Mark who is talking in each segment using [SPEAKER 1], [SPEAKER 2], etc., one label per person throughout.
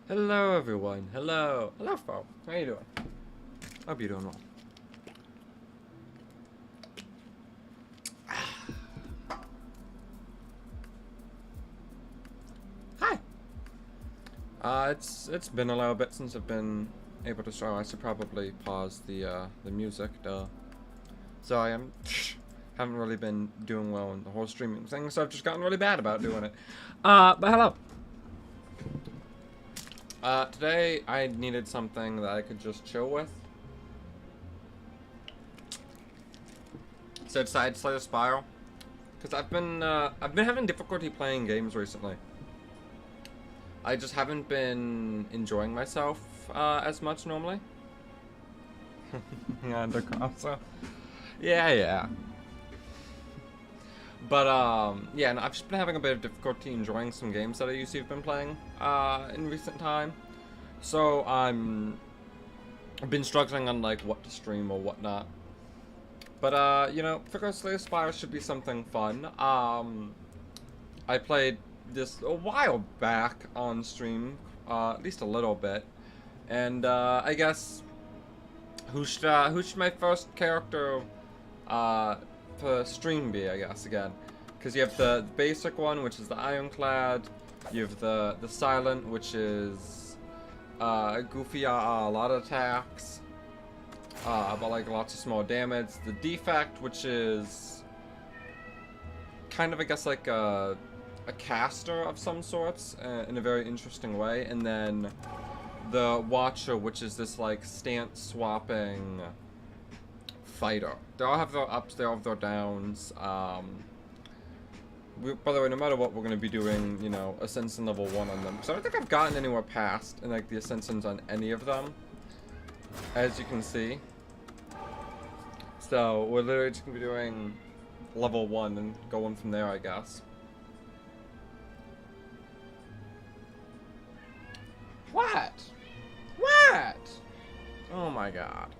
[SPEAKER 1] Hello everyone, hello Fo, how you doing? Hope you're doing well. Hi! It's been a little bit since I've been able to start. I should probably pause the music, duh. So I haven't really been doing well in the whole streaming thing, so I've just gotten really bad about doing it. But hello. Today I needed something that I could just chill with. So I decided to play the Spiral, because I've been having difficulty playing games recently. I just haven't been enjoying myself as much normally. Yeah, under console. Yeah. But yeah, and I've just been having a bit of difficulty enjoying some games that I used to have been playing in recent time. So I've been struggling on like what to stream or whatnot. But you know, figure Slay Spire should be something fun. I played this a while back on stream, at least a little bit, and I guess who should my first character for stream be? I guess again, because you have the basic one, which is the Ironclad. You have the Silent, which is goofy, a lot of attacks, but like lots of small damage. The Defect, which is kind of, I guess, like a caster of some sorts in a very interesting way, and then the Watcher, which is this like stance swapping fighter. They all have their ups, they all have their downs. By the way, no matter what, we're going to be doing, you know, Ascension level 1 on them. So I don't think I've gotten anywhere past, in, like, the Ascensions on any of them. As you can see. So, we're literally just going to be doing level 1 and going from there, I guess. What? What? Oh my god.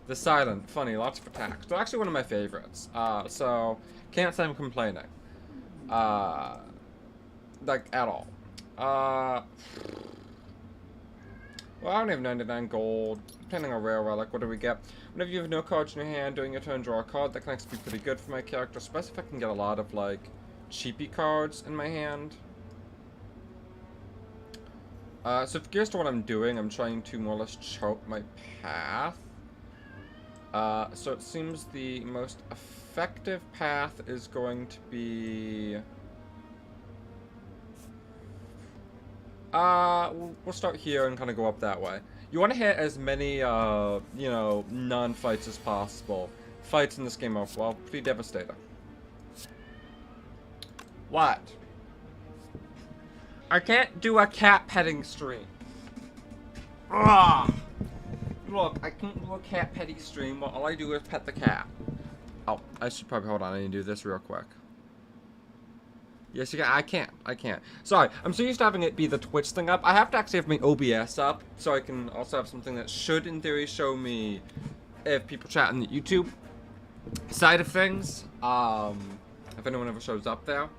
[SPEAKER 1] The silent, funny, lots of attacks. They're actually one of my favorites. So, can't say I'm complaining. Like, at all. Well, I don't have 99 gold. Depending on rare relic, what do we get? Whenever you have no cards in your hand, during your turn, draw a card. That can actually be pretty good for my character, especially if I can get a lot of, like, cheapy cards in my hand. So if curious to what I'm doing, I'm trying to more or less chart my path. So it seems the most effective path is going to be... we'll start here and kind of go up that way. You want to hit as many, you know, non-fights as possible. Fights in this game are, well, pretty devastating. What? I can't do a cat petting stream. Ugh. Look, I can't do a cat petting stream, but all I do is pet the cat. Oh, I should probably, hold on, I need to do this real quick. Yes, you can. I can't. Sorry, I'm so used to having it be the Twitch thing up. I have to actually have my OBS up, so I can also have something that should, in theory, show me if people chat on the YouTube side of things. If anyone ever shows up there.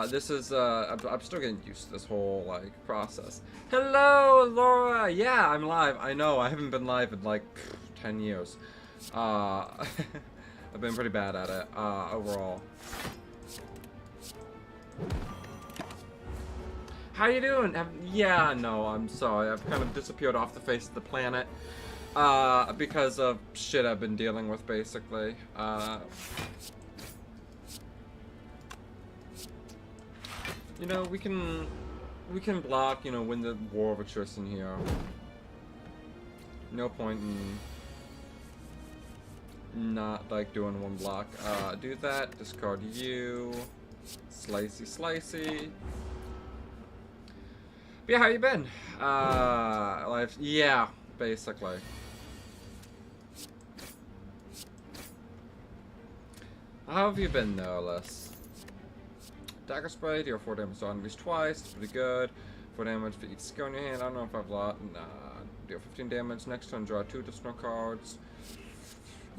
[SPEAKER 1] This is, I'm still getting used to this whole, like, process. Hello, Laura! Yeah, I'm live. I know, I haven't been live in, like, 10 years. I've been pretty bad at it, overall. How you doing? Yeah, no, I'm sorry. I've kind of disappeared off the face of the planet. Because of shit I've been dealing with, basically. You know, we can block, you know, win the war of attrition here. No point in not, like, doing one block. Do that, discard you. Slicey, slicey. But yeah, how you been? Life, yeah, basically. How have you been, though, Liz? Dagger spray, deal 4 damage to enemies twice, it's pretty good. 4 damage for each skill in your hand, I don't know if I've lot. Nah, deal 15 damage, next turn draw 2 additional cards.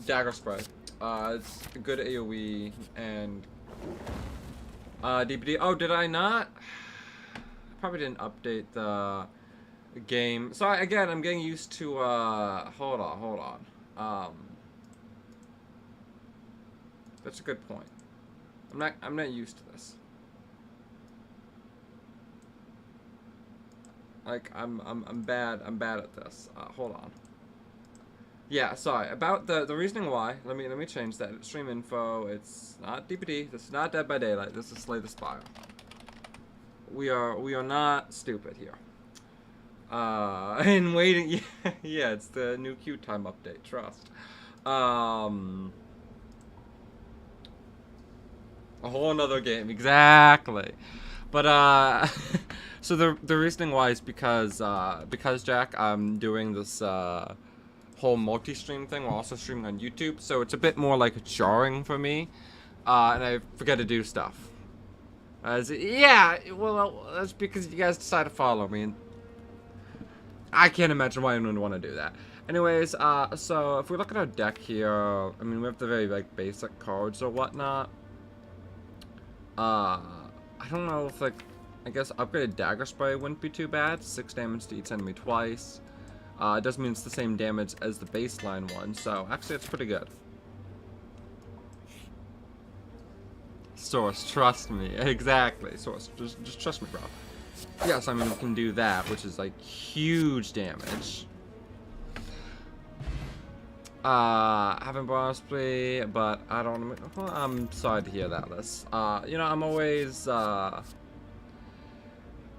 [SPEAKER 1] Dagger spray. It's a good AoE, and... DPD. Oh, did I not? I probably didn't update the game. So again, I'm getting used to, hold on. That's a good point. I'm not used to this. Like, I'm bad at this. Hold on. Yeah, sorry. About the reasoning why, let me change that. Stream info, it's not DPD, this is not Dead by Daylight, this is Slay the Spire. We are not stupid here. And waiting, yeah, it's the new queue time update, trust. A whole nother game, exactly. But so the reasoning why is because Jack, I'm doing this whole multi-stream thing while also streaming on YouTube, so it's a bit more like jarring for me, and I forget to do stuff. Yeah, well, that's because you guys decide to follow me, and I can't imagine why anyone would want to do that. Anyways, so if we look at our deck here, I mean, we have the very, like, basic cards or whatnot. I don't know if, like, I guess upgraded Dagger Spray wouldn't be too bad. 6 damage to each enemy twice. It does mean it's the same damage as the baseline one, so actually it's pretty good. Source, trust me. Exactly. Source, just trust me, bro. Yes, I mean, we can do that, which is, like, huge damage. Having bonus play, but I don't, well, I'm sorry to hear that, Liz. You know, I'm always,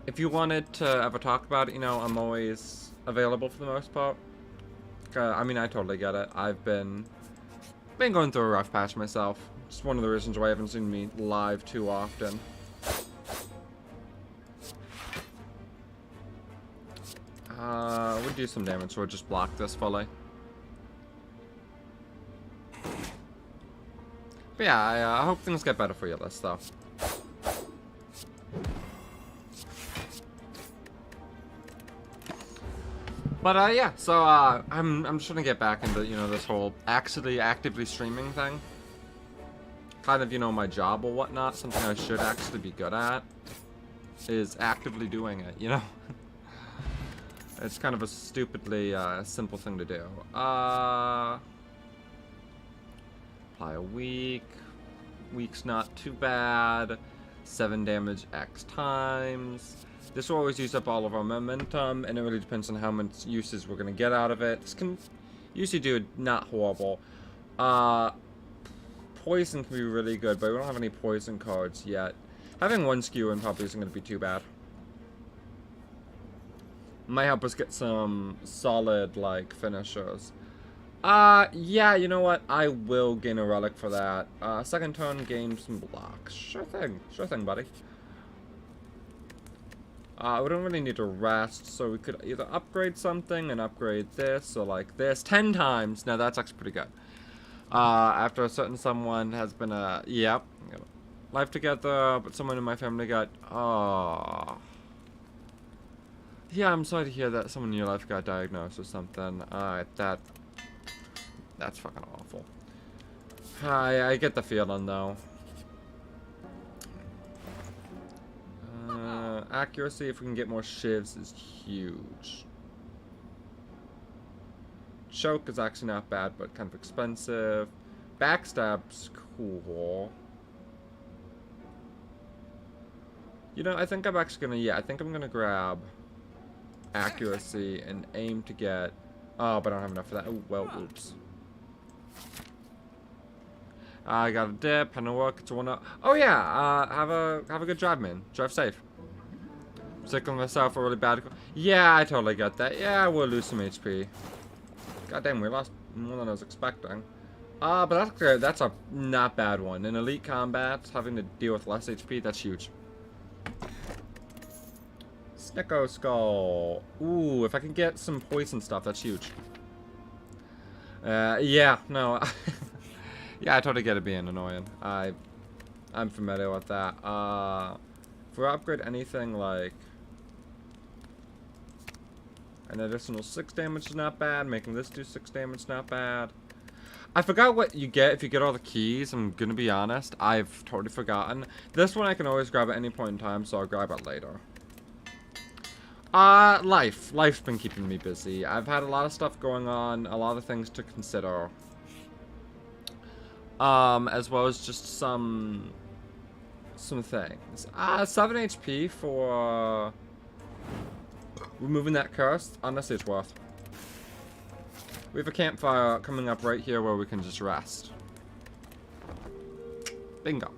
[SPEAKER 1] if you wanted to ever talk about it, you know, I'm always available for the most part. I mean, I totally get it. I've been Been going through a rough patch myself. It's one of the reasons why I haven't seen me live too often. We'll do some damage, so we'll just block this fully. But yeah, I hope things get better for you, Liz, though. But yeah, so I'm just trying to get back into, you know, this whole actively streaming thing. Kind of, you know, my job or whatnot. Something I should actually be good at is actively doing it, you know. It's kind of a stupidly simple thing to do. Apply a weak. Weak's not too bad. 7 damage X times. This will always use up all of our momentum, and it really depends on how much uses we're gonna get out of it. This can usually do not horrible. Poison can be really good, but we don't have any poison cards yet. Having 1 skew in probably isn't gonna be too bad. Might help us get some solid, like, finishers. Yeah, you know what? I will gain a relic for that. Second turn, gain some blocks. Sure thing, buddy. We don't really need to rest, so we could either upgrade something and upgrade this, or like this 10 times. Now that's actually pretty good. After a certain someone has been yep, life together, but someone in my family got, yeah, I'm sorry to hear that someone in your life got diagnosed with something. That's fucking awful. I get the feeling, though. Accuracy, if we can get more shivs, is huge. Choke is actually not bad, but kind of expensive. Backstab's cool. You know, I think I'm actually gonna, yeah, I think I'm gonna grab accuracy and aim to get, oh, but I don't have enough for that. Oh, well, oops. I got a dip, and a work, it's a 1-0. Oh yeah, have a good drive, man. Drive safe. Sick of myself a really bad. Yeah, I totally get that. Yeah, we'll lose some HP. Goddamn, we lost more than I was expecting. But that's good. That's a not bad one. In elite combat, having to deal with less HP, that's huge. Snicko Skull. Ooh, if I can get some poison stuff, that's huge. Yeah, no. Yeah, I totally get it being annoying. I'm familiar with that. If we upgrade anything like an additional 6 damage is not bad. Making this do 6 damage not bad. I forgot what you get if you get all the keys. I'm gonna be honest. I've totally forgotten. This one I can always grab at any point in time, so I'll grab it later. Life. Life's been keeping me busy. I've had a lot of stuff going on, a lot of things to consider. As well as just some things. 7 HP for removing that curse. Honestly, it's worth. We have a campfire coming up right here where we can just rest. Bingo.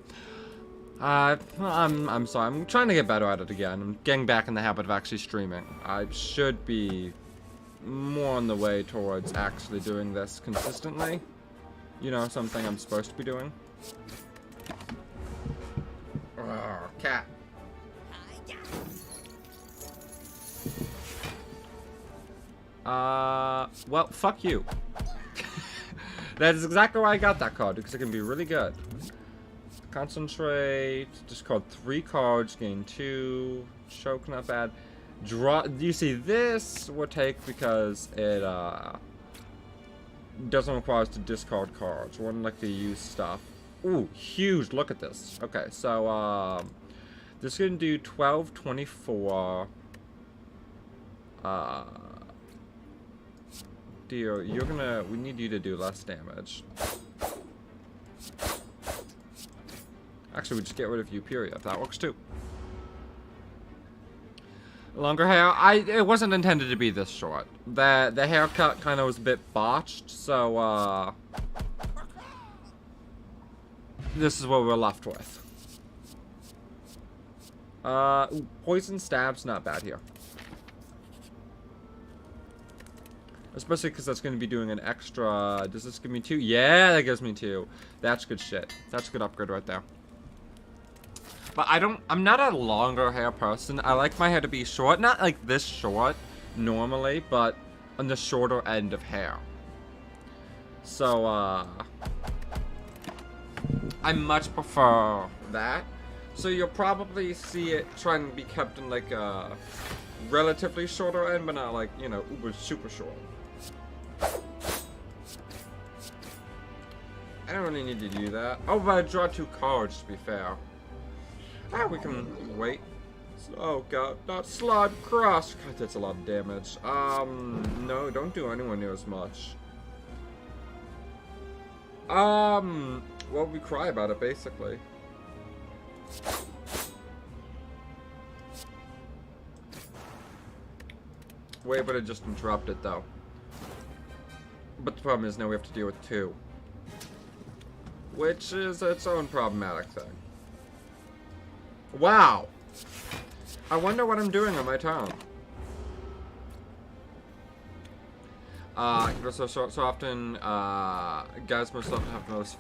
[SPEAKER 1] I'm sorry. I'm trying to get better at it again. I'm getting back in the habit of actually streaming. I should be more on the way towards actually doing this consistently. You know, something I'm supposed to be doing. Oh, cat. Well, fuck you. That's exactly why I got that card, because it can be really good. Concentrate, discard 3 cards, gain 2. Choke, not bad. Draw, you see, this will take because it, doesn't require us to discard cards. We wouldn't like to use stuff. Ooh, huge, look at this. Okay, so, this is gonna do 12, 24. Dear, you're gonna, we need you to do less damage. Actually, we just get rid of you, period. That works too. Longer hair. It wasn't intended to be this short. The haircut kind of was a bit botched, so this is what we're left with. Poison stab's not bad here. Especially because that's going to be doing an extra... Does this give me 2? Yeah, that gives me 2. That's good shit. That's a good upgrade right there. But I'm not a longer hair person. I like my hair to be short. Not like this short, normally, but on the shorter end of hair. So, I much prefer that. So you'll probably see it trying to be kept in like a relatively shorter end, but not like, you know, super short. I don't really need to do that. Oh, but I draw 2 cards, to be fair. Ah, we can wait. Oh god, not slide cross. God, that's a lot of damage. No, don't do anywhere near as much. Well, we cry about it, basically. We're able to just interrupt it, though. But the problem is now we have to deal with 2. Which is its own problematic thing. Wow! I wonder what I'm doing on my turn. So often, guys most often have the most...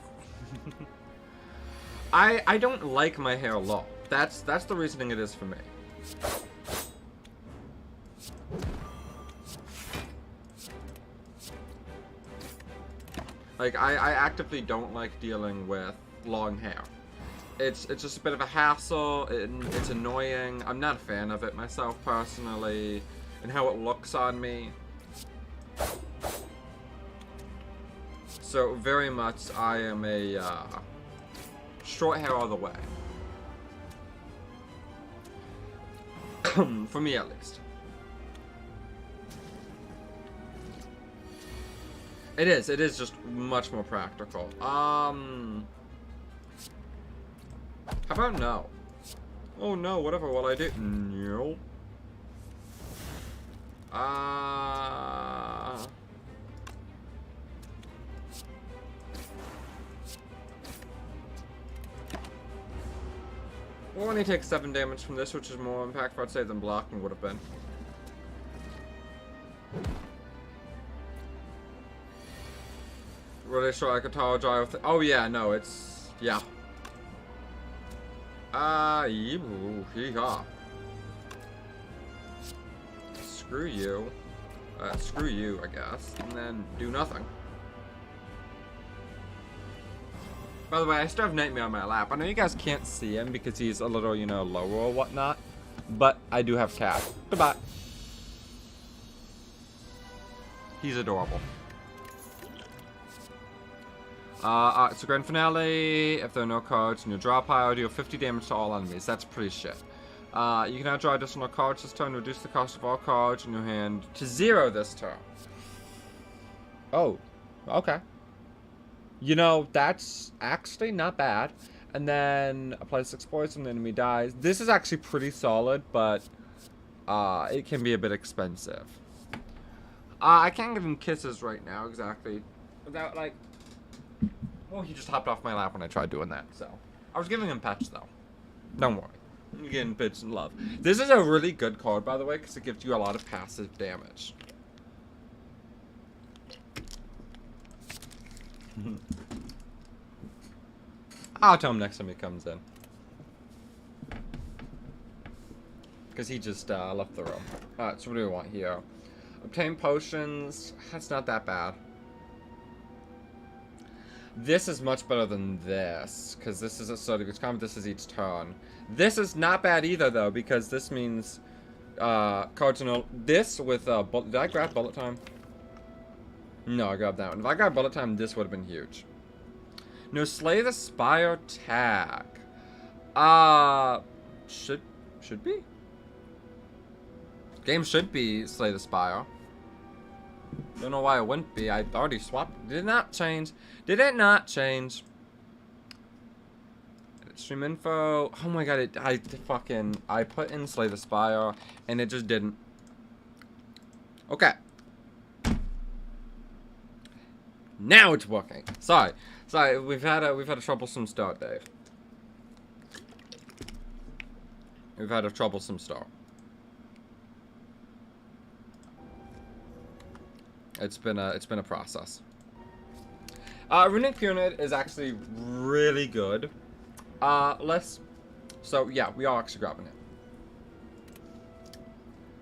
[SPEAKER 1] I don't like my hair long. That's the reasoning it is for me. Like, I actively don't like dealing with long hair. It's just a bit of a hassle, it's annoying. I'm not a fan of it myself, personally, and how it looks on me. So, very much, I am a, short hair all the way. For me, at least. It is just much more practical. How about no? Oh no, whatever will I do? No. We'll only take 7 damage from this, which is more impactful, I'd say, than blocking would have been. Really sure I could towel dry with it. Oh yeah, no, it's... yeah. Hee-haw. Screw you. Screw you, I guess. And then do nothing. By the way, I still have Nightmare on my lap. I know you guys can't see him because he's a little, you know, lower or whatnot. But I do have Cat. Goodbye. He's adorable. So grand finale, if there are no cards in your draw pile, deal 50 damage to all enemies. That's pretty shit. You can now draw additional cards this turn, reduce the cost of all cards in your hand to 0 this turn. Oh, okay. You know, that's actually not bad. And then apply 6 poison, the enemy dies. This is actually pretty solid, but it can be a bit expensive. I can't give him kisses right now, exactly. Without, like... Well, he just hopped off my lap when I tried doing that, so. I was giving him pets, though. Don't worry. You're getting bits and love. This is a really good card, by the way, because it gives you a lot of passive damage. I'll tell him next time he comes in. Because he just left the room. Alright, so what do we want here? Obtain potions. That's not that bad. This is much better than this, because this is a study. This is each turn. This is not bad either, though, because this means cardinal. This with did I grab bullet time? No, I grabbed that one. If I grabbed bullet time, this would have been huge. No, slay the spire tag. Should be. Game should be slay the spire. Don't know why it wouldn't be. I already swapped. Did it not change? Did it not change? Stream info. Oh my god, I put in slay the spire and it just didn't. Okay. Now it's working. Sorry, we've had a troublesome start, Dave. We've had a troublesome start. It's been a process. Runic Pyramid is actually really good. So yeah, we are actually grabbing it.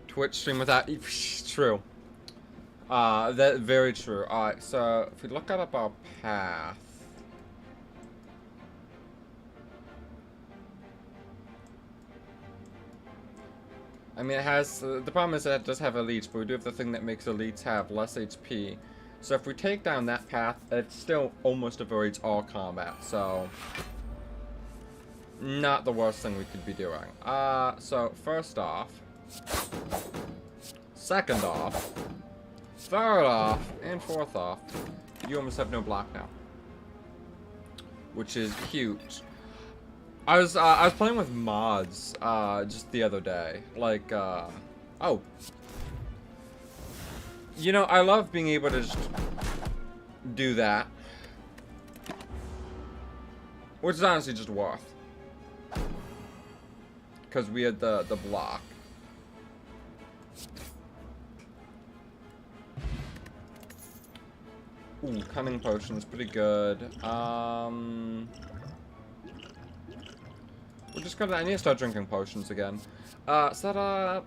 [SPEAKER 1] Twitch stream without true. That very true. Alright, so if we look at our path. I mean, it has, the problem is that it does have elites, but we do have the thing that makes elites have less HP. So if we take down that path, it still almost avoids all combat, so not the worst thing we could be doing. So first off, second off, third off, and fourth off, you almost have no block now, which is huge. I was playing with mods just the other day, like oh, you know, I love being able to just do that, which is honestly just worth, because we had the block. Ooh, cunning potion is pretty good. We're just gonna, I need to start drinking potions again. Set up,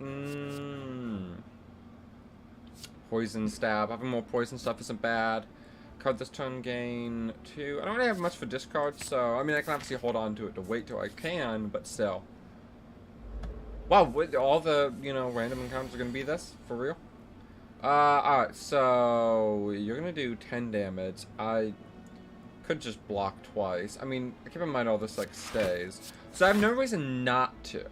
[SPEAKER 1] poison stab. Having more poison stuff isn't bad. Card this turn, gain 2. I don't really have much for discard, so, I mean, I can obviously hold on to it to wait till I can, but still. Wow, all the, you know, random encounters are gonna be this? For real? Alright, so, you're gonna do 10 damage. I could just block twice. I mean, keep in mind all this, like, stays. So I have no reason not to.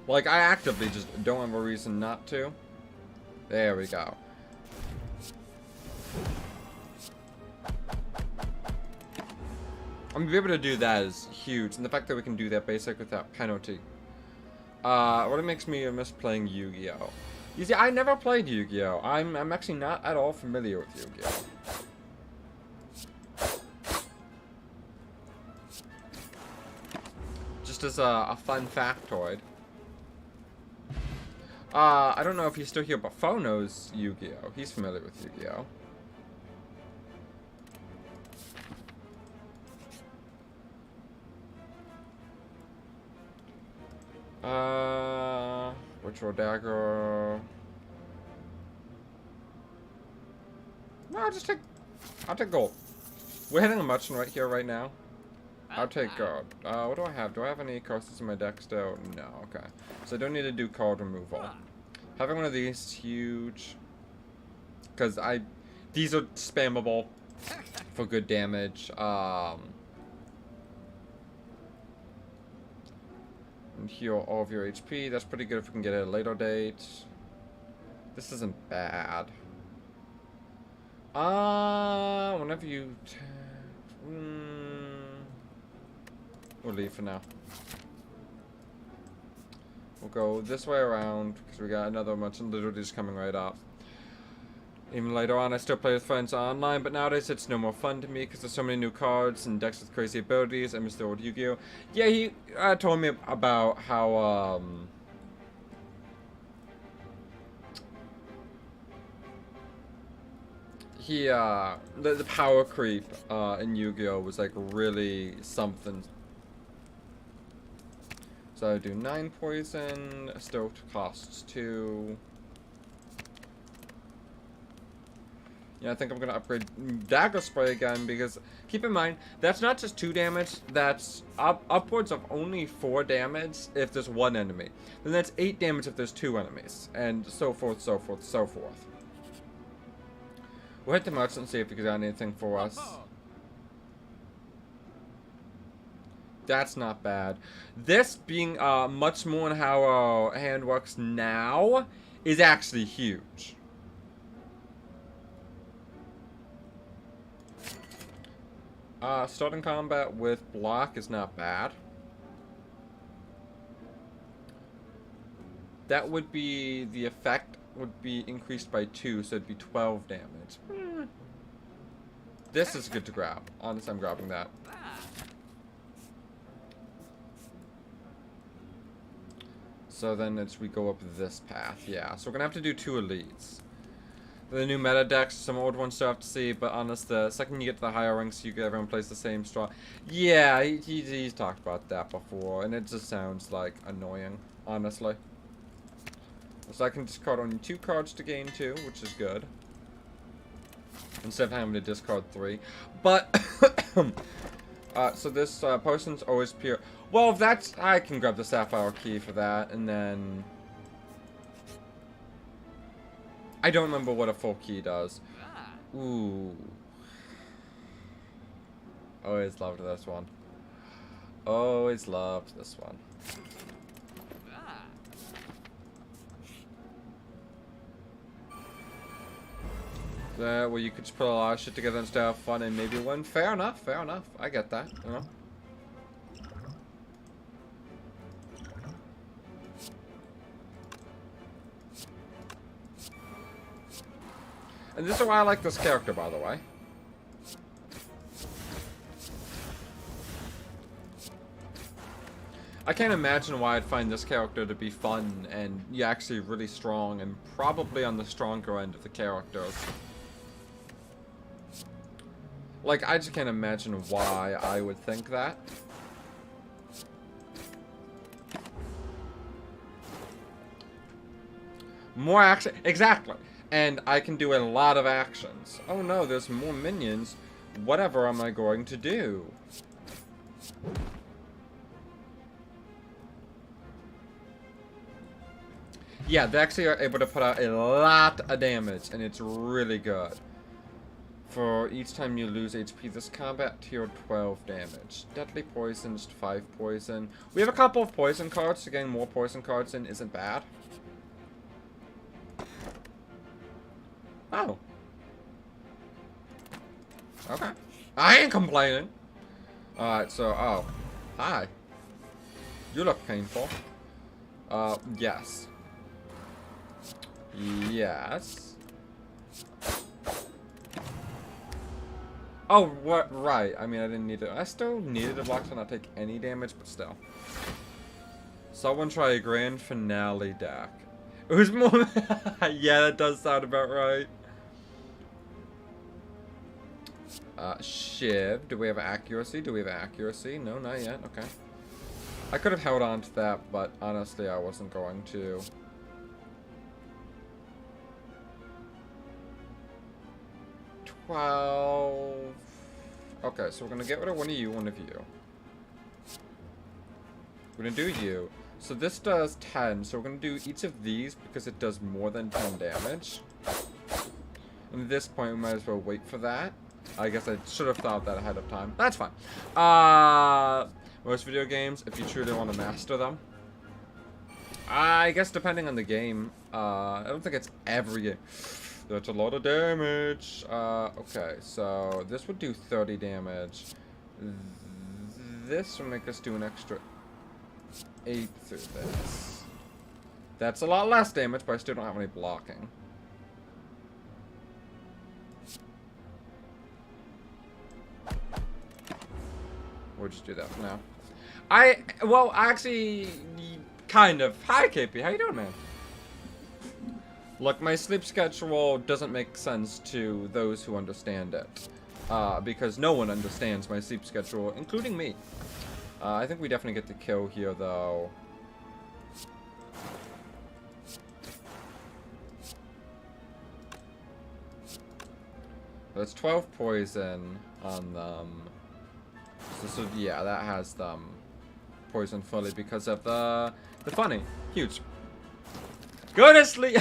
[SPEAKER 1] Like, I actively just don't have a reason not to. There we go. I mean, to be able to do that is huge. And the fact that we can do that basic without penalty. What makes me miss playing Yu-Gi-Oh! You see, I never played Yu-Gi-Oh! I'm actually not at all familiar with Yu-Gi-Oh! Just as a fun factoid. I don't know if he's still here, but Fo knows Yu-Gi-Oh! He's familiar with Yu-Gi-Oh! Ritual dagger. No, I'll take gold. We're hitting a merchant right here, right now. I'll take gold. What do I have? Do I have any coasters in my deck still? No, okay. So I don't need to do card removal. Having one of these is huge. Because these are spammable for good damage. And heal all of your HP. That's pretty good if we can get it at a later date. This isn't bad. Whenever you... we'll leave for now. We'll go this way around, because we got another merchant literally just coming right up. Even later on, I still play with friends online, but nowadays it's no more fun to me because there's so many new cards and decks with crazy abilities. I miss the old Yu-Gi-Oh! Yeah, he told me about how, the power creep in Yu-Gi-Oh! Was like really something. So I do 9 poison, still costs 2. Yeah, I think I'm gonna upgrade Dagger Spray again because keep in mind that's not just 2 damage. That's upwards of only 4 damage if there's 1 enemy. Then that's 8 damage if there's 2 enemies, and so forth, so forth, so forth. We'll hit the merchant and see if he got anything for us. That's not bad. This being much more in how our hand works now is actually huge. Starting combat with block is not bad. That would be, the effect would be increased by 2, so it'd be 12 damage. This is good to grab. Honestly, I'm grabbing that. So then we go up this path. Yeah, so we're gonna have to do 2 elites. The new meta decks, some old ones still have to see, but honestly, the second you get to the higher ranks, you get everyone plays the same straw. Yeah, he's talked about that before, and it just sounds like annoying, honestly. So I can discard only 2 cards to gain 2, which is good. Instead of having to discard 3. But, so this person's always pure. Well, if that's, I can grab the Sapphire Key for that, and then... I don't remember what a full key does. Ooh. Always loved this one. Always loved this one. Well, you could just put a lot of shit together and still have fun and maybe win. Fair enough, fair enough. I get that, you know. And this is why I like this character, by the way. I can't imagine why I'd find this character to be fun and actually really strong and probably on the stronger end of the characters. Like, I just can't imagine why I would think that. More action. Exactly. And I can do a lot of actions. Oh no, there's more minions. Whatever am I going to do? Yeah, they actually are able to put out a lot of damage, and it's really good. For each time you lose HP, this combat deals 12 damage. Deadly poison, just 5 poison. We have a couple of poison cards, so getting more poison cards in isn't bad. Oh. Okay. I ain't complaining. Alright, so, oh. Hi. You look painful. Yes. Yes. Oh, what? Right. I mean, I didn't need to. I still needed a block to not take any damage, but still. Someone try a grand finale deck. Who's more? Yeah, that does sound about right. Shiv. Do we have accuracy? Do we have accuracy? No, not yet. Okay. I could have held on to that, but honestly, I wasn't going to. Okay, so we're gonna get rid of one of you. We're gonna do you. So this does 10, so we're gonna do each of these because it does more than 10 damage. And at this point, we might as well wait for that. I guess I should have thought that ahead of time. That's fine. Most video games, if you truly want to master them. I guess depending on the game. I don't think it's every game. That's a lot of damage. Okay, so this would do 30 damage. This will make us do an extra 8 through this. That's a lot less damage, but I still don't have any blocking. We'll just do that for now. Well, actually, kind of. Hi, KP. How you doing, man? Look, my sleep schedule doesn't make sense to those who understand it. Because no one understands my sleep schedule, including me. I think we definitely get the kill here, though. There's 12 poison on them. So yeah, that has them poisoned fully because of the funny. Huge. Go to sleep!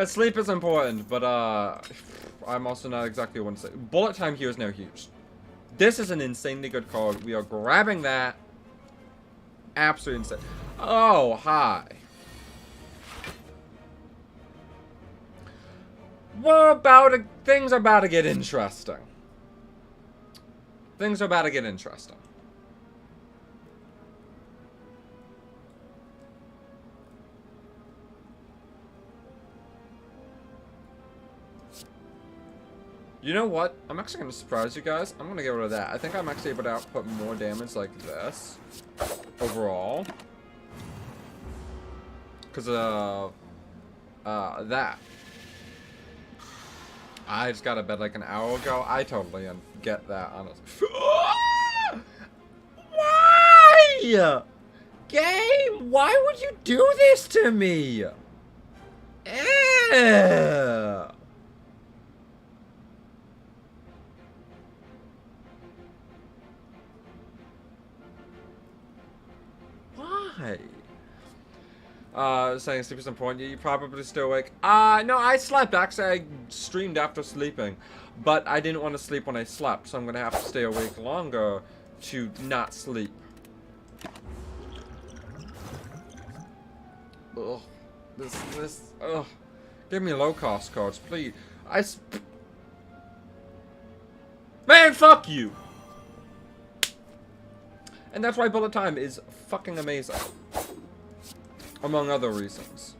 [SPEAKER 1] Sleep is important, but I'm also not exactly one to say. Bullet time here is now huge. This is an insanely good card. We are grabbing that. Absolutely insane. Oh, hi. Things are about to get interesting. Things are about to get interesting. You know what? I'm actually going to surprise you guys. I'm going to get rid of that. I think I'm actually able to output more damage like this. Overall. Because of that. I just got to bed like an hour ago. I totally get that, honestly. Why? Game, why would you do this to me? Why? Saying sleep is important. You probably still awake. No, I slept. Actually, I streamed after sleeping. But I didn't want to sleep when I slept, so I'm going to have to stay awake longer to not sleep. Ugh. Ugh. Give me low-cost cards, please. Man, fuck you! And that's why bullet time is fucking amazing. Among other reasons.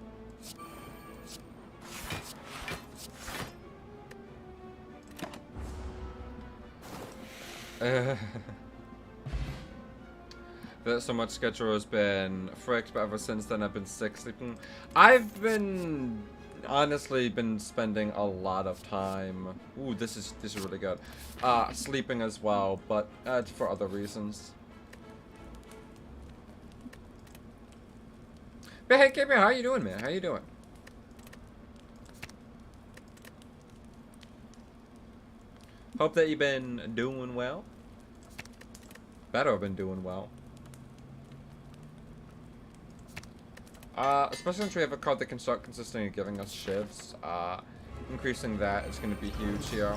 [SPEAKER 1] That so much schedule has been fricked, but ever since then I've been sick sleeping. I've been honestly been spending a lot of time. Ooh, this is really good. Sleeping as well, but for other reasons. But hey, Gabriel, how you doing, man? How you doing? Hope that you've been doing well. Better have been doing well. Especially since we have a card that can start consistently giving us shivs. Increasing that is going to be huge here.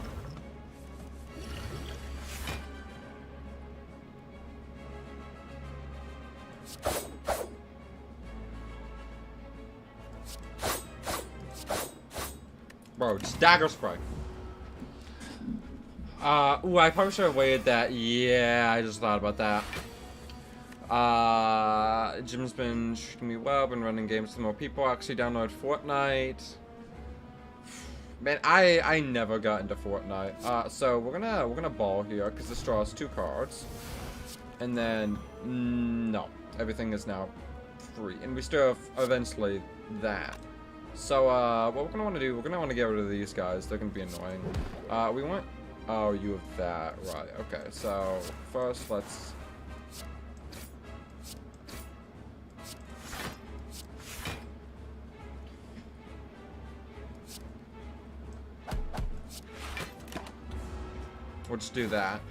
[SPEAKER 1] Bro, just dagger spray. Ooh, I probably should have waited that. Yeah, I just thought about that. Jim's been treating me well, been running games with more people. Actually downloaded Fortnite. Man, I never got into Fortnite. So we're gonna ball here because this draws 2 cards. And then no. Everything is now free. And we still have eventually that. So what we're gonna want to do, we're gonna want to get rid of these guys. They're gonna be annoying. We want oh, you have that, right, okay. So first let's we'll just do that.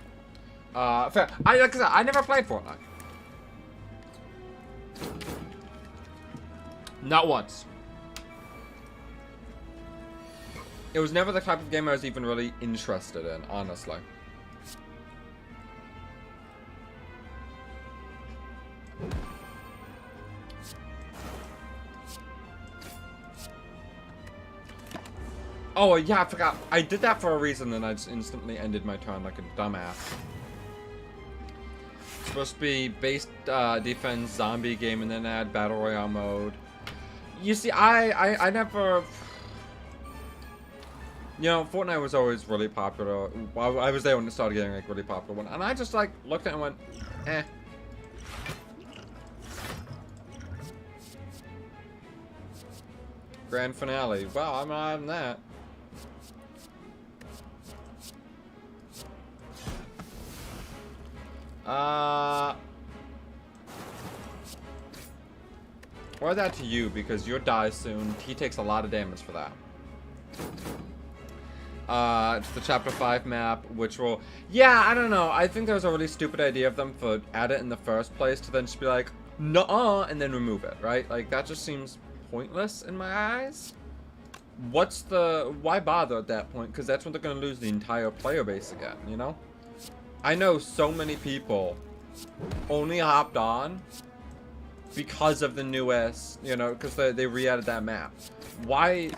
[SPEAKER 1] Fair. Like I said, I never played Fortnite. Not once. It was never the type of game I was even really interested in, honestly. Oh, yeah, I forgot. I did that for a reason, and I just instantly ended my turn like a dumbass. It's supposed to be base defense zombie game, and then add battle royale mode. You see, I never... You know, Fortnite was always really popular. I was there when it started getting like really popular, and I just like looked at it and went, eh. Grand finale. Wow, I'm not having that. Or that to you because you'll die soon. He takes a lot of damage for that. It's the chapter 5 map, which will... Yeah, I don't know. I think that was a really stupid idea of them for add it in the first place to then just be like, nuh-uh, and then remove it, right? Like, that just seems pointless in my eyes. What's the... Why bother at that point? Because that's when they're going to lose the entire player base again, you know? I know so many people only hopped on because of the newest, you know, because they re-added that map. Why...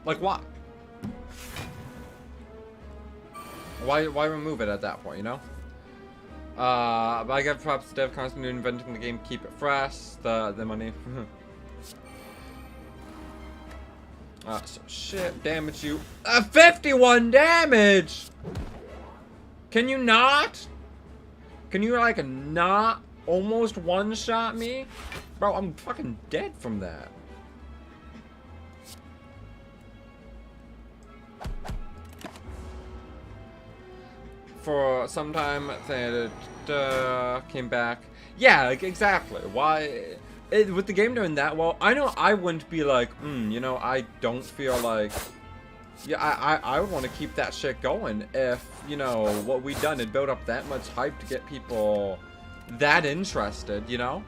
[SPEAKER 1] Like, what? Why remove it at that point, you know? But I give props to dev constantly inventing the game, keep it fresh, the money. So shit, damage you. 51 damage! Can you not? Can you, like, not almost one-shot me. Bro, I'm fucking dead from that. For some time, they came back. Yeah, exactly. Why? With the game doing that well, I know I wouldn't be like, you know, I don't feel like... Yeah, I would want to keep that shit going if, you know, what we'd done had built up that much hype to get people that interested, you know?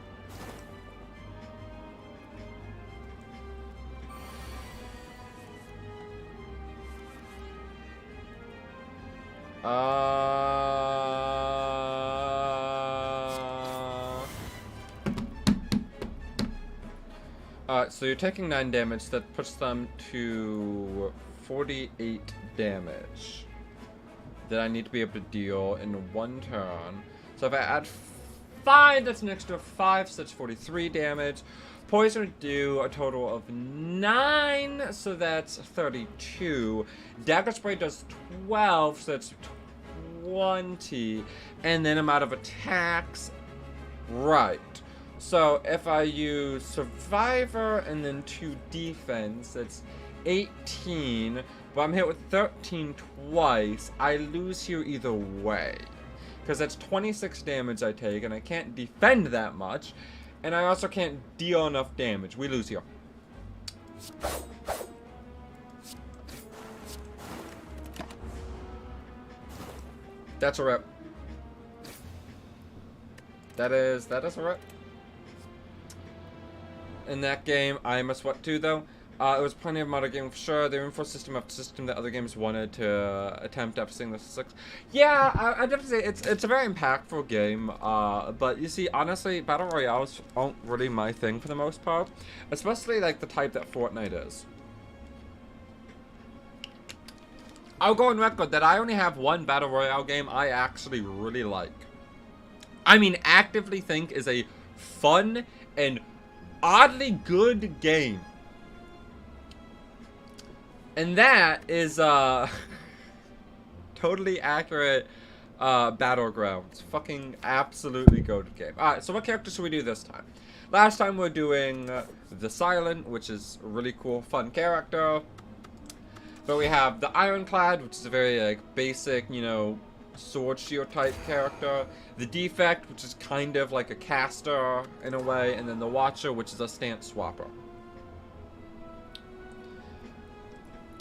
[SPEAKER 1] So you're taking 9 damage. That puts them to 48 damage that I need to be able to deal in 1 turn. So if I add 5, that's an extra 5, so that's 43 damage. Poison would do a total of 9, so that's 32. Dagger Spray does 12, so that's 20. And then I'm out of attacks. Right. So if I use Survivor and then 2 defense, that's 18. But I'm hit with 13 twice. I lose here either way. Because that's 26 damage I take, and I can't defend that much. And I also can't deal enough damage. We lose here. That's a rip. That is a rip. In that game, I must sweat too, though. It was plenty of modern game for sure. They reinforced system after system that other games wanted to attempt after seeing the 6. Yeah, I'd have to say it's a very impactful game. But you see, honestly, battle royales aren't really my thing for the most part, especially like the type that Fortnite is. I'll go on record that I only have one battle royale game I actually really like. I mean, actively think is a fun and oddly good game. And that is totally accurate Battlegrounds. Fucking absolutely goated game. Alright, so what character should we do this time? Last time we were doing the Silent, which is a really cool, fun character. But we have the Ironclad, which is a very like basic, you know, sword shield type character. The Defect, which is kind of like a caster in a way, and then the Watcher, which is a stance swapper.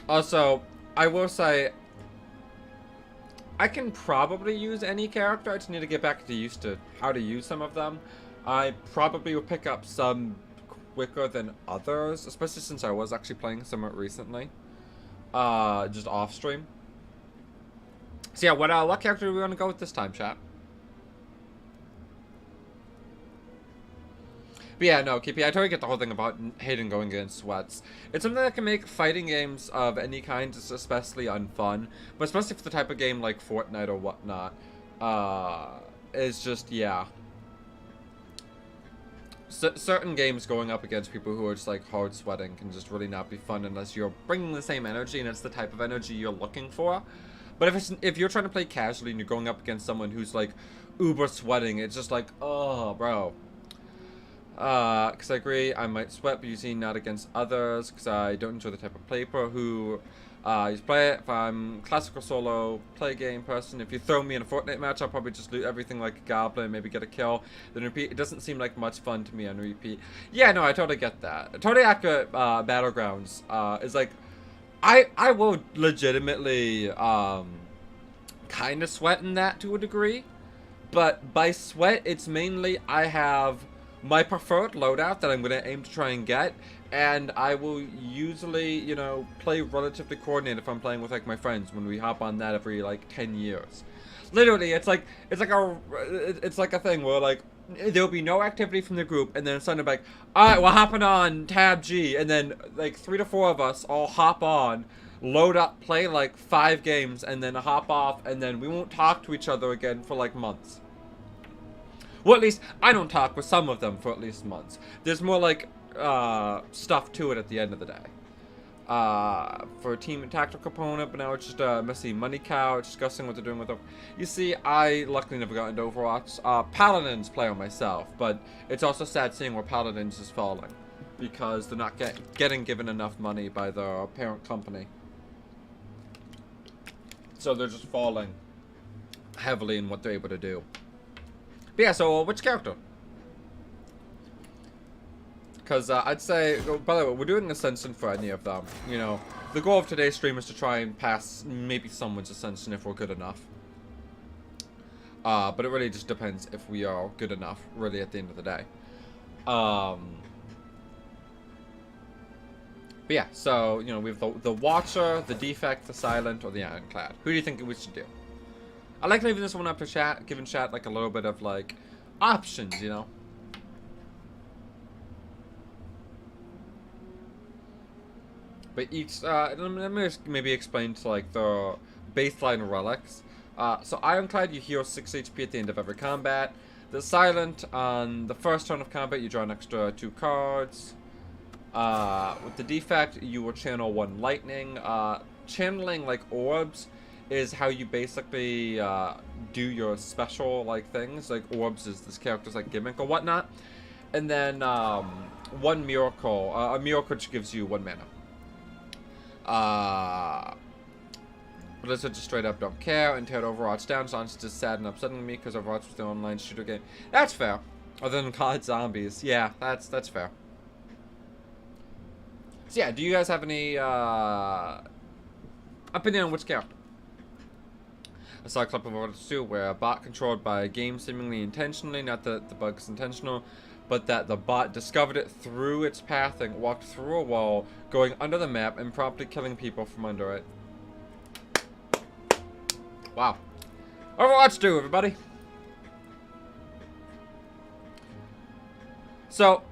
[SPEAKER 1] Also, I will say, I can probably use any character. I just need to get back to used to how to use some of them. I probably will pick up some quicker than others, especially since I was actually playing somewhat recently, just off stream. So yeah, what character do we want to go with this time, chat? But yeah, no, KP, I totally get the whole thing about hating going against sweats. It's something that can make fighting games of any kind just especially unfun. But especially for the type of game like Fortnite or whatnot. Is just, yeah. Certain games going up against people who are just like hard sweating can just really not be fun unless you're bringing the same energy and it's the type of energy you're looking for. But if you're trying to play casually and you're going up against someone who's like uber sweating, it's just like, oh, bro. Because I agree, I might sweat, but usually not against others, because I don't enjoy the type of player who you play it. If I'm classical solo play game person, if you throw me in a Fortnite match, I'll probably just loot everything like a goblin, maybe get a kill, then repeat. It doesn't seem like much fun to me on repeat. Yeah, no, I totally get that. Totally accurate. Battlegrounds is like, I will legitimately kind of sweat in that to a degree, but by sweat, it's mainly I have my preferred loadout that I'm going to aim to try and get, and I will usually, you know, play relatively coordinated if I'm playing with like my friends when we hop on that every like 10 years. Literally, it's like a thing where like there'll be no activity from the group, and then suddenly like, alright, we're hopping on tab G, and then like 3 to 4 of us all hop on, load up, play like 5 games, and then hop off, and then we won't talk to each other again for like months. Well, at least I don't talk with some of them for at least months. There's more like stuff to it at the end of the day. for a team and tactical component, but now it's just a messy money cow. It's discussing what they're doing with it. You see, I luckily never got into Overwatch. Paladins play on myself, but it's also sad seeing where Paladins is falling because they're not getting given enough money by their parent company. So they're just falling heavily in what they're able to do. But yeah, so which character? Because I'd say, by the way, we're doing Ascension for any of them. You know, the goal of today's stream is to try and pass maybe someone's Ascension if we're good enough. But it really just depends if we are good enough, really, at the end of the day. But yeah, so, you know, we have the Watcher, the Defect, the Silent, or the Ironclad. Who do you think we should do? I like leaving this one up to chat, giving chat, like, a little bit of, like, options, you know? But each, let me just maybe explain to, like, the baseline relics. So Ironclad, you heal 6 HP at the end of every combat. The Silent, on the first turn of combat, you draw an extra 2 cards. With the Defect, you will channel 1 lightning. Channeling, like, orbs is how you basically, do your special, like, things. Like, orbs is this character's, like, gimmick or whatnot. And then, 1 miracle, a miracle which gives you 1 mana. Blizzard just straight up don't care and teared Overwatch down, so it's just sad and upsetting me because Overwatch was the online shooter game. That's fair. Other than COD Zombies. Yeah, that's fair. So yeah, do you guys have any opinion on which character? I saw a clip of Overwatch 2 where a bot controlled by a game seemingly intentionally, not that the bug is intentional, but that the bot discovered it through its pathing, walked through a wall, going under the map, and promptly killing people from under it. Wow. Overwatch 2, everybody. So,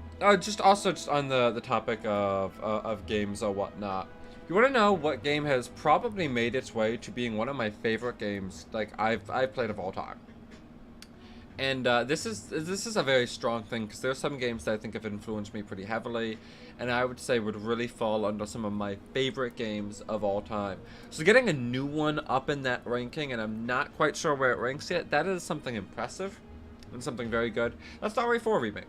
[SPEAKER 1] just on the topic of games or whatnot, you want to know what game has probably made its way to being one of my favorite games, like, I've played of all time. And this is a very strong thing because there are some games that I think have influenced me pretty heavily, and I would say would really fall under some of my favorite games of all time. So getting a new one up in that ranking, and I'm not quite sure where it ranks yet, that is something impressive and something very good. That's Star Wars 4 remake.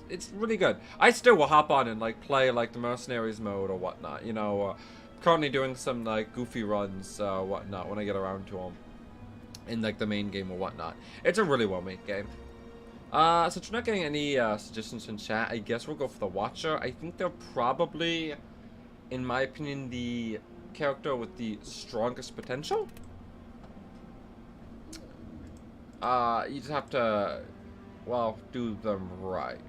[SPEAKER 1] It's really good. I still will hop on and like play like the Mercenaries mode or whatnot. You know, currently doing some like goofy runs, whatnot when I get around to them. In like the main game or whatnot. It's a really well made game. Since we're not getting any suggestions in chat, I guess we'll go for the Watcher. I think they're probably, in my opinion, the character with the strongest potential. You just have to, well, do them right.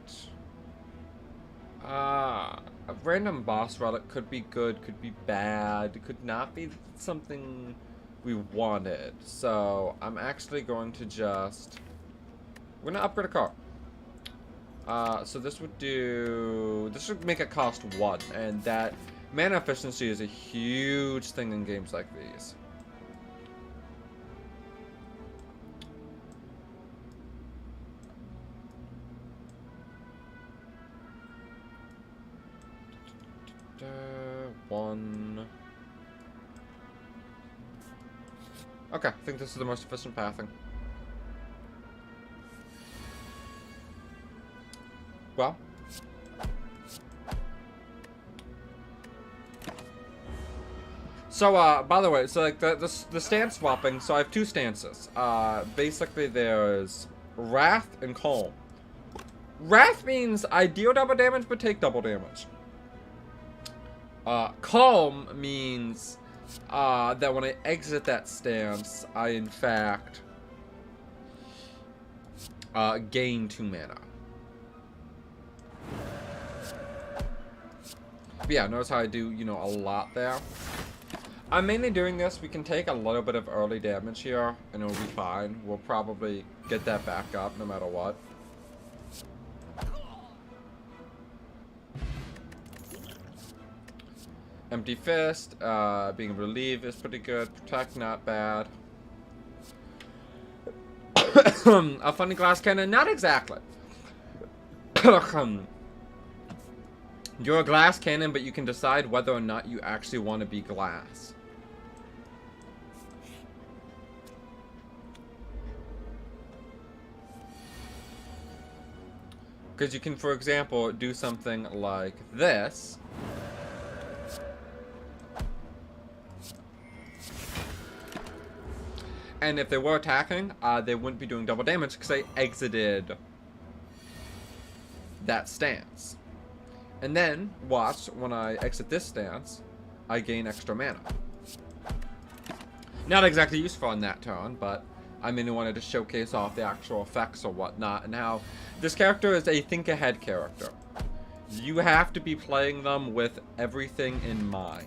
[SPEAKER 1] A random boss relic could be good, could be bad, could not be something we wanted. So I'm actually going to we're gonna upgrade a car. So this would make it cost 1, and that mana efficiency is a huge thing in games like these. One. Okay, I think this is the most efficient pathing. Well. So, by the way, so like the stance swapping, so I have 2 stances. Basically there's Wrath and Calm. Wrath means I deal double damage but take double damage. Calm means that when I exit that stance, I in fact gain 2 mana. But yeah, notice how I do, you know, a lot there. I'm mainly doing this. We can take a little bit of early damage here, and it'll be fine. We'll probably get that back up no matter what. Empty Fist, being able to leave is pretty good. Protect, not bad. A funny glass cannon, not exactly. You're a glass cannon, but you can decide whether or not you actually want to be glass. Because you can, for example, do something like this. And if they were attacking, they wouldn't be doing double damage because they exited that stance. And then, watch, when I exit this stance, I gain extra mana. Not exactly useful on that turn, but I mainly wanted to showcase off the actual effects or whatnot, and how this character is a think-ahead character. You have to be playing them with everything in mind.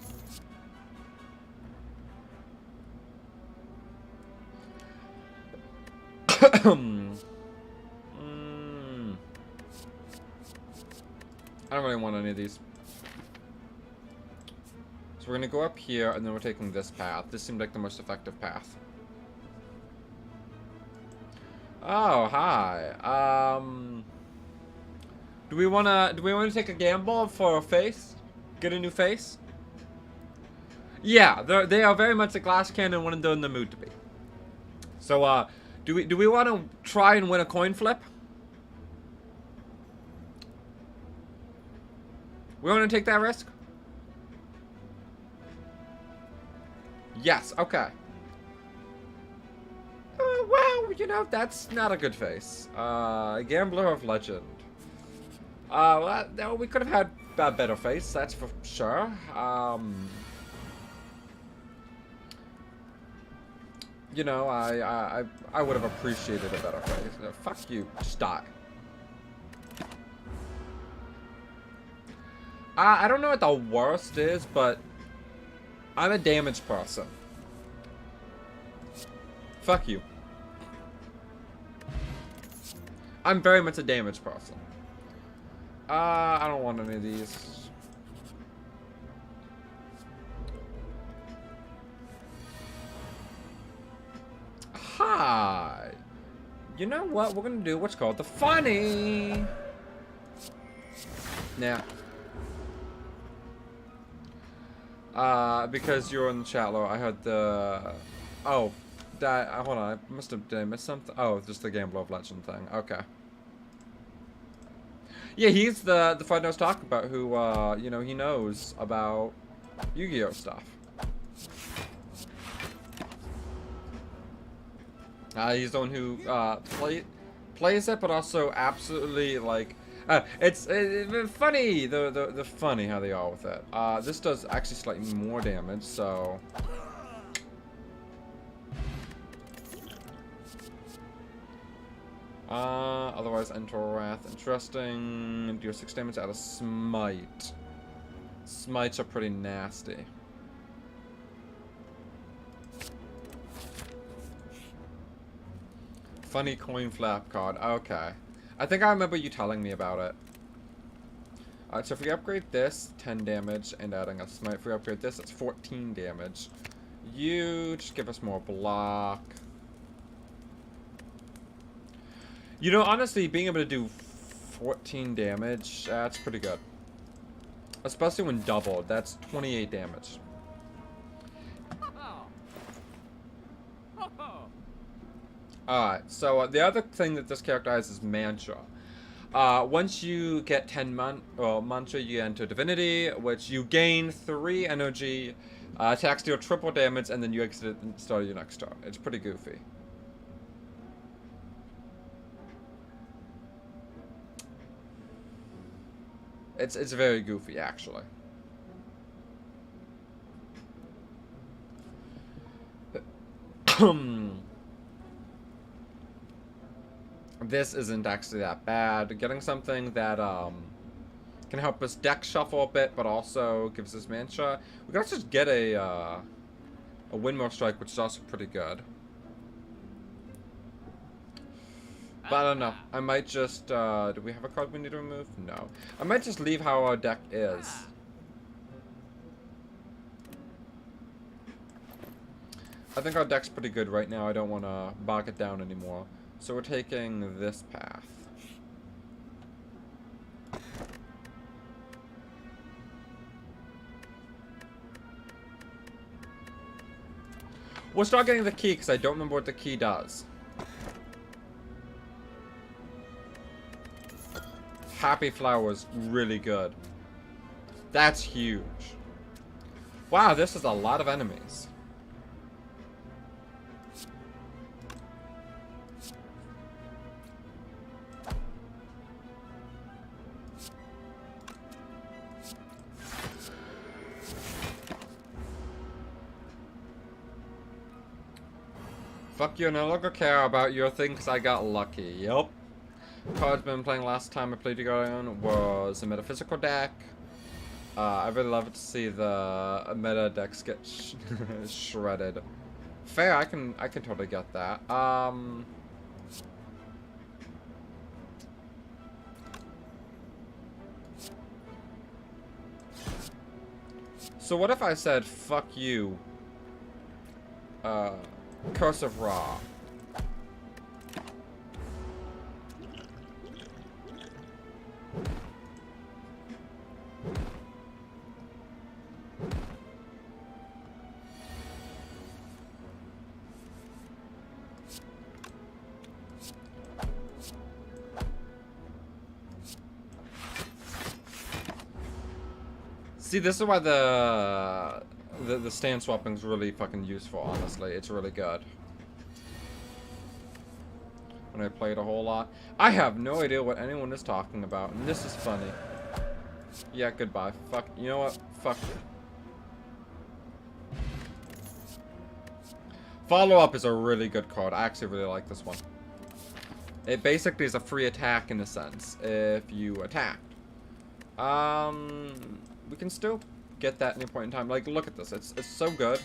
[SPEAKER 1] I don't really want any of these. So we're gonna go up here, and then we're taking this path. This seemed like the most effective path. Oh, hi. Do we wanna take a gamble for a face? Get a new face? Yeah, they are very much a glass cannon when they're in the mood to be. So, do we want to try and win a coin flip? We want to take that risk? Yes, okay. Well, you know, that's not a good face. Gambler of Legend. Well, we could have had a better face, that's for sure. You know, I would have appreciated a better face. Fuck you, just die. I don't know what the worst is, but I'm a damage person. Fuck you. I'm very much a damage person. I don't want any of these. Hi. You know what? We're gonna do what's called the funny. Nah. Because you're in the chat, Laura, I heard the... Oh. Hold on. Did I miss something? Oh, just the Gambler of Legend thing. Okay. Yeah, he's the fighter I was talking about who, you know, he knows about Yu-Gi-Oh stuff. He's the one who, plays it, but also absolutely, like... it's funny, the funny how they are with it. This does actually slightly more damage, so... Otherwise, enter Wrath. Interesting. Deal 6 damage out of Smite. Smites are pretty nasty. Funny coin flap card. Okay. I think I remember you telling me about it. Alright, so if we upgrade this, 10 damage, and adding a Smite. If we upgrade this, it's 14 damage. You just give us more block. You know, honestly, being able to do 14 damage, that's pretty good. Especially when doubled, that's 28 damage. Alright, so the other thing that this character has is mantra. Once you get 10 mantra, you enter divinity, which you gain 3 energy, attacks deal triple damage, and then you exit it and start your next turn. It's pretty goofy. It's very goofy, actually. This isn't actually that bad. Getting something that can help us deck shuffle a bit, but also gives us mantra. We can also just get a windmill strike, which is also pretty good. But I don't know. I might just, do we have a card we need to remove? No. I might just leave how our deck is. I think our deck's pretty good right now. I don't want to bog it down anymore. So we're taking this path. We'll start getting the key, because I don't remember what the key does. Happy Flower is really good. That's huge. Wow, this is a lot of enemies. Fuck you, no longer care about your thing because I got lucky. Yup. Card I've been playing last time I played you on was a metaphysical deck. I really love to see the meta decks get shredded. Fair, I can totally get that. So what if I said fuck you? Curse of Ra. See, this is why the stand swapping is really fucking useful, honestly. It's really good. When I play it a whole lot. I have no idea what anyone is talking about, and this is funny. Yeah, goodbye. Fuck. You know what? Fuck you. Follow-up is a really good card. I actually really like this one. It basically is a free attack in a sense, if you attacked. We can still get that any point in time. Like, look at this. It's so good.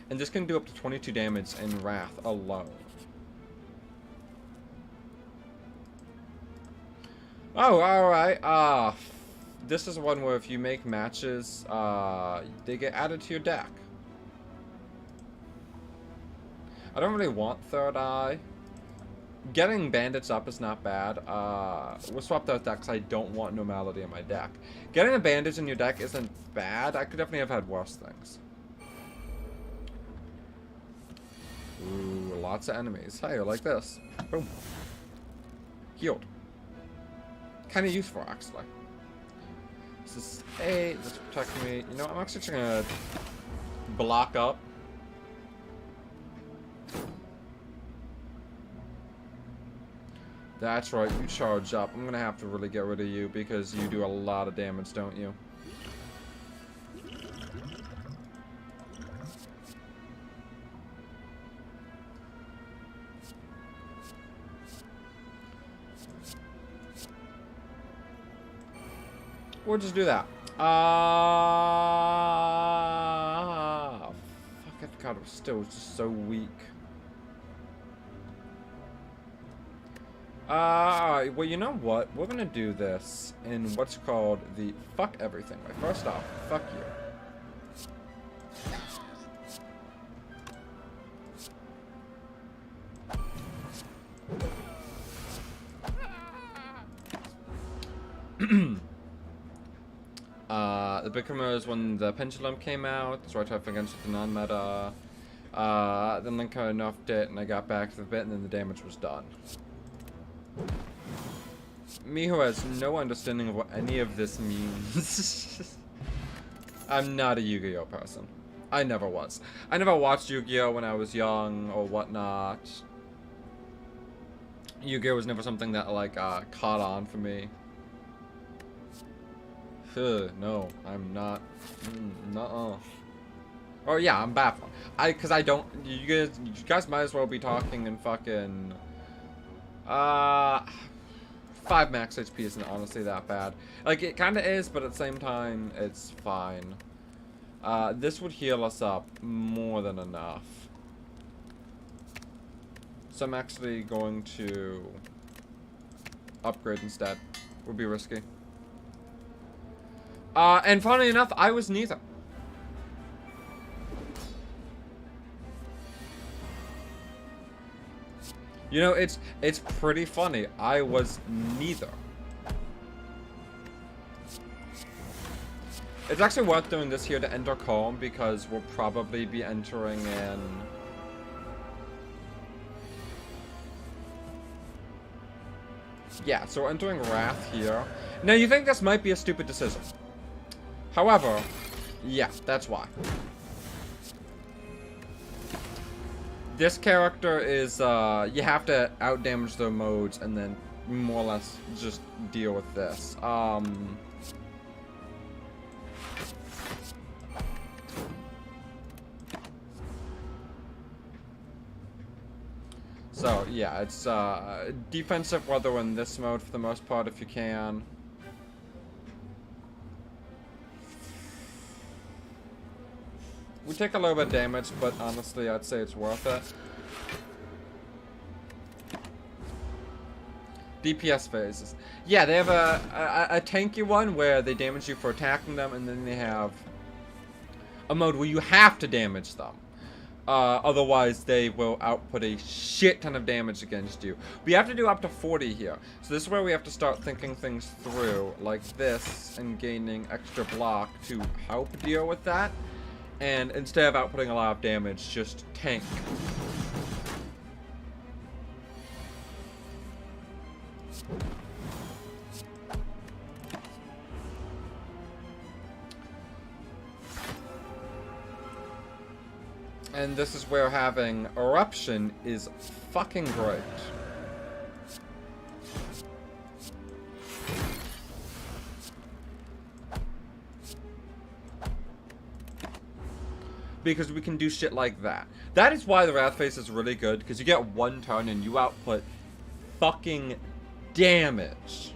[SPEAKER 1] And this can do up to 22 damage in Wrath alone. Oh, alright. This is one where if you make matches, they get added to your deck. I don't really want Third Eye. Getting bandits up is not bad. We'll swap those decks. I don't want Normality in my deck. Getting a bandage in your deck isn't bad. I could definitely have had worse things. Ooh, lots of enemies. Hey, like this. Boom. Healed. Kind of useful, actually. This is 8. This protects me. You know, I'm actually just gonna block up. That's right, you charge up. I'm gonna have to really get rid of you because you do a lot of damage, don't you? We'll just do that. Fuck, I forgot it was still just so weak. Alright, well, you know what? We're gonna do this in what's called the fuck everything way. First off, fuck you. The Bickermer is when the Pendulum came out. That's right up against the non-meta. Then Linko nerfed it, and I got back to the bit, and then the damage was done. Me who has no understanding of what any of this means. I'm not a Yu-Gi-Oh person. I never was. I never watched Yu-Gi-Oh when I was young or whatnot. Yu-Gi-Oh was never something that like caught on for me. No, I'm not. Nuh-uh. Oh yeah, I'm baffled. Cause I don't. You guys might as well be talking in fucking. 5 max HP isn't honestly that bad. Like, it kind of is, but at the same time, it's fine. This would heal us up more than enough. So I'm actually going to upgrade instead. Would be risky. And funnily enough, I was neither. You know, it's pretty funny. I was neither. It's actually worth doing this here to enter Calm because we'll probably be entering in Yeah, so we're entering Wrath here. Now, you think this might be a stupid decision. However, yeah, that's why. This character is, you have to outdamage their modes and then more or less just deal with this. So, yeah, it's, defensive weather in this mode for the most part if you can. We take a little bit of damage, but honestly, I'd say it's worth it. DPS phases. Yeah, they have a tanky one where they damage you for attacking them, and then they have a mode where you have to damage them. Otherwise, they will output a shit ton of damage against you. We have to do up to 40 here. So this is where we have to start thinking things through, like this, and gaining extra block to help deal with that. And instead of outputting a lot of damage, just tank. And this is where having Eruption is fucking great. Because we can do shit like that. That is why the Wrath Face is really good, because you get one turn and you output fucking damage.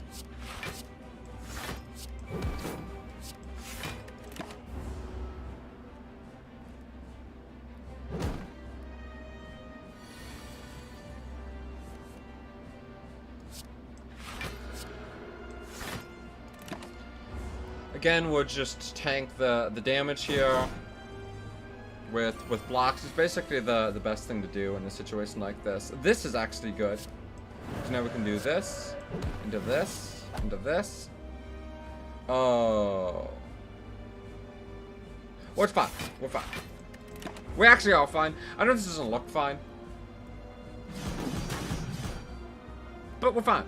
[SPEAKER 1] Again, we'll just tank the damage here. With blocks is basically the best thing to do in a situation like this. This is actually good. So now we can do this, into this, into this. Oh. Well, it's fine. We're fine. We actually are fine. I know this doesn't look fine. But we're fine.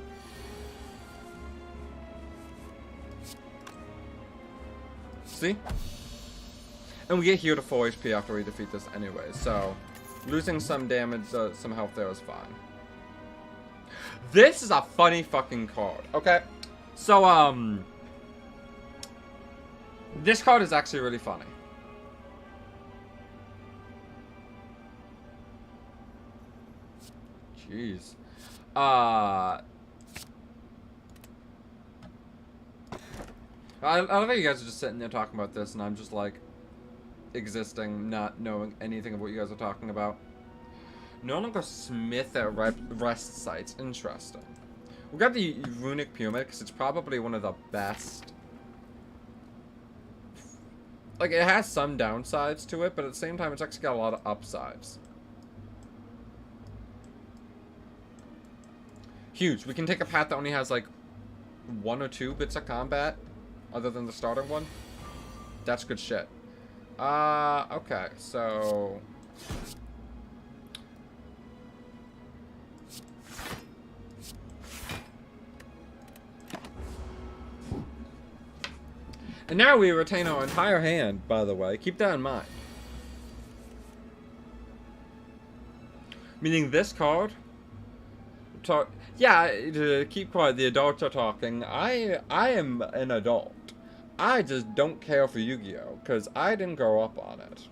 [SPEAKER 1] See? And we get here to full HP after we defeat this anyway, so losing some damage, some health there is fine. This is a funny fucking card, okay? So, this card is actually really funny. Jeez. I love how you guys are just sitting there talking about this, and I'm just like, existing, not knowing anything of what you guys are talking about. No longer smith at rest sites. Interesting. We got the Runic Pyramid because it's probably one of the best. Like, it has some downsides to it, but at the same time, it's actually got a lot of upsides. Huge. We can take a path that only has, like, 1 or 2 bits of combat, other than the starting one. That's good shit. Okay, so... And now we retain our entire hand, by the way. Keep that in mind. Meaning this card... Yeah, to keep quiet, the adults are talking. I am an adult. I just don't care for Yu-Gi-Oh! Because I didn't grow up on it.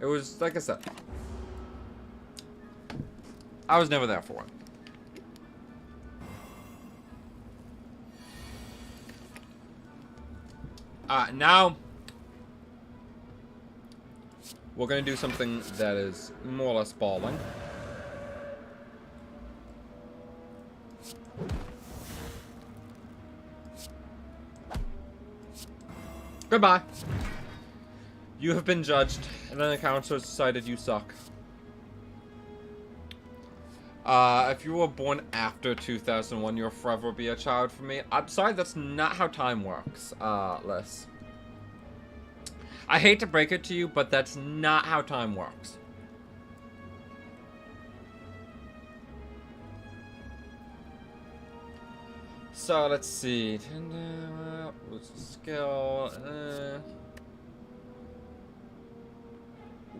[SPEAKER 1] It was, like I said, I was never there for it. Now, we're going to do something that is more or less balling. Goodbye. You have been judged, and then the council has decided you suck. If you were born after 2001, you'll forever be a child for me. I'm sorry, that's not how time works, Liz. I hate to break it to you, but that's not how time works. So let's see. Skill.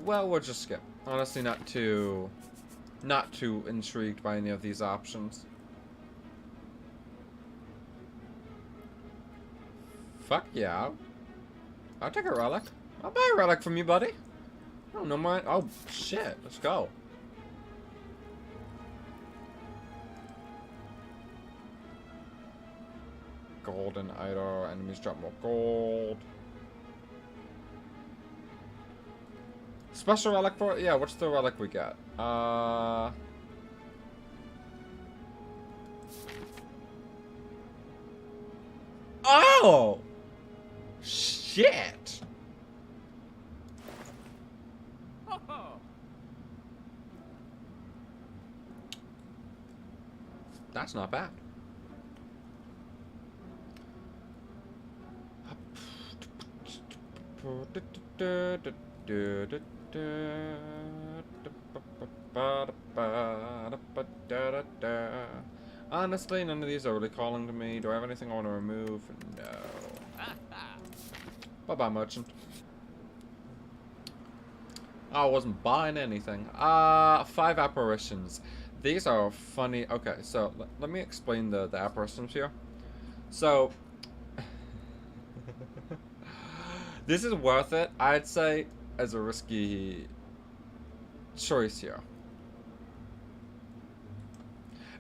[SPEAKER 1] Well, we'll just skip. Honestly, not too intrigued by any of these options. Fuck yeah. I'll take a relic. I'll buy a relic from you, buddy. Oh, no mind. Oh, shit. Let's go. Golden idol. Enemies drop more gold. Special relic for it? Yeah, what's the relic we get? Oh! Shit! That's not bad. Honestly, none of these are really calling to me. Do I have anything I want to remove? No. Bye-bye, merchant. I wasn't buying anything. 5 apparitions. These are funny. Okay, so let me explain the apparitions here. So, this is worth it, I'd say, as a risky choice here.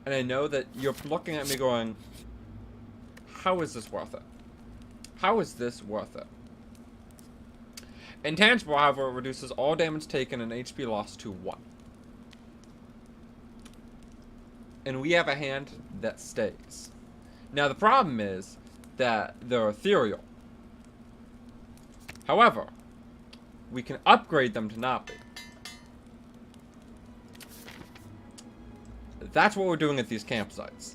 [SPEAKER 1] And I know that you're looking at me going, how is this worth it? How is this worth it? Intangible, however, reduces all damage taken and HP lost to 1. And we have a hand that stays. Now the problem is that they're ethereal. However, we can upgrade them to not be. That's what we're doing at these campsites.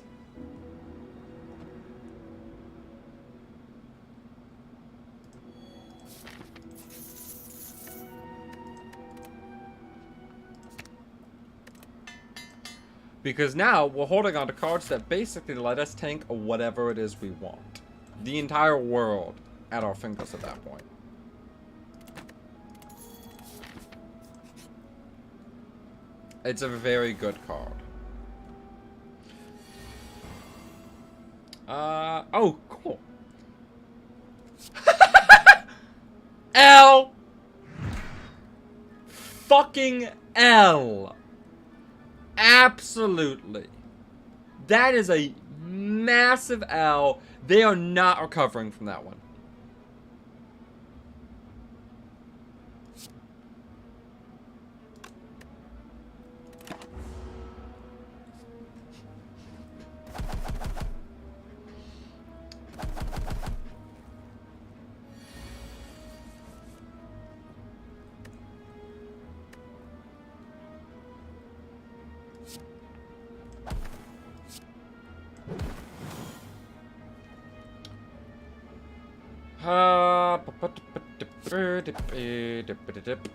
[SPEAKER 1] Because now we're holding on to cards that basically let us tank whatever it is we want. The entire world at our fingers at that point. It's a very good card. Oh, cool. L. Fucking L. Absolutely. That is a massive L. They are not recovering from that one.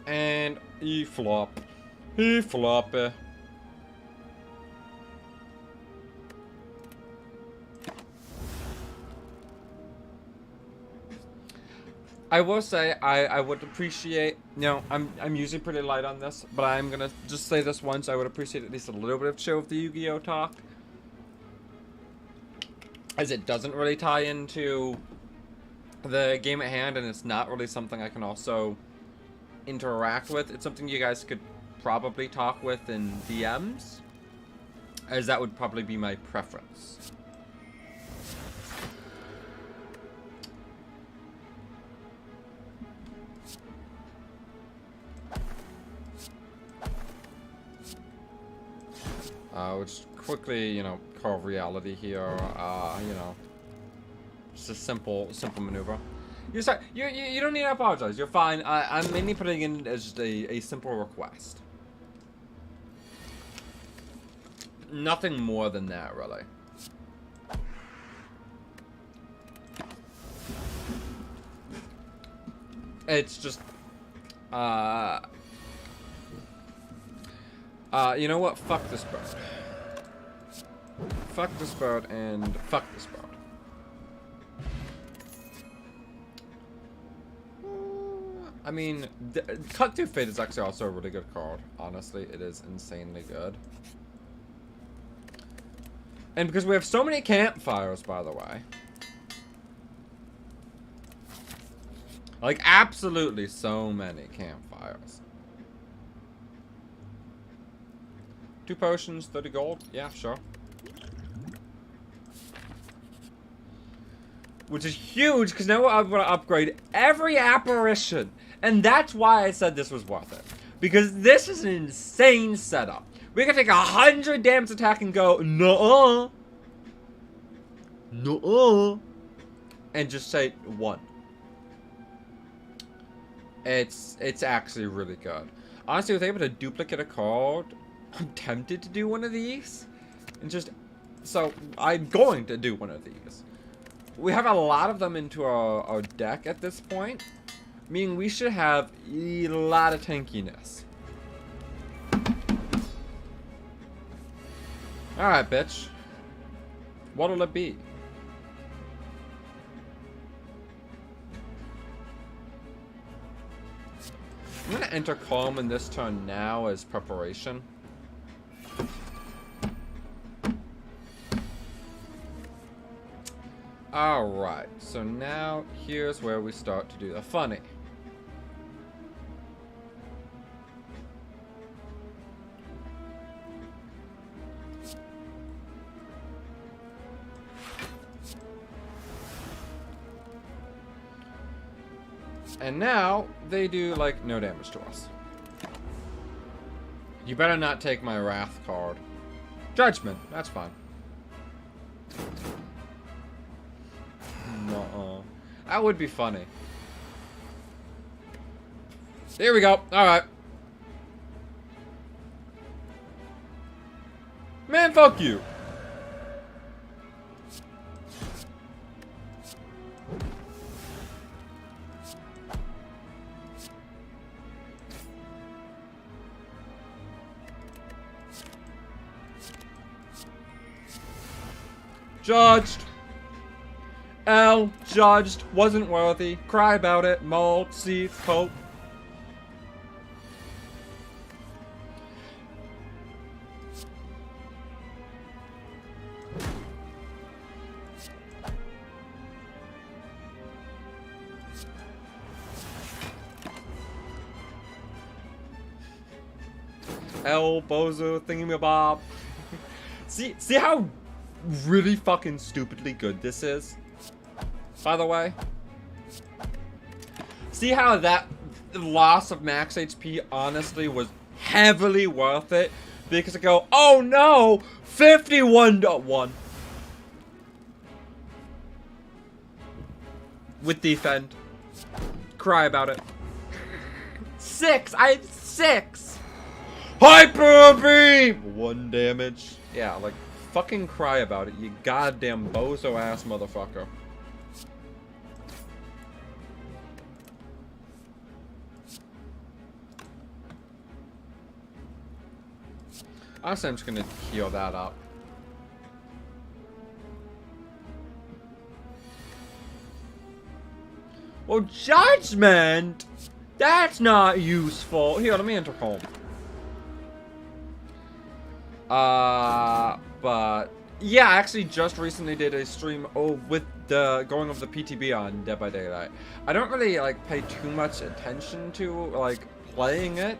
[SPEAKER 1] And E-flop. E-flop. I will say I would appreciate, you know, I'm usually pretty light on this, but I'm gonna just say this once. I would appreciate at least a little bit of Show of the Yu-Gi-Oh talk, as it doesn't really tie into the game at hand, and it's not really something I can also interact with. It's something you guys could probably talk with in DMs, as that would probably be my preference. Which quickly, you know, carve reality here. You know, just a simple maneuver. You don't need to apologize. You're fine. I'm mainly putting in as just a simple request. Nothing more than that, really. It's just, you know what? Fuck this bird. Fuck this bird and fuck this bird. I mean, Cut Through Fate is actually also a really good card. Honestly, it is insanely good. And because we have so many campfires, by the way. Like, absolutely so many campfires. 2 potions, 30 gold. Yeah, sure. Which is huge, because now I'm going to upgrade every apparition. And that's why I said this was worth it. Because this is an insane setup. We can take 100 damage attack and go, nuh-uh. Nuh-uh. And just say 1. It's actually really good. Honestly, if I was able to duplicate a card, I'm tempted to do one of these. And just, so I'm going to do one of these. We have a lot of them into our deck at this point. Meaning we should have a lot of tankiness. Alright, bitch. What'll it be? I'm gonna enter Calm in this turn now as preparation. Alright, so now here's where we start to do the funny. And now, they do, like, no damage to us. You better not take my Wrath card. Judgment, that's fine. Nuh-uh. That would be funny. Here we go, alright. Man, fuck you! Judged. L. Judged. Wasn't worthy. Cry about it. Mold. See. Hope. L. Bozo. Thingamabob. See how really fucking stupidly good this is? By the way. See how that loss of max HP honestly was heavily worth it? Because I go, oh no! 51.1. With defend. Cry about it. 6! I had 6! Hyper Beam! 1 damage. Yeah, like, fucking cry about it, you goddamn bozo ass motherfucker. Honestly, I'm just gonna heal that up. Well, Judgment! That's not useful. Here, let me enter home. But yeah, I actually just recently did a stream with the going of the PTB on Dead by Daylight. I don't really like pay too much attention to like playing it.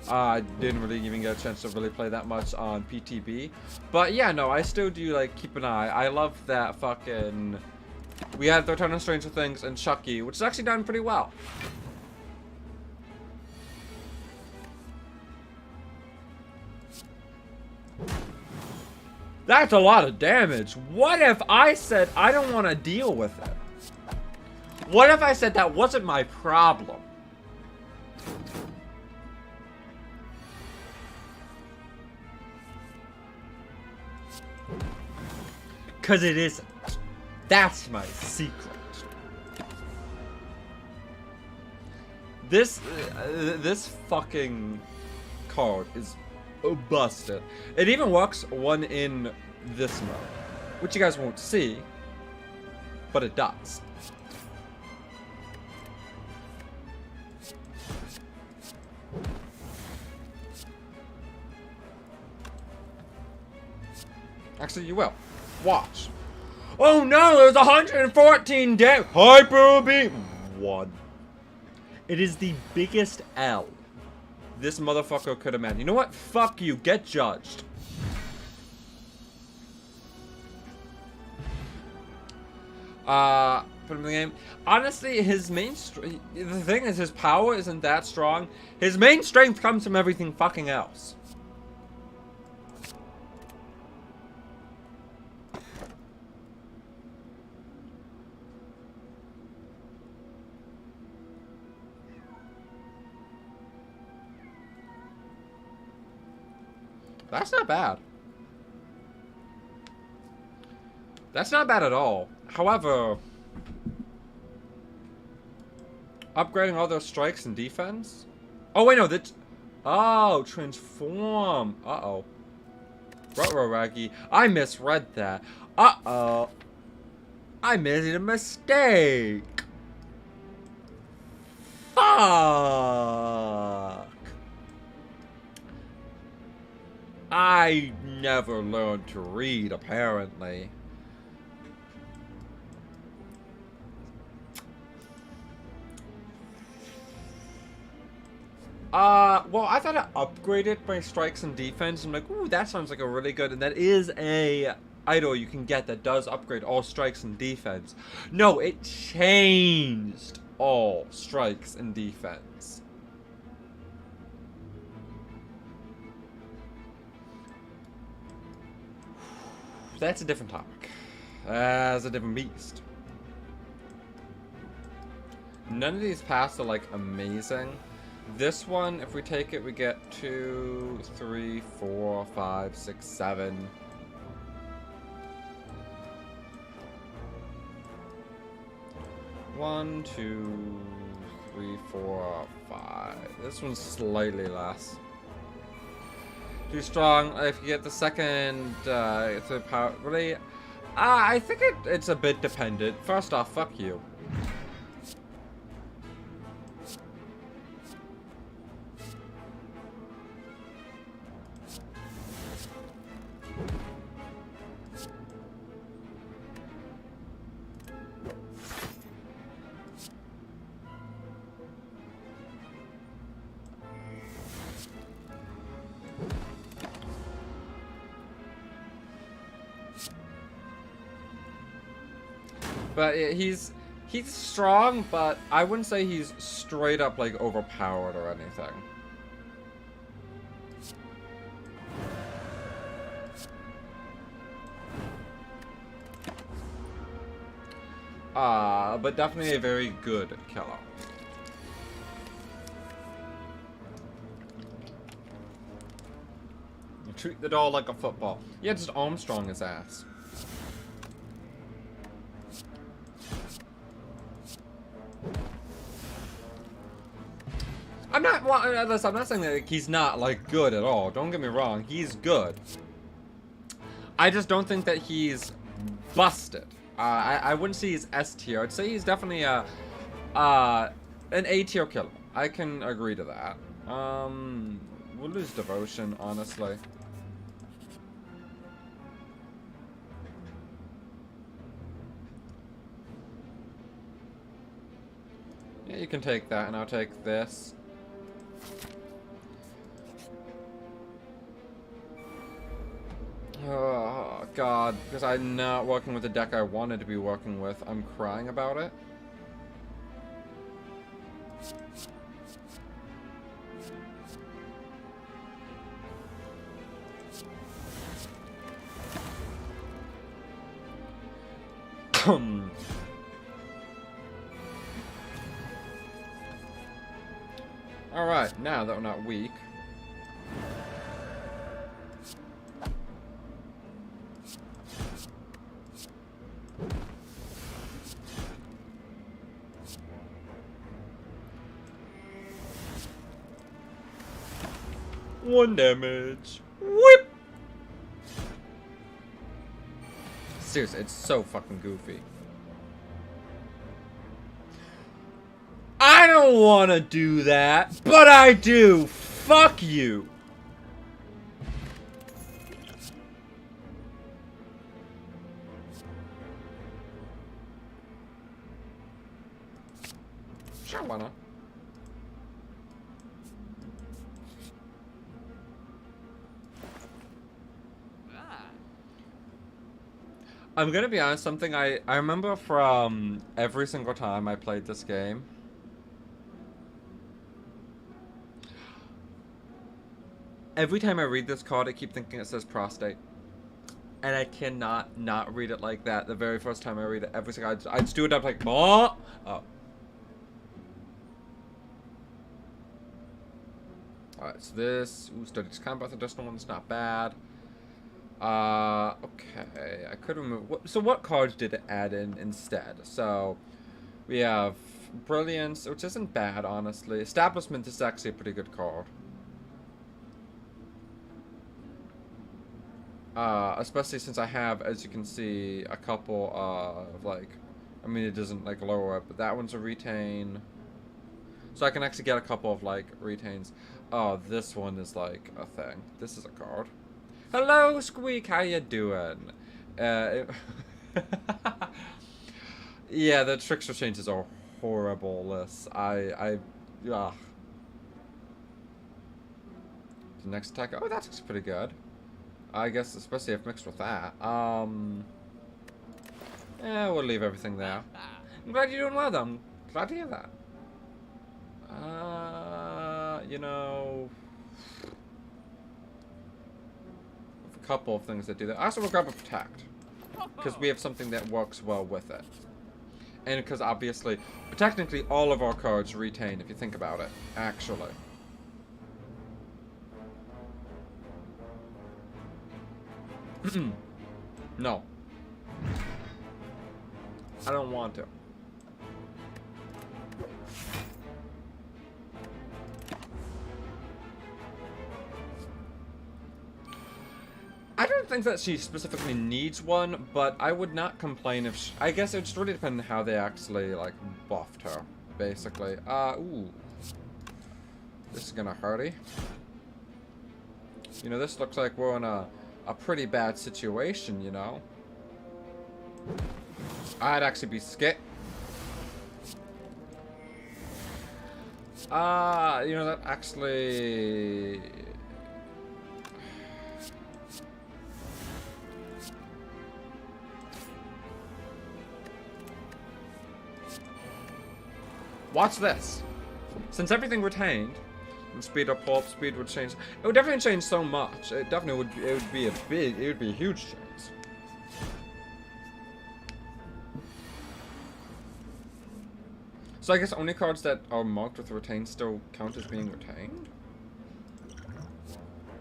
[SPEAKER 1] I didn't really even get a chance to really play that much on PTB. But yeah, no, I still do like keep an eye. I love that fucking we had the Ton of Stranger Things and Chucky, which is actually done pretty well. That's a lot of damage. What if I said I don't want to deal with it? What if I said that wasn't my problem? Because it isn't. That's my secret. This fucking card is busted. It even works one in this mode, which you guys won't see, but it does. Actually, you will. Watch. Oh no, there's 114 damage. Hyper beam. 1. It is the biggest L this motherfucker could have had. You know what? Fuck you. Get judged. Put him in the game. Honestly, his main the thing is, his power isn't that strong. His main strength comes from everything fucking else. That's not bad. That's not bad at all. However, upgrading all those strikes and defense? Oh, wait, no, that's... Oh, transform. Uh-oh. Ruh-roh, Raggy. I misread that. Uh-oh. I made a mistake. Fuck. I never learned to read, apparently. Well, I thought I upgraded my strikes and defense. I'm like, ooh, that sounds like a really good, and that is a idol you can get that does upgrade all strikes and defense. No, it changed all strikes and defense. That's a different topic. That's a different beast. None of these paths are, like, amazing. This one, if we take it, we get 2, 3, 4, 5, 6, 7. One, 2, 3, 4, 5. This one's slightly less. Too strong. If you get the second, third power, really, I think it's a bit dependent. First off, fuck you. But he's strong, but I wouldn't say he's straight up like overpowered or anything. But definitely a very good killer. You treat the doll like a football. Yeah, just Armstrong his ass. I'm not saying that he's not, like, good at all. Don't get me wrong. He's good. I just don't think that he's busted. I wouldn't say he's S tier. I'd say he's definitely an A tier killer. I can agree to that. We'll lose devotion, honestly. Yeah, you can take that, and I'll take this. Oh, God. Because I'm not working with the deck I wanted to be working with. I'm crying about it. Alright, now that we're not weak. 1 damage. Whip! Seriously, it's so fucking goofy. I don't want to do that, but I do. Fuck you. Sure, why not? I'm gonna be honest, something I remember from every single time I played this game. Every time I read this card, I keep thinking it says prostate. And I cannot not read it like that the very first time I read it. Every single I just do it up like, oh. Alright, so this, studies combat, additional one's not bad. Okay, I could remove, what cards did it add in instead? So, we have Brilliance, which isn't bad, honestly. Establishment is actually a pretty good card. Especially since I have, as you can see, a couple of, like, I mean, it doesn't, like, lower it, but that one's a retain. So I can actually get a couple of, like, retains. Oh, this one is, like, a thing. This is a card. Hello, Squeak, how you doing? Yeah, the trickster changes are horrible. Ugh. The next attack, oh, that's pretty good. I guess, especially if mixed with that. Yeah, we'll leave everything there. I'm glad you're doing well, though. I'm glad to hear that. You know... a couple of things that do that. I also will grab a Protect. Because we have something that works well with it. And because, obviously, technically all of our cards retain, if you think about it. Actually. No. I don't want to. I don't think that she specifically needs one, but I would not complain if she, I guess it would just really depend on how they actually, like, buffed her, basically. Ooh. This is gonna hurty. You know, this looks like we're in a pretty bad situation, you know? I'd actually be scared. You know, that actually... Watch this. Since everything retained, and speed or pulp, speed would change. It would definitely change so much. It definitely would. It would be a huge change. So I guess only cards that are marked with retain still count as being retained.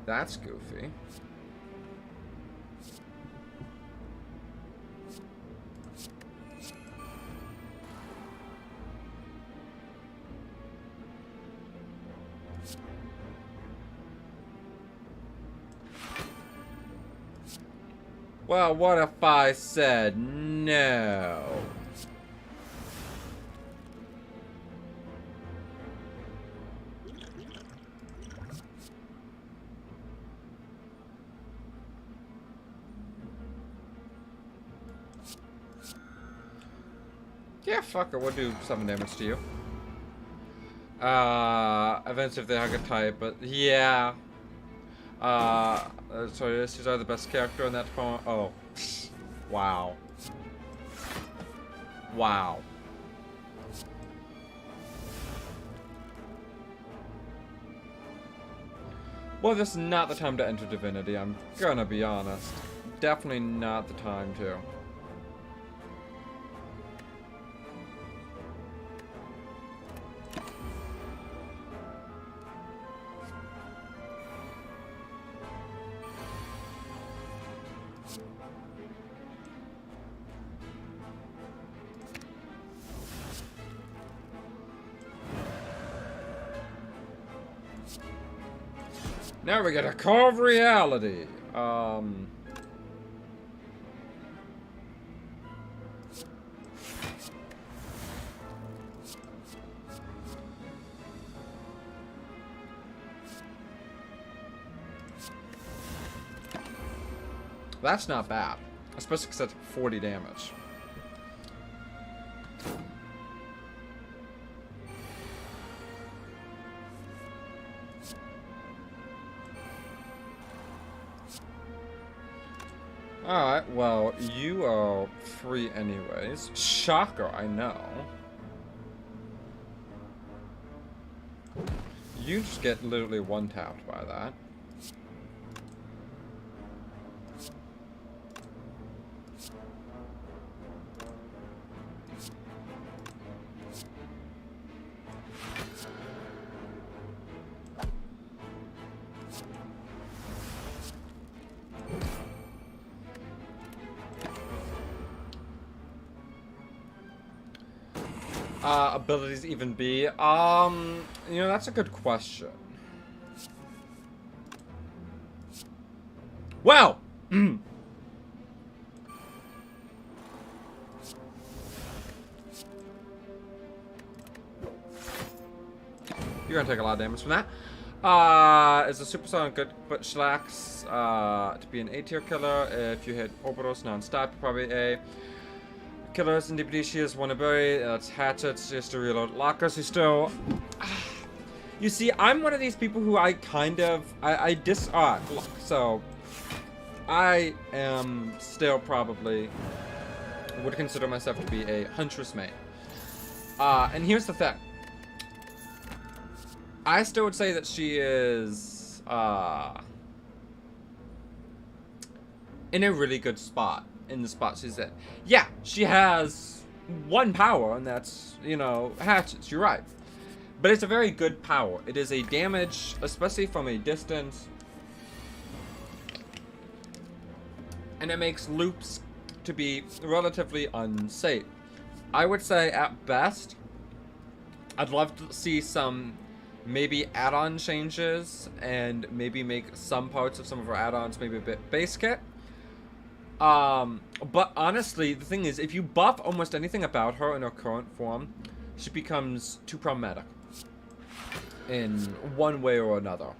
[SPEAKER 1] That's goofy. Well, what if I said no? Yeah, fuck it, we'll do 7 damage to you. Events if they hug a type, but yeah. Sorry, these are the best character in that form. Oh. Wow. Wow. Well, this is not the time to enter Divinity, I'm gonna be honest. Definitely not the time to. Now we get a Carve Reality. That's not bad. Especially because that's 40 damage. Alright, well, you are free anyways. Shocker, I know. You just get literally one-tapped by that. Abilities even be? You know, that's a good question. Well! You're gonna take a lot of damage from that. Is a supersonic good, but she lacks to be an A tier killer. If you hit orbitals non-stop, probably A. Killers in DPD, she has one ability, that's hatchets, she has to reload lockers, she still... You see, I'm one of these people who I so... I am still probably... would consider myself to be a Huntress main. And here's the thing. I still would say that she is, in a really good spot. In the spot she's in. Yeah, she has one power, and that's, you know, hatchets. You're right. But it's a very good power. It is a damage, especially from a distance. And it makes loops to be relatively unsafe. I would say, at best, I'd love to see some maybe add-on changes, and maybe make some parts of some of her add-ons maybe a bit base kit. But honestly, the thing is, if you buff almost anything about her in her current form, she becomes too problematic. In one way or another.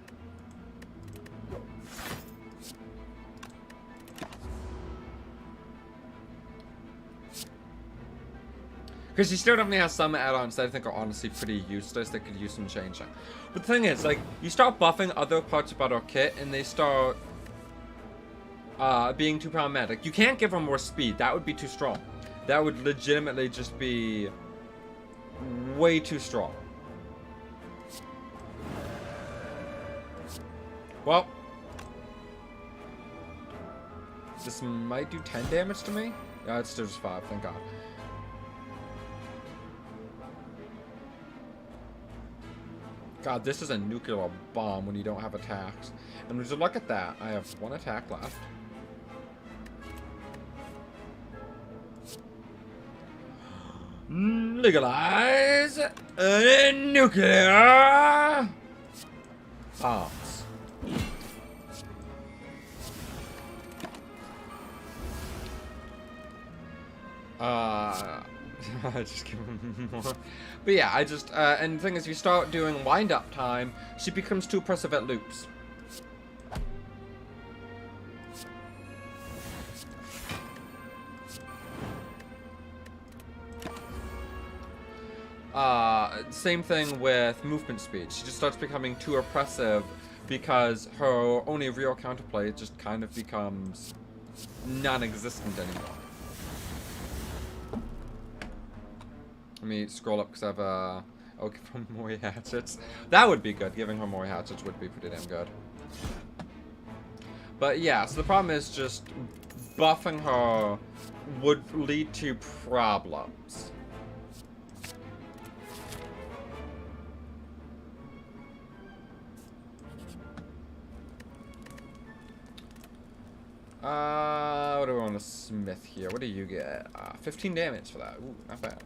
[SPEAKER 1] Because she still definitely has some add-ons that I think are honestly pretty useless that could use some changing. But the thing is, like, you start buffing other parts about her kit, and they start... being too problematic. You can't give her more speed. That would be too strong. That would legitimately just be way too strong. Well, this might do 10 damage to me. Yeah, it's still just 5, thank God. God, this is a nuclear bomb when you don't have attacks. And would you look at that? I have 1 attack left. Legalize nuclear bombs. I just give him more. But yeah, I just, and the thing is, you start doing wind-up time, she becomes too oppressive at loops. Same thing with movement speed. She just starts becoming too oppressive because her only real counterplay just kind of becomes non-existent anymore. Let me scroll up because I have a... Oh, give her more hatchets. That would be good. Giving her more hatchets would be pretty damn good. But yeah, so the problem is just buffing her would lead to problems. What do we want to smith here? What do you get? 15 damage for that. Ooh, not bad.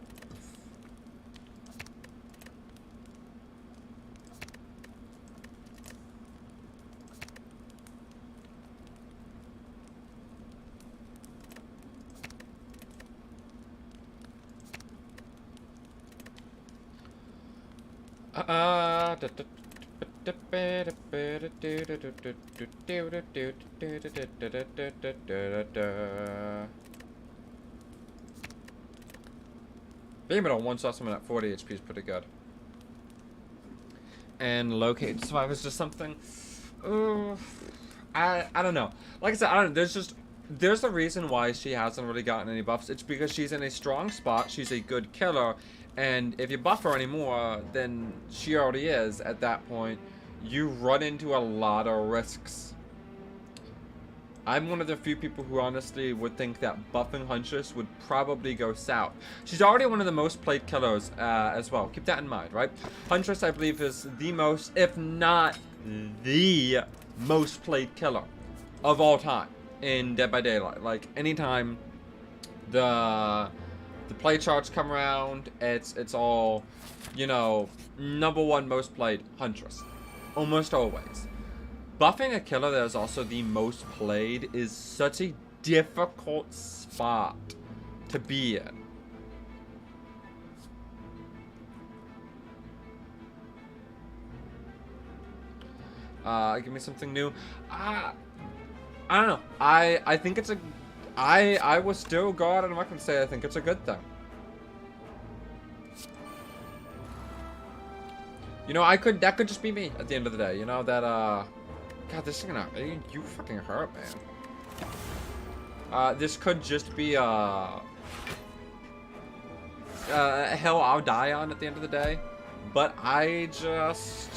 [SPEAKER 1] Being able to one-shot someone at 40 HP is pretty good. And locate survivors just something. I don't know. Like I said, I don't know. There's a reason why she hasn't really gotten any buffs. It's because she's in a strong spot. She's a good killer, and if you buff her anymore than she already is at that point, you run into a lot of risks. I'm one of the few people who honestly would think that buffing Huntress would probably go south. She's already one of the most played killers as well. Keep that in mind, right? Huntress, I believe, is the most, if not the most played killer of all time in Dead by Daylight. Like, anytime the play charts come around, it's all, you know, #1 most played Huntress. Almost always. Buffing a killer that is also the most played is such a difficult spot to be in. Give me something new. I don't know. I think it's a... I was still God, and I'm not going to say I think it's a good thing. You know, that could just be me at the end of the day. You know, that, God, this is gonna... You fucking hurt, man. This could just be, a hill I'll die on at the end of the day. But I just...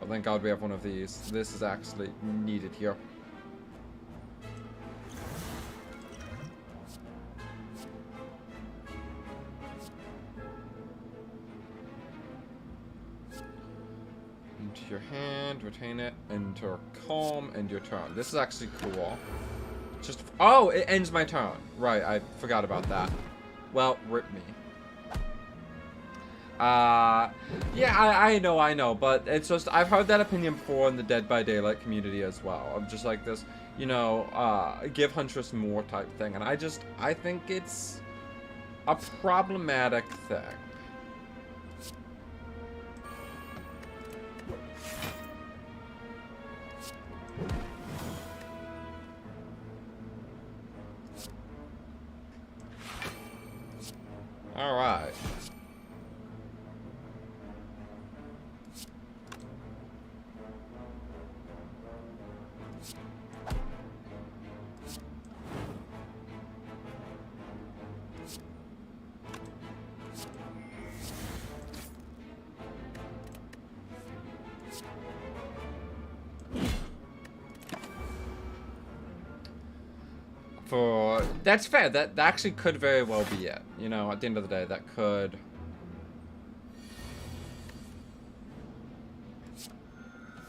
[SPEAKER 1] Oh, thank God we have one of these. This is actually needed here. Your hand, retain it, enter calm, end your turn. This is actually cool. Just, oh, it ends my turn. Right, I forgot about that. Well, rip me. Yeah, I know, but it's just, I've heard that opinion before in the Dead by Daylight community as well. Of just like this, you know, give Huntress more type thing. And I think it's a problematic thing. All right. That's fair. That actually could very well be it. You know, at the end of the day, that could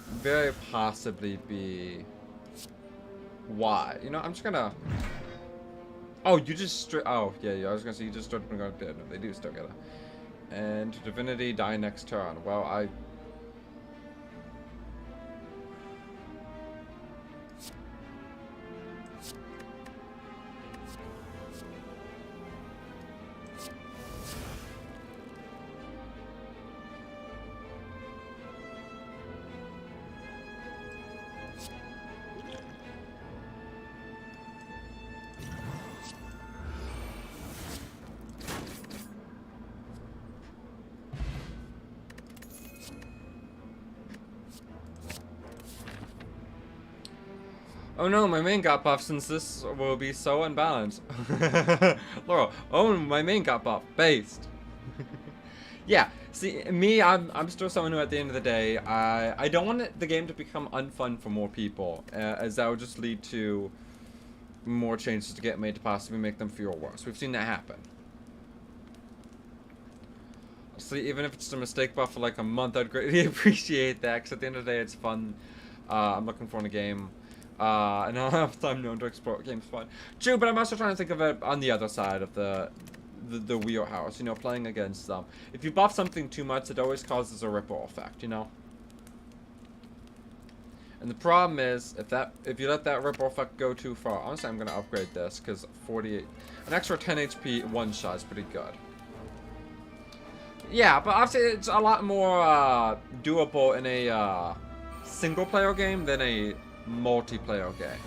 [SPEAKER 1] very possibly be why. You know, I'm just gonna... Oh, you just... Oh, yeah, I was gonna say you just started going dead. No, they do still get it. And Divinity, die next turn. Well, I... Oh no, my main got buffed since this will be so unbalanced. Laurel, oh, my main got buffed. Based. Yeah, see, me, I'm still someone who at the end of the day, I don't want the game to become unfun for more people, as that would just lead to more changes to get made to possibly make them feel worse. We've seen that happen. See, even if it's a mistake buff for like a month, I'd greatly appreciate that, because at the end of the day, it's fun. I'm looking for in a game. And I'll have time known to explore what game's fun. True, but I'm also trying to think of it on the other side of the wheelhouse, you know, playing against them. If you buff something too much, it always causes a ripple effect, you know? And the problem is, if you let that ripple effect go too far, honestly, I'm going to upgrade this, because 48, an extra 10 HP one shot is pretty good. Yeah, but obviously it's a lot more doable in a single-player game than a multiplayer game.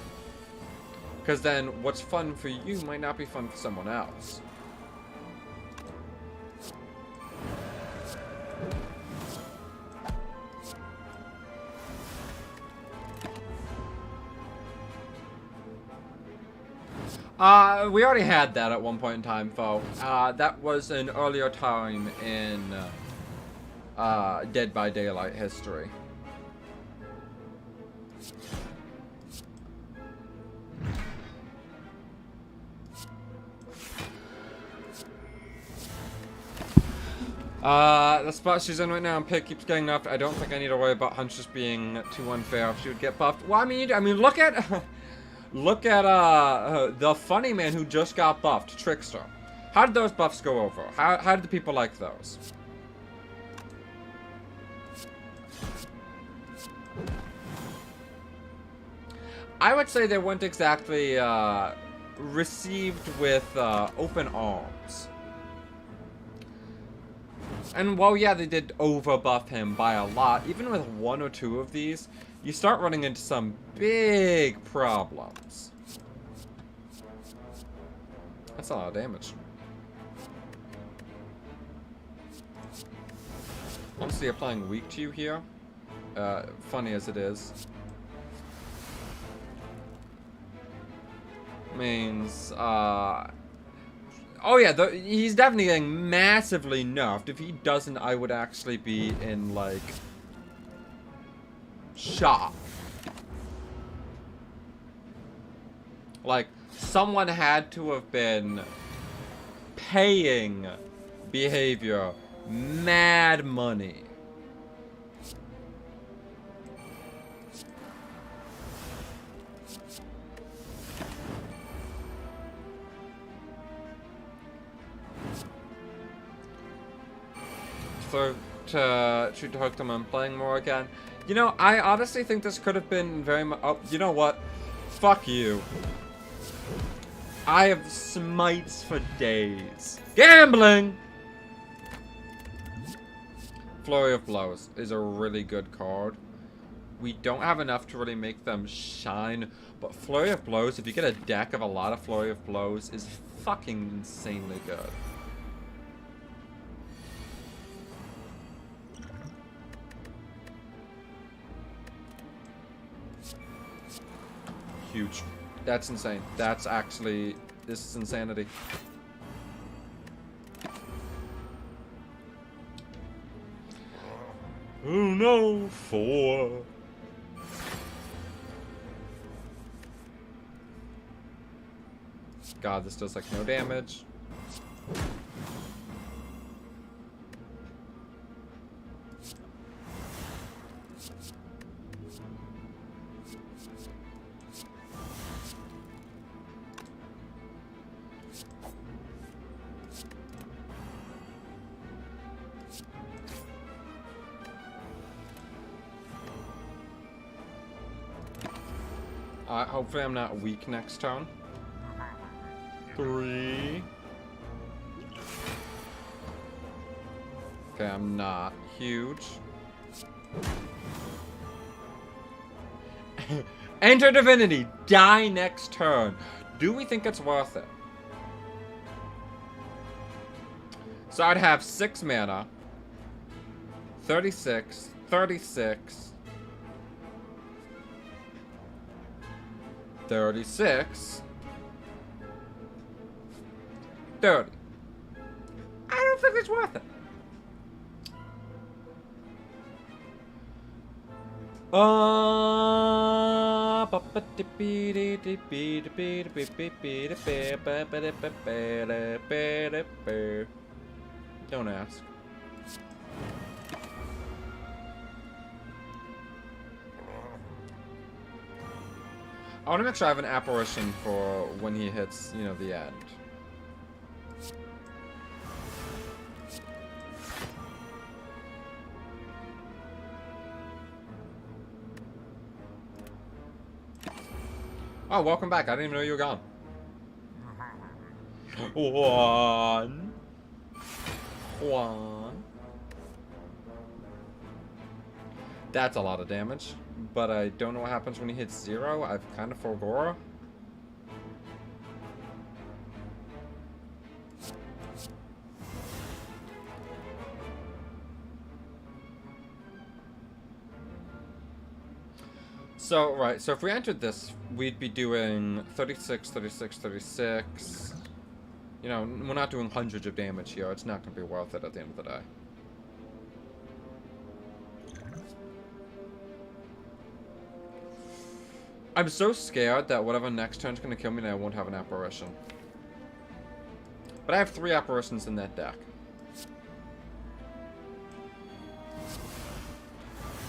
[SPEAKER 1] Because then what's fun for you might not be fun for someone else. We already had that at one point in time, foe. That was an earlier time in Dead by Daylight history. The spot she's in right now, and Pig keeps getting buffed. I don't think I need to worry about Huntress being too unfair if she would get buffed. Well, I mean, look at, look at the funny man who just got buffed, Trickster. How did those buffs go over? How did the people like those? I would say they weren't exactly received with open arms. And while, yeah, they did over-buff him by a lot, even with one or two of these, you start running into some big problems. That's a lot of damage. Honestly, applying weak to you here, funny as it is, means, oh yeah, he's definitely getting massively nerfed. If he doesn't, I would actually be in, like, shock. Like, someone had to have been paying behavior mad money. So, to hook them on playing more again. You know, I honestly think this could have been very much. Oh, you know what? Fuck you. I have smites for days. Gambling! Flurry of Blows is a really good card. We don't have enough to really make them shine, but Flurry of Blows, if you get a deck of a lot of Flurry of Blows, is fucking insanely good. Huge. That's insane. That's actually... This is insanity. Oh no, 4. God, this does like no damage. Hopefully I'm not weak next turn. 3. Okay, I'm not. Huge. Enter Divinity. Die next turn. Do we think it's worth it? So I'd have 6 mana. 36. 36. 36. 30. I don't think it's worth it. Don't ask. I want to make sure I have an apparition for when he hits, you know, the end. Oh, welcome back. I didn't even know you were gone. 1. That's a lot of damage. But I don't know what happens when he hits 0. I've kind of forgot. So, right, so if we entered this, we'd be doing 36, 36, 36. You know, we're not doing hundreds of damage here. It's not going to be worth it at the end of the day. I'm so scared that whatever next turn's going to kill me, I won't have an apparition. But I have 3 apparitions in that deck.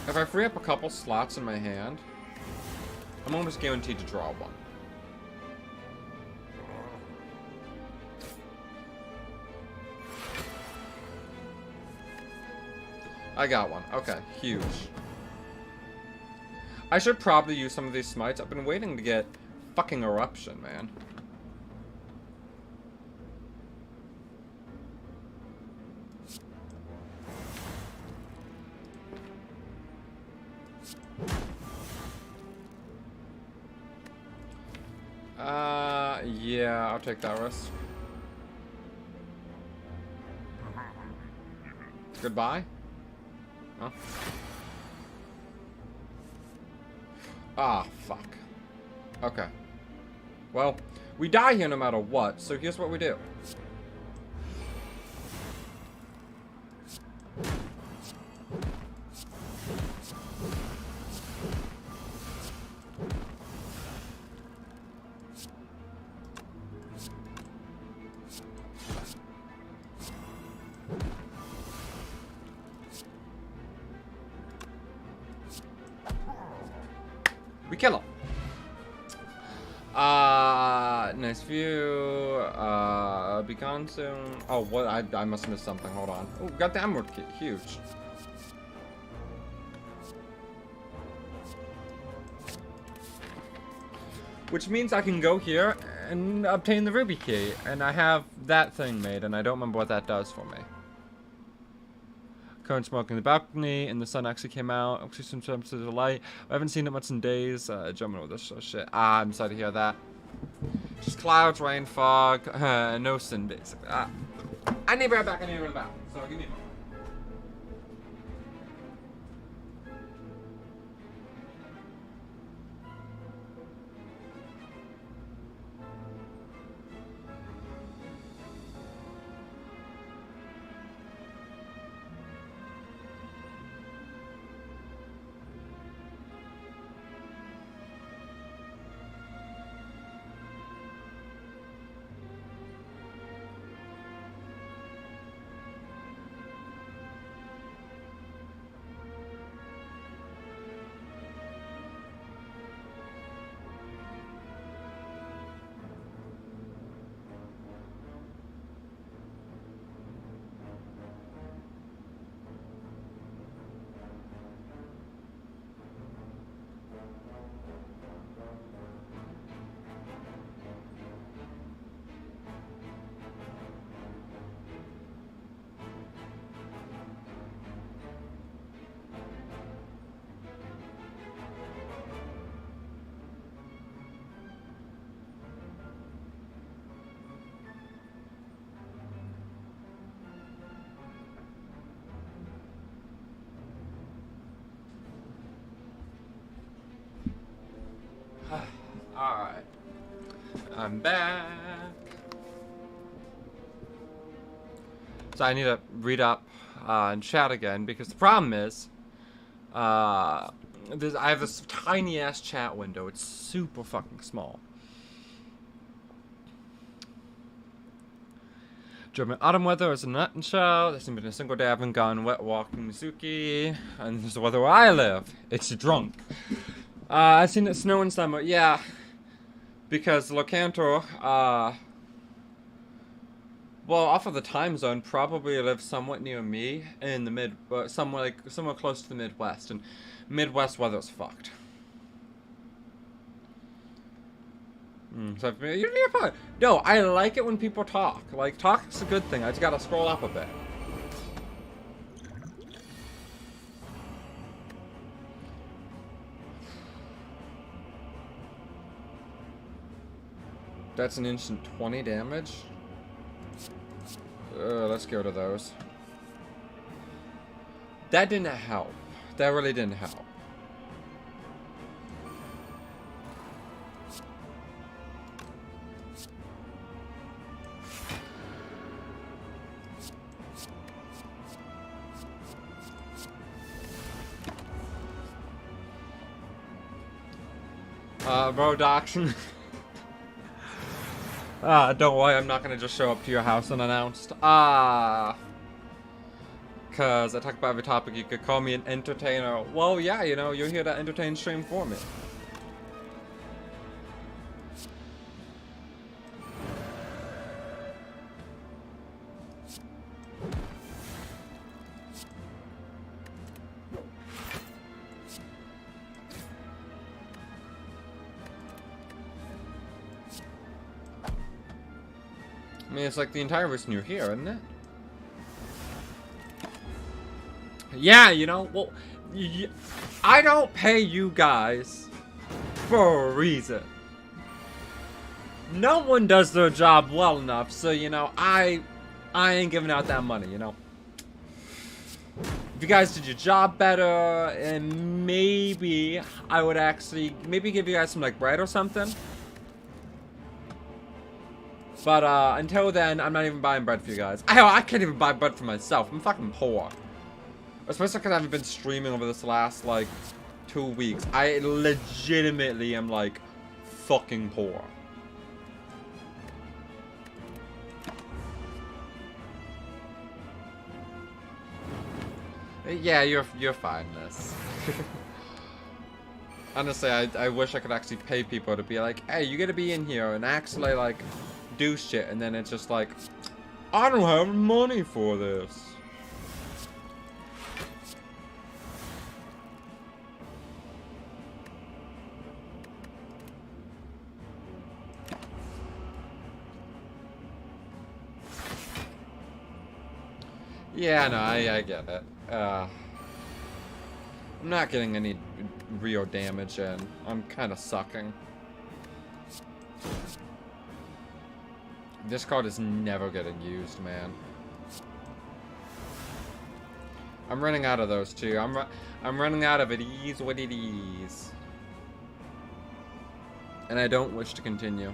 [SPEAKER 1] If I free up a couple slots in my hand, I'm almost guaranteed to draw one. I got one. Okay, huge. I should probably use some of these smites. I've been waiting to get fucking eruption, man. Yeah, I'll take that risk. Goodbye? Huh? Ah, fuck. Okay. Well, we die here no matter what, so here's what we do. We kill him. Nice view. Be gone soon. Oh, what? I must have missed something. Hold on. Oh, got the emerald key. Huge. Which means I can go here and obtain the ruby key. And I have that thing made, and I don't remember what that does for me. Current smoke in the balcony, and the sun actually came out. Oxygen jumps to the light. I haven't seen it much in days. Jumping over this shit. I'm sorry to hear that. Just clouds, rain, fog, no sin, basically. I need to be right back. I need to go to the bathroom. So give me a moment. Alright. I'm back. So I need to read up and chat again because the problem is I have this tiny ass chat window. It's super fucking small. German autumn weather is a nutshell. There's been a single day I haven't gone wet walking Mizuki. And this is the weather where I live. It's drunk. I've seen it snow in summer. Yeah. Because Locanto, well, off of the time zone, probably lives somewhat near me in the somewhere close to the Midwest, and Midwest weather's fucked. So no, I like it when people talk. Like, talk's a good thing. I just gotta scroll up a bit. That's an instant 20 damage. Let's go to those. That didn't help. That really didn't help. Bro, Doxon. Don't worry, I'm not gonna just show up to your house unannounced. Cause I talk about every topic, you could call me an entertainer. Well, yeah, you know, you're here to entertain stream for me. I mean, it's like the entire reason you're here, isn't it? Yeah, you know, well, I don't pay you guys for a reason. No one does their job well enough, so, you know, I ain't giving out that money, you know. If you guys did your job better, and maybe I would actually, maybe give you guys some, like, bread or something. But, until then, I'm not even buying bread for you guys. Hell, I can't even buy bread for myself. I'm fucking poor. Especially because I haven't been streaming over this last, like, 2 weeks. I legitimately am, like, fucking poor. Yeah, you're fine, miss. Honestly, I wish I could actually pay people to be like, hey, you gotta be in here and actually, like, do shit, and then it's just like, I don't have money for this. Yeah, no, I get it. I'm not getting any real damage in. I'm kind of sucking. This card is never getting used, man. I'm running out of those too. I'm running out of it. It is what it is. And I don't wish to continue.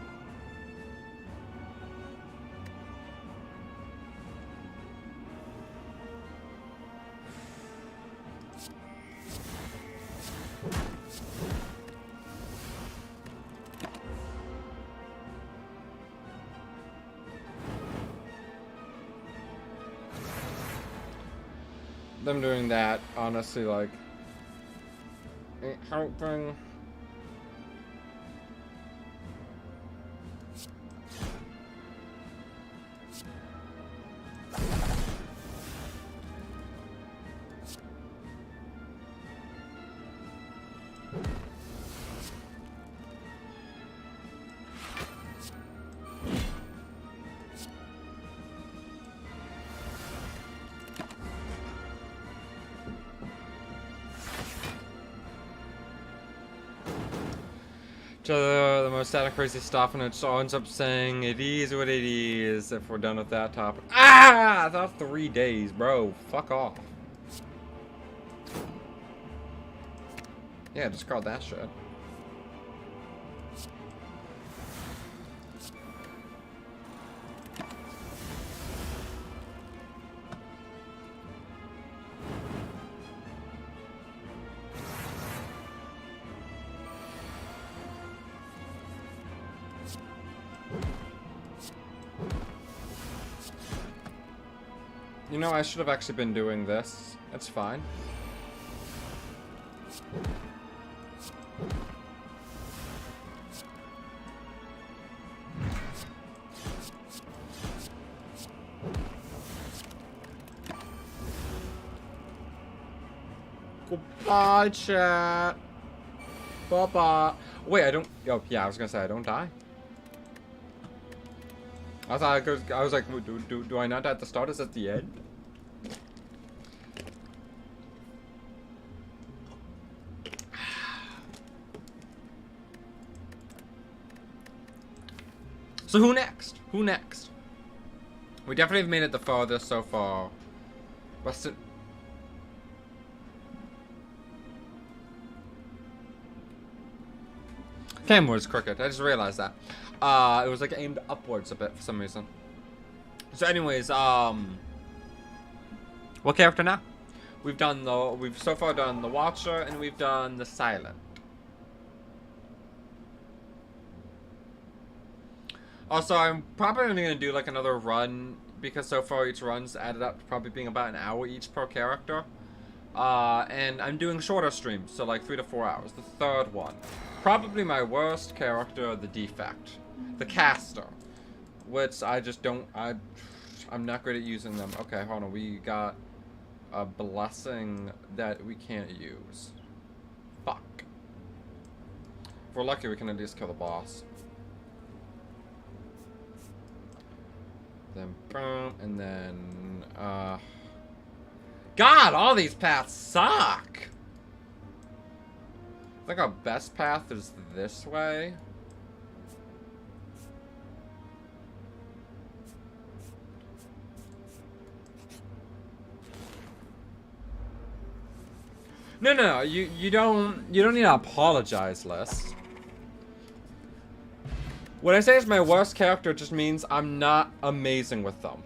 [SPEAKER 1] Them doing that, honestly, like, ain't helping. The most static crazy stuff, and it ends up saying it is what it is if we're done with that topic. Ah! I thought 3 days, bro. Fuck off. Yeah, just called that shit. You know, I should have actually been doing this. It's fine. Goodbye, chat. Bye-bye. Wait, I don't... Oh, yeah, I was gonna say I don't die. I was like, do I not die at the start? Is at the end? So who next? Who next? We definitely have made it the farthest so far. Western... Camera was crooked. I just realized that. It was like aimed upwards a bit for some reason. So anyways, what character now? We've so far done the Watcher and we've done the Silent. Also, I'm probably only gonna do like another run because so far each run's added up to probably being about an hour each per character. And I'm doing shorter streams, so like 3 to 4 hours. The third one. Probably my worst character, the Defect. The Caster. Which I just don't, I'm not great at using them. Okay, hold on, we got a blessing that we can't use. Fuck. If we're lucky, we can at least kill the boss. Then boom, and then, God, all these paths suck! I think our best path is this way. No, you don't need to apologize, Liz. When I say it's my worst character, it just means I'm not amazing with them.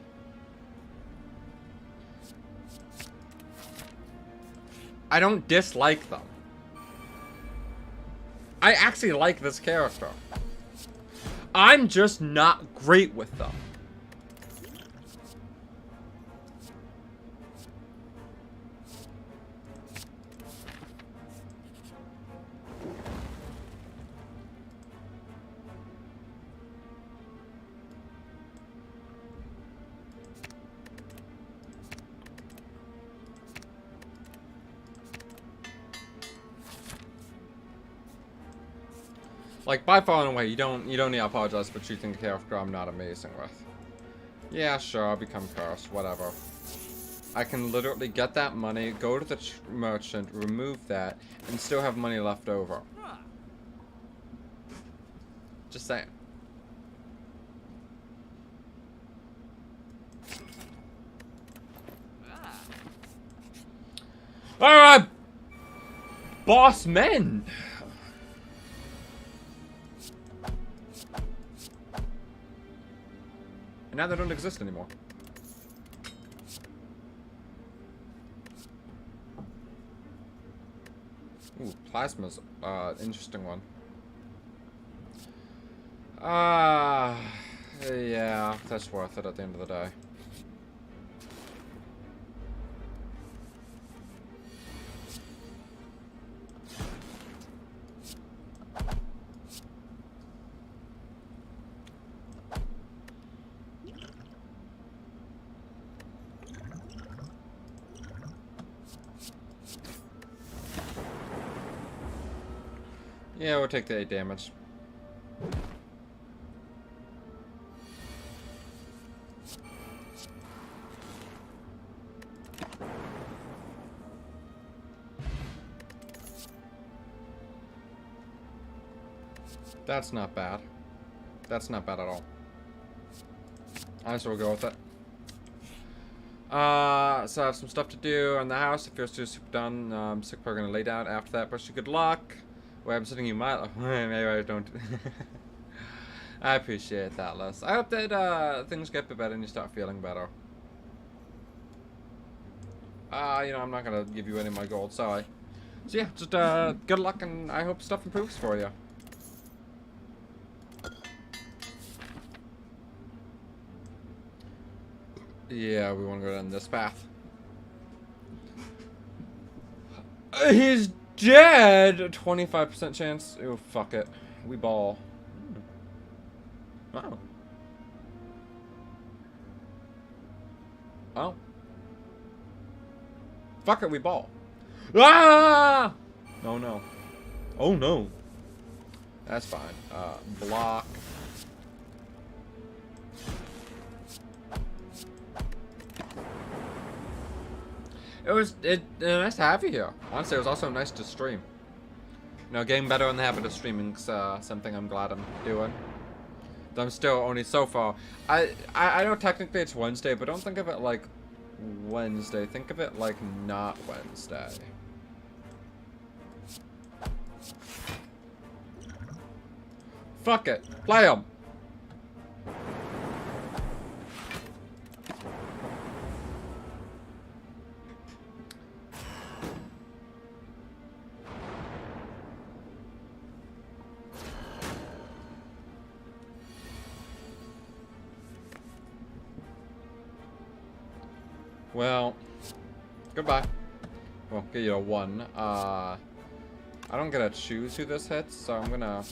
[SPEAKER 1] I don't dislike them. I actually like this character. I'm just not great with them. Like, by far and away, you don't need to apologize for choosing a character I'm not amazing with. Yeah, sure, I'll become cursed, whatever. I can literally get that money, go to the merchant, remove that, and still have money left over. Just saying. Alright! Boss men! And now they don't exist anymore. Ooh, plasma's interesting one. Yeah, that's worth it at the end of the day. Yeah, we'll take the 8 damage. That's not bad. That's not bad at all. Honestly, we'll go with it. So I have some stuff to do on the house. If you're still super done, I'm sick. We're gonna lay down after that. Wish you good luck. Wait, I'm sitting you might. Maybe I don't. I appreciate that, Les. I hope that things get a bit better and you start feeling better. You know, I'm not gonna give you any of my gold, sorry. So yeah, just good luck and I hope stuff improves for you. Yeah, we want to go down this path. He's dead! 25% chance. Oh, fuck it. We ball. Oh. Oh. Fuck it, we ball. Ah! Oh no. Oh no. That's fine. Block. It was nice to have you here. Honestly, it was also nice to stream. You know, getting better in the habit of streaming is something I'm glad I'm doing. I'm still only so far. I know technically it's Wednesday, but don't think of it like Wednesday. Think of it like not Wednesday. Fuck it. Play 'em. Well, goodbye. Well, get you a 1. I don't get to choose who this hits, so I'm gonna...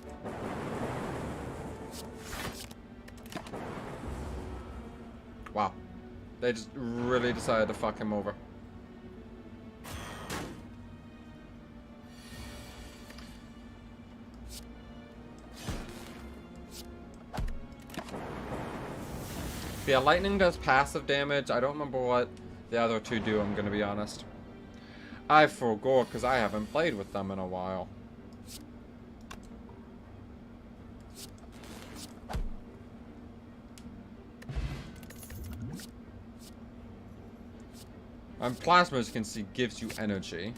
[SPEAKER 1] Wow. They just really decided to fuck him over. Yeah, lightning does passive damage. I don't remember what the other two do, I'm gonna be honest. I forgot because I haven't played with them in a while. And plasma, as you can see, gives you energy.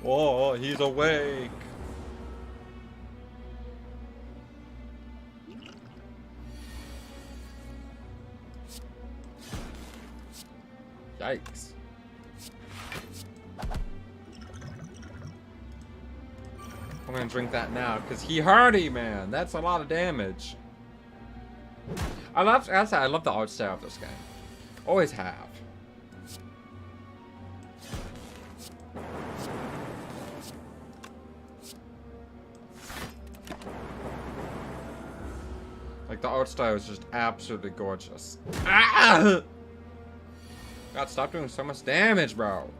[SPEAKER 1] Oh, he's awake. Yikes. I'm gonna drink that now, because he hardy, man. That's a lot of damage. I love the art style of this game. Always have. Like, the art style is just absolutely gorgeous. Ah! God, stop doing so much damage, bro.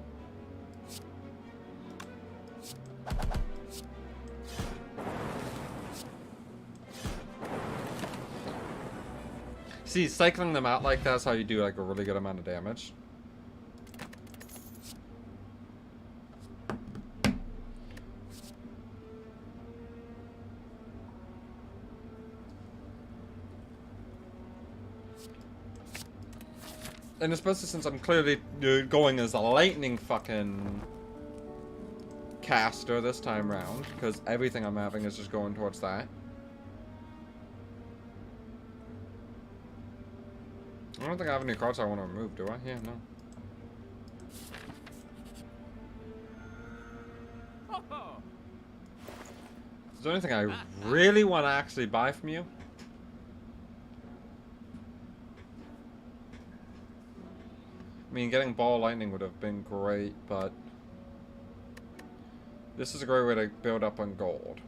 [SPEAKER 1] See, cycling them out like that's how you do like a really good amount of damage. And especially since I'm clearly going as a lightning fucking caster this time round, because everything I'm having is just going towards that. I don't think I have any cards I want to remove, do I? Yeah, no. Is there anything I really want to actually buy from you? I mean, getting ball lightning would have been great, but this is a great way to build up on gold.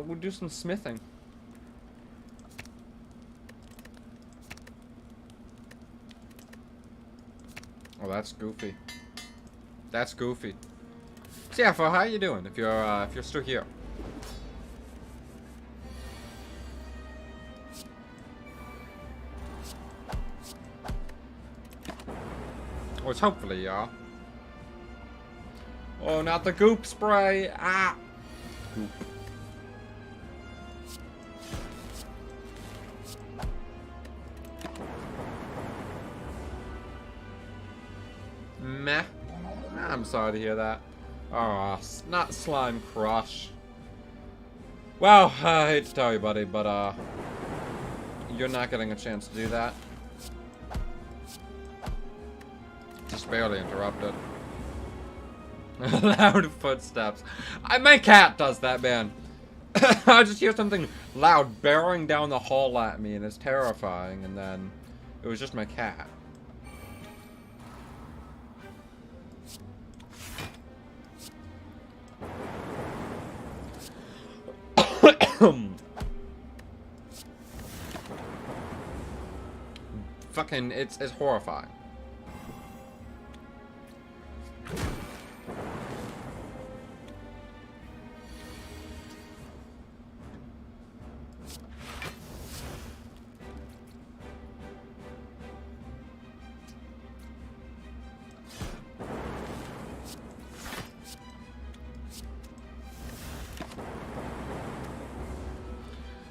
[SPEAKER 1] We'll do some smithing. Oh, that's goofy. That's goofy. So yeah, how you doing? If you're still here. Which hopefully, yeah. Oh, not the goop spray! Ah! Goop. Meh. I'm sorry to hear that. Oh, not slime crush. Well, I hate to tell you, buddy, but you're not getting a chance to do that. Just barely interrupted. Loud footsteps. My cat does that, man. I just hear something loud barreling down the hall at me, and it's terrifying, and then it was just my cat. fucking, it's horrifying.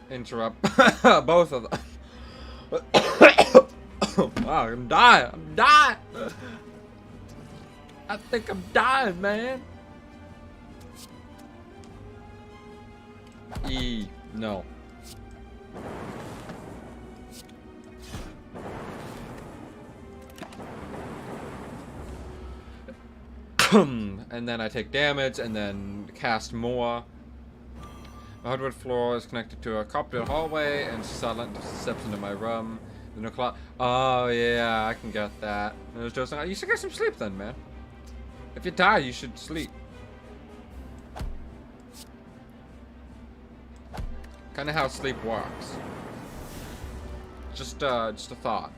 [SPEAKER 1] Interrupt both of them. Wow, I'm dying. I'm dying. I think I'm dying, man. No. And then I take damage and then cast more. The hardwood floor is connected to a carpeted hallway and silent steps into my room. The clock. Oh yeah, I can get that. And there's just, you should get some sleep then, man. If you die, you should sleep. Kind of how sleep works. Just a thought.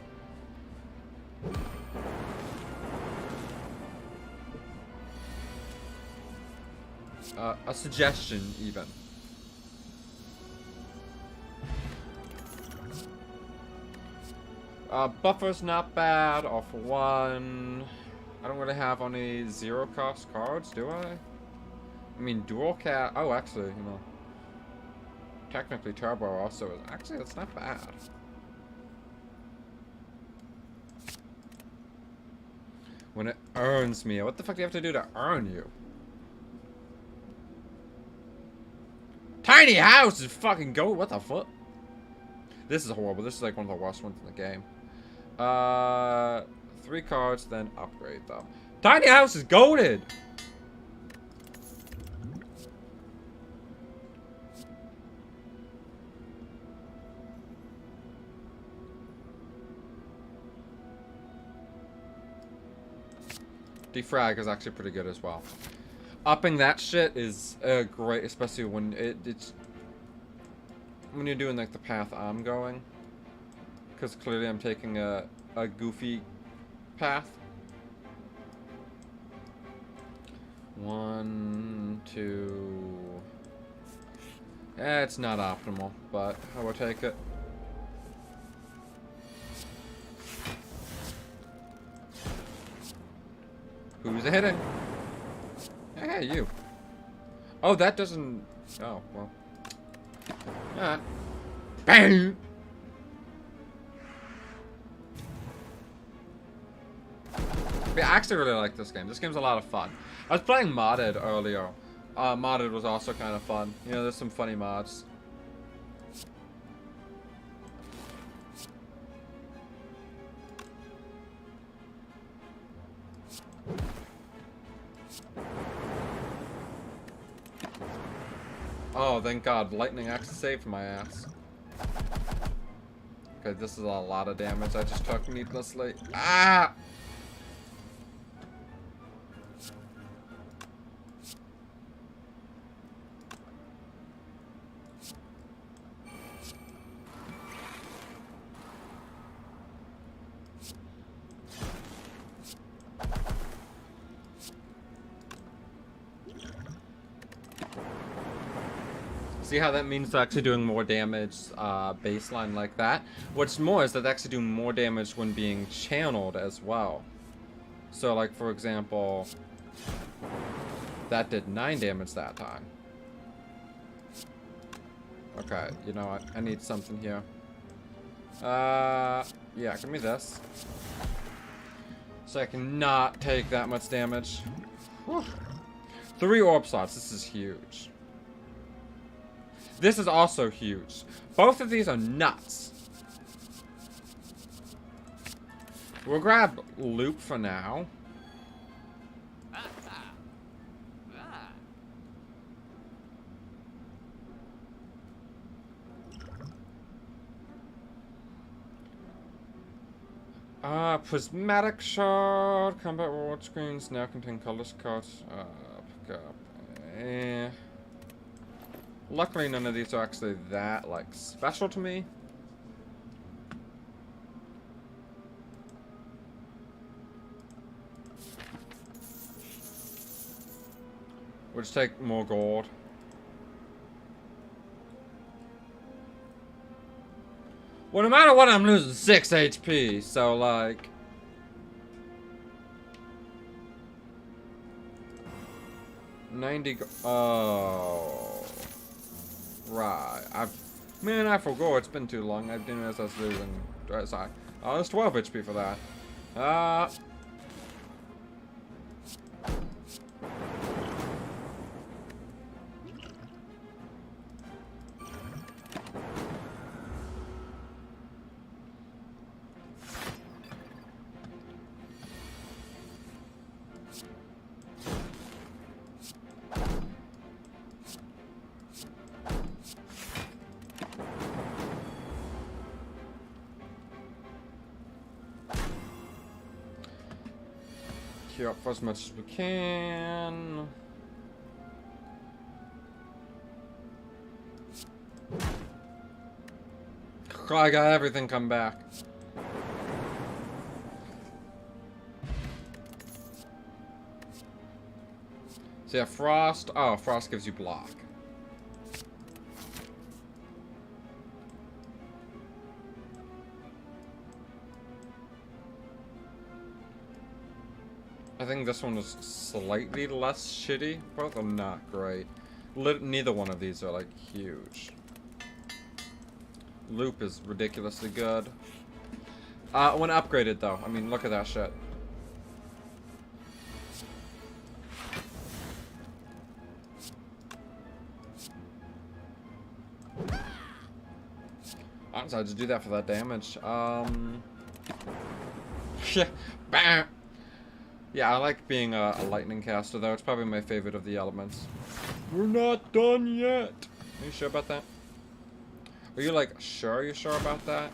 [SPEAKER 1] A suggestion, even. Buffer's not bad, off one. I don't really have any zero cost cards, do I? I mean, dual cat. Oh, actually, you know. Technically, turbo also is. Actually, that's not bad. When it earns me. What the fuck do you have to do to earn you? Tiny house is fucking gold. What the fuck? This is horrible. This is like one of the worst ones in the game. 3 cards, then upgrade them. Tiny house is golded. Defrag is actually pretty good as well. Upping that shit is great, especially when it's when you're doing like the path I'm going, because clearly I'm taking a goofy path. 1, 2. It's not optimal, but I will take it. Who's hitting? Hey, you. Oh, that doesn't. Oh, well. Alright. Bang! I actually really like this game. This game's a lot of fun. I was playing modded earlier. Modded was also kind of fun. You know, there's some funny mods. Oh, thank God. Lightning actually saved my ass. Okay, this is a lot of damage I just took needlessly. Ah! See how that means they're actually doing more damage baseline like that? What's more is that they're actually doing more damage when being channeled as well. So like for example, that did 9 damage that time. Okay, you know what? I need something here. Yeah, give me this. So I can not take that much damage. Whew. 3 orb slots, this is huge. This is also huge. Both of these are nuts. We'll grab loop for now. Prismatic shard. Combat reward screens now contain colorless cards. Pick up. Luckily, none of these are actually that, like, special to me. We'll just take more gold. Well, no matter what, I'm losing 6 HP, so like... Oh... Right. Man, I forgot. It's been too long. I didn't realize I was losing... Sorry. Oh, there's 12 HP for that. Cure up for as much as we can. I got everything come back. So yeah, frost. Oh, frost gives you block. I think this one is slightly less shitty. Both are not great. Neither one of these are like huge. Loop is ridiculously good. When upgraded though, I mean, look at that shit. I decided to do that for that damage. Yeah, bam. Yeah, I like being a lightning caster though. It's probably my favorite of the elements. We're not done yet. Are you sure about that? Are you like, sure? Are you sure about that?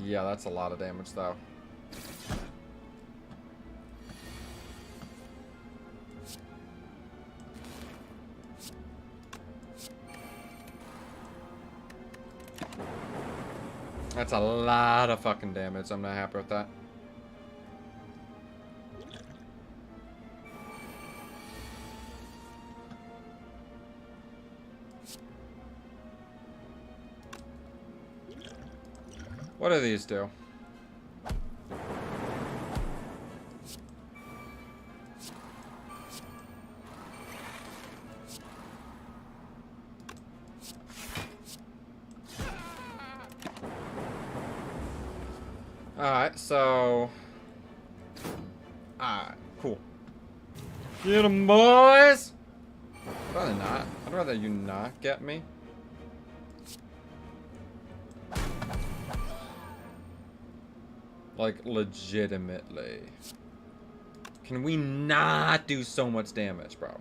[SPEAKER 1] Yeah, that's a lot of damage though. That's a lot of fucking damage. I'm not happy with that. What do these do? Alright, so... Alright, cool. Get 'em, boys! I'd rather not. I'd rather you not get me. Like, legitimately. Can we not do so much damage, bro?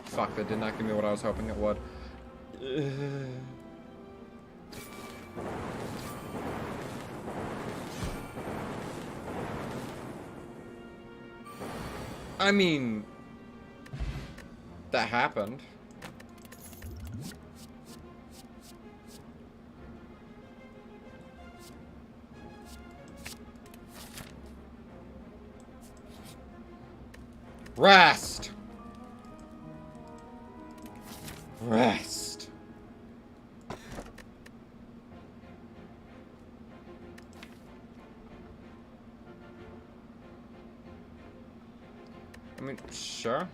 [SPEAKER 1] Fuck, that did not give me what I was hoping it would. I mean... That happened. Rest! Rest. I mean, sure.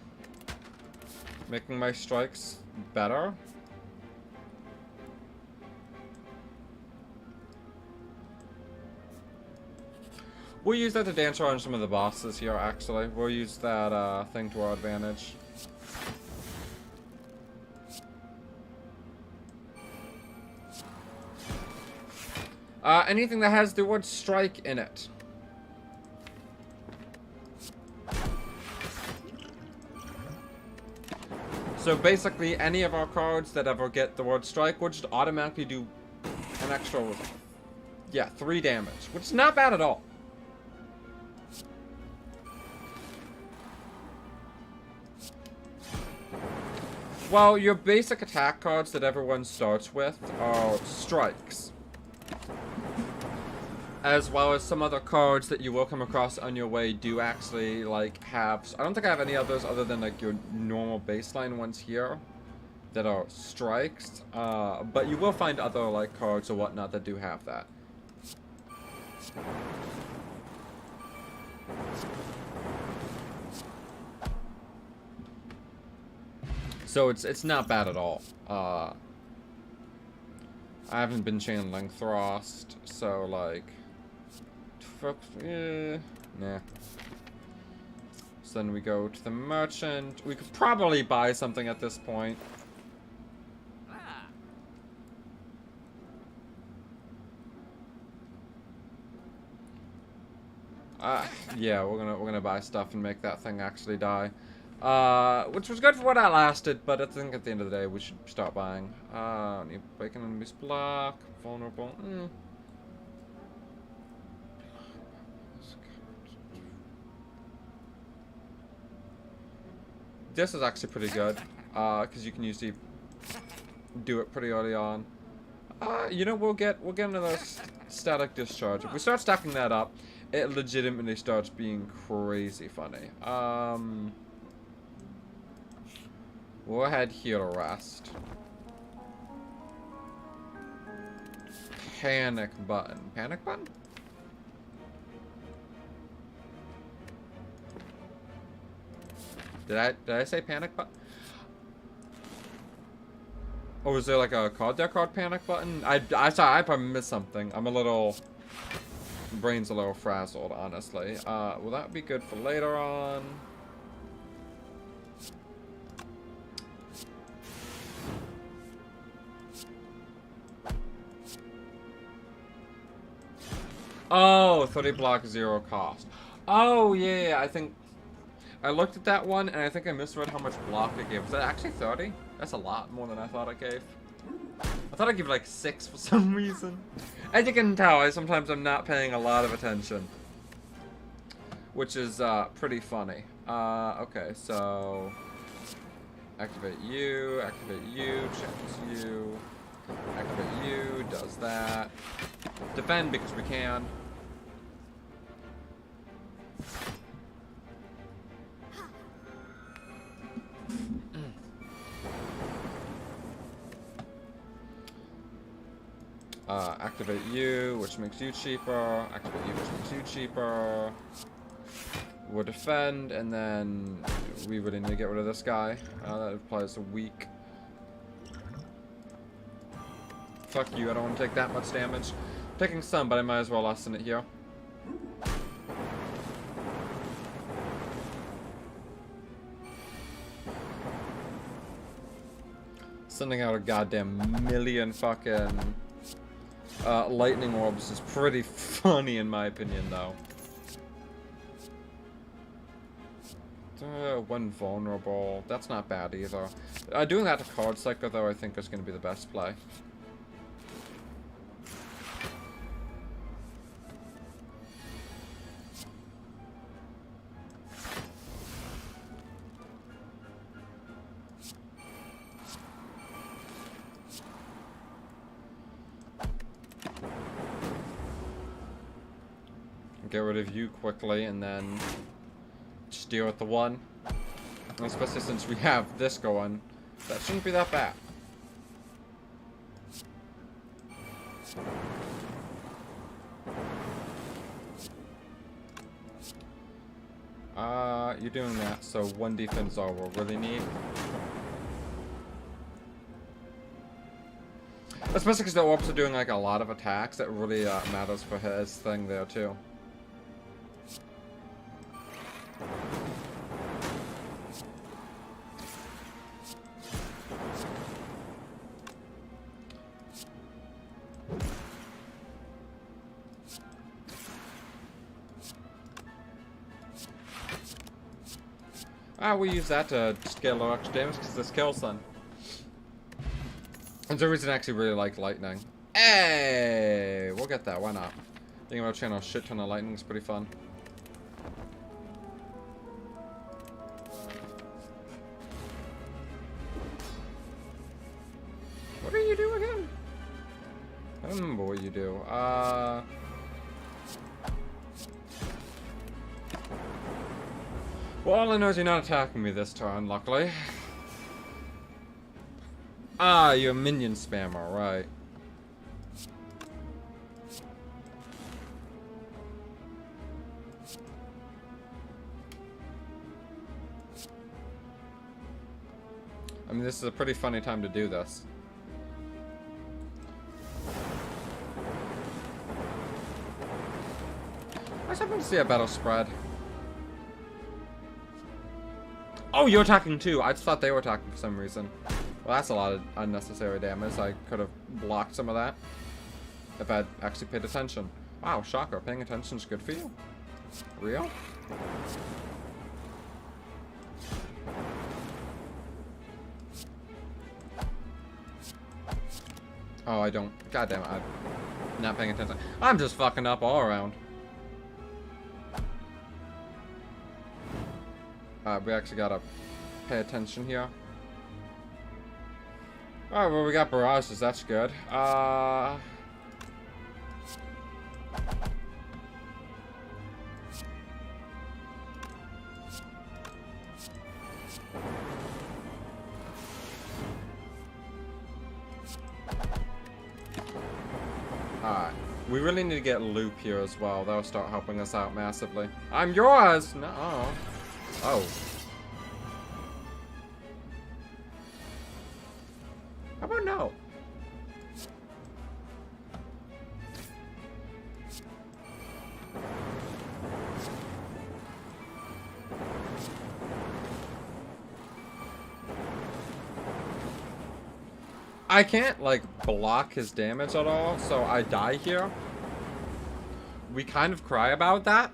[SPEAKER 1] Making my strikes better. We'll use that to dance around some of the bosses here, actually. We'll use that thing to our advantage. Anything that has the word strike in it. So basically, any of our cards that ever get the word strike will just automatically do an extra, yeah, 3 damage, which is not bad at all. Well, your basic attack cards that everyone starts with are strikes. As well as some other cards that you will come across on your way do actually, like, have... I don't think I have any others other than, like, your normal baseline ones here that are strikes. But you will find other, like, cards or whatnot that do have that. So it's not bad at all. I haven't been channeling Frost, so, like... Nah. So then we go to the merchant. We could probably buy something at this point. Yeah, we're gonna buy stuff and make that thing actually die. Which was good for what I lasted, but I think at the end of the day we should start buying. Need breaking enemies block, vulnerable. This is actually pretty good, because you can usually do it pretty early on. You know, we'll get another static discharge. If we start stacking that up, it legitimately starts being crazy funny. We'll head here to rest. Panic button. Panic button? Did I say panic button? Or was there like a card there called panic button? I probably missed something. I'm a little... brain's a little frazzled, honestly. Will that be good for later on? Oh, 30 block, 0 cost. Oh, yeah, I think... I looked at that one, and I think I misread how much block it gave. Was that actually 30? That's a lot more than I thought it gave. I thought I'd give like 6 for some reason. As you can tell, sometimes I'm not paying a lot of attention. Which is pretty funny. Okay, so... Activate you, check you. Activate you, does that. Defend because we can. Activate you, which makes you cheaper. Activate you, which makes you cheaper. We'll defend, and then we really need to get rid of this guy. That applies a weak. Fuck you, I don't want to take that much damage. I'm taking some, but I might as well lessen it here. Sending out a goddamn million fucking lightning orbs is pretty funny in my opinion, though. One vulnerable. That's not bad either. Doing that to card cycle, though, I think is going to be the best play. Get rid of you quickly, and then just deal with the one. And especially since we have this going, that shouldn't be that bad. You're doing that, so one defense is all we'll really need. Especially because the orbs are doing like a lot of attacks, that really matters for his thing there too. We use that to just get a little extra damage because this kills them. There's a reason I actually really like lightning. Hey! We'll get that, why not? Thinking about channel a shit ton of lightning is pretty fun. you do again? I don't remember what you do. Well, all I know is you're not attacking me this turn, luckily. Ah, you're a minion spammer, right. I mean, this is a pretty funny time to do this. I was hoping to see a battle spread. Oh, you're attacking too. I just thought they were attacking for some reason. Well, that's a lot of unnecessary damage. I could have blocked some of that if I'd actually paid attention. Wow, shocker. Paying attention is good for you? Real? Oh, I don't. God damn it. I'm not paying attention. I'm just fucking up all around. We actually gotta pay attention here. Alright, well, we got barrages. That's good. Alright. We really need to get loop here as well. That'll start helping us out massively. I'm yours! No. Oh. How about no? I can't, like, block his damage at all, so I die here. We kind of cry about that.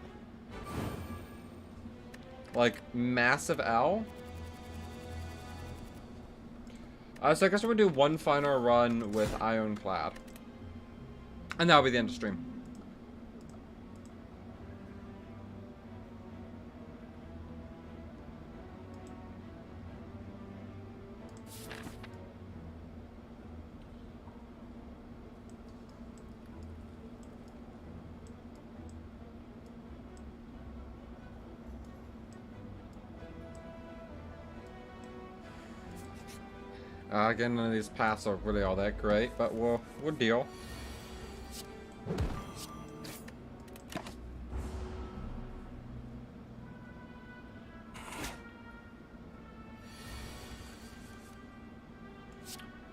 [SPEAKER 1] Like, massive L. So I guess we'll do one final run with Ironclad. And that'll be the end of stream. Again, none of these paths are really all that great, but we'll deal.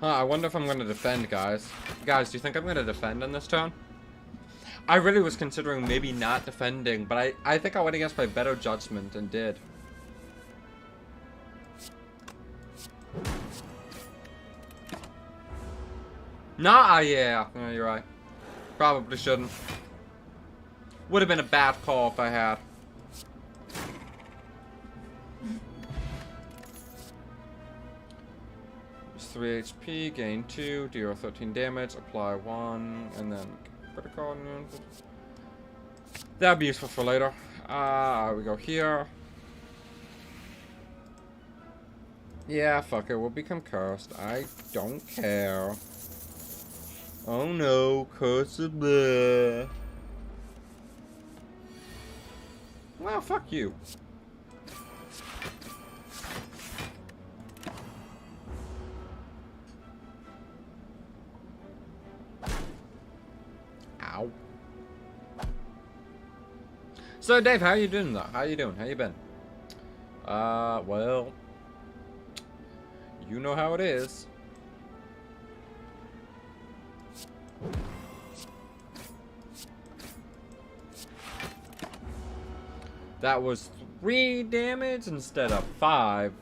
[SPEAKER 1] I wonder if I'm going to defend, guys. Guys, do you think I'm going to defend in this turn? I really was considering maybe not defending, but I think I went against my better judgment and did. Nah, yeah. Yeah, you're right. Probably shouldn't. Would have been a bad call if I had. It's 3 HP, gain 2, deal 13 damage, apply 1, and then critical. That'd be useful for later. We go here. Yeah, fuck it. We'll become cursed. I don't care. Oh no, cursed bleh. Well, fuck you. Ow. So, Dave, how you doing, though? How you doing? How you been? Well, you know how it is. That was 3 damage instead of 5.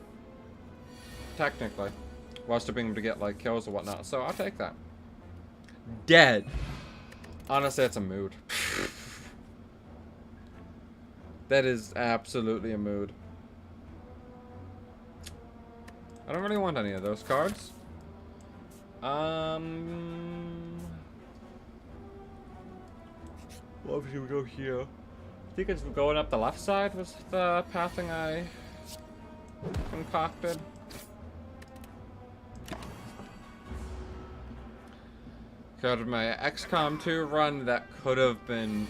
[SPEAKER 1] Technically. While still being able to get, like, kills or whatnot. So, I'll take that. Dead. Honestly, that's a mood. That is absolutely a mood. I don't really want any of those cards. Well, should we go here? I think it's going up the left side was the pathing I concocted. Cause my XCOM 2 run, that could have been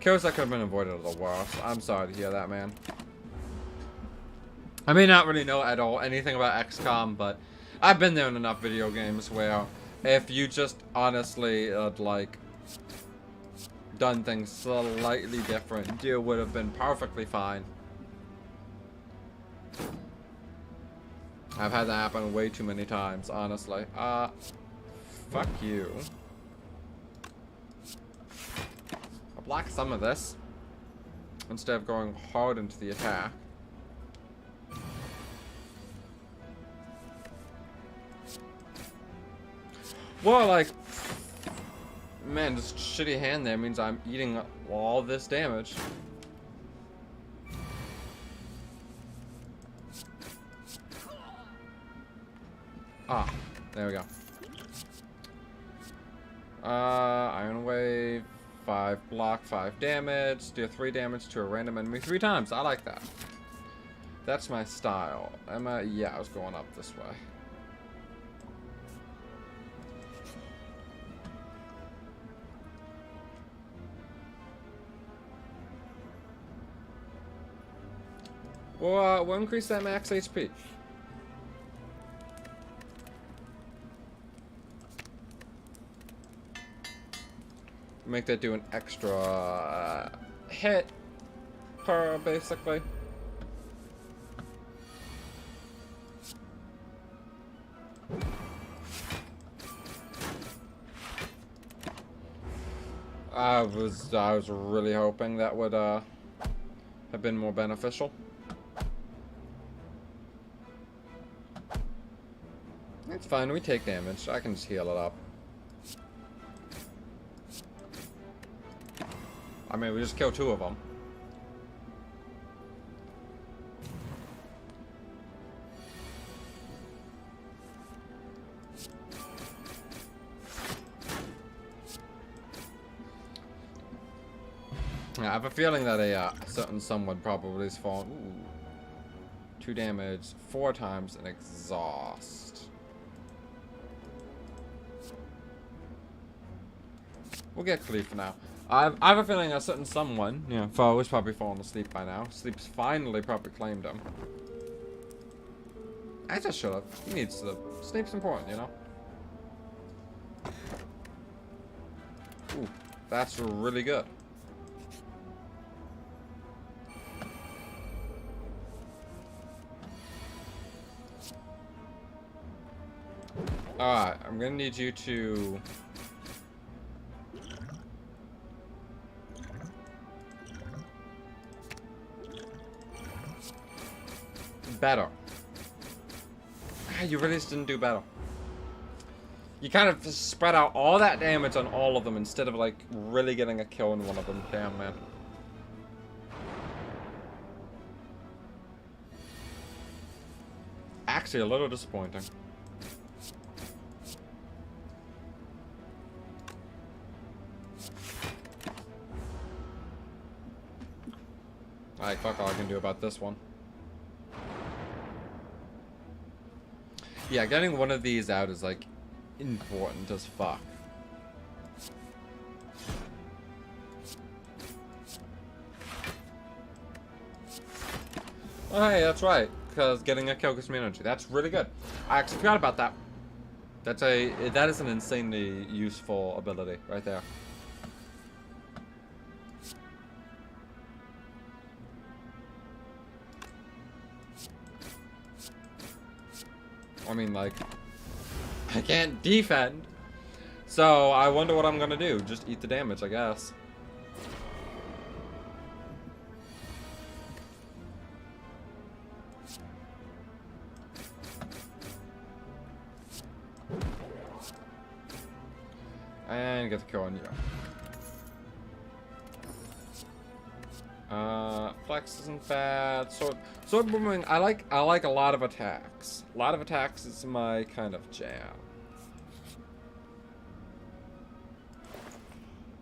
[SPEAKER 1] kills that could have been avoided are the worst. I'm sorry to hear that, man. I may not really know at all anything about XCOM, but I've been there in enough video games where if you just honestly had, like, done things slightly different, you would have been perfectly fine. I've had that happen way too many times, honestly. Fuck you. I'll block some of this instead of going hard into the attack. Well, like, man, this shitty hand there means I'm eating all this damage. Ah, there we go. Iron Wave, 5 block, 5 damage, deal 3 damage to a random enemy 3 times. I like that. That's my style. Yeah, I was going up this way. We'll increase that max HP. Make that do an extra hit per, basically. I was really hoping that would have been more beneficial. It's fine, we take damage. I can just heal it up. I mean, we just killed 2 of them. Yeah, I have a feeling that a certain someone probably is fallen. Ooh. 2 damage, 4 times, and exhaust. We'll get clear for now. I have a feeling a certain someone, yeah, Foe is probably fallen asleep by now. Sleep's finally probably claimed him. I just should have. He needs sleep. Sleep's important, you know? Ooh, that's really good. Alright, I'm gonna need you to... better. You really just didn't do better. You kind of just spread out all that damage on all of them instead of, like, really getting a kill in one of them. Damn, man. Actually, a little disappointing. Alright, fuck all I can do about this one. Yeah, getting one of these out is, like, important as fuck. Oh, hey, that's right, because getting a kill gives me energy. That's really good. I actually forgot about that. That is an insanely useful ability right there. I mean, like, I can't defend, so I wonder what I'm gonna do. Just eat the damage, I guess. And get the kill on you. Flex isn't bad. Sword booming. I like a lot of attacks. A lot of attacks is my kind of jam.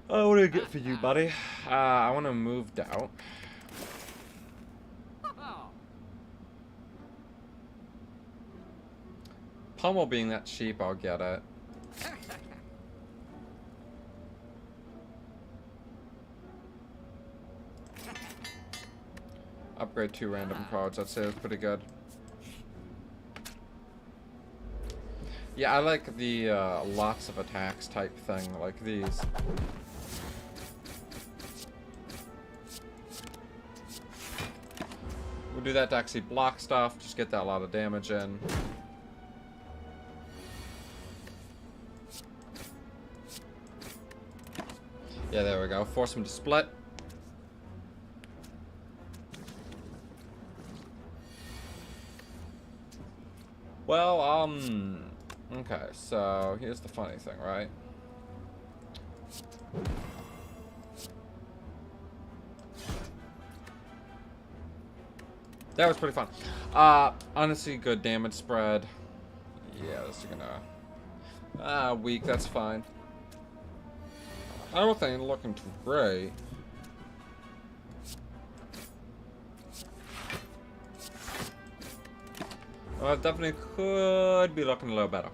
[SPEAKER 1] Oh, what do I get for you, buddy? I want to move down. Pummel being that cheap, I'll get it. Upgrade 2 random cards, I'd say that's pretty good. Yeah, I like the lots of attacks type thing, like these. We'll do that to actually block stuff, just get that lot of damage in. Yeah, there we go. Force him to split. Well, okay, so here's the funny thing, right? That was pretty fun. Honestly, good damage spread. Yeah, this is gonna... weak, that's fine. I don't think it's looking too great. Well, it definitely could be looking a little better.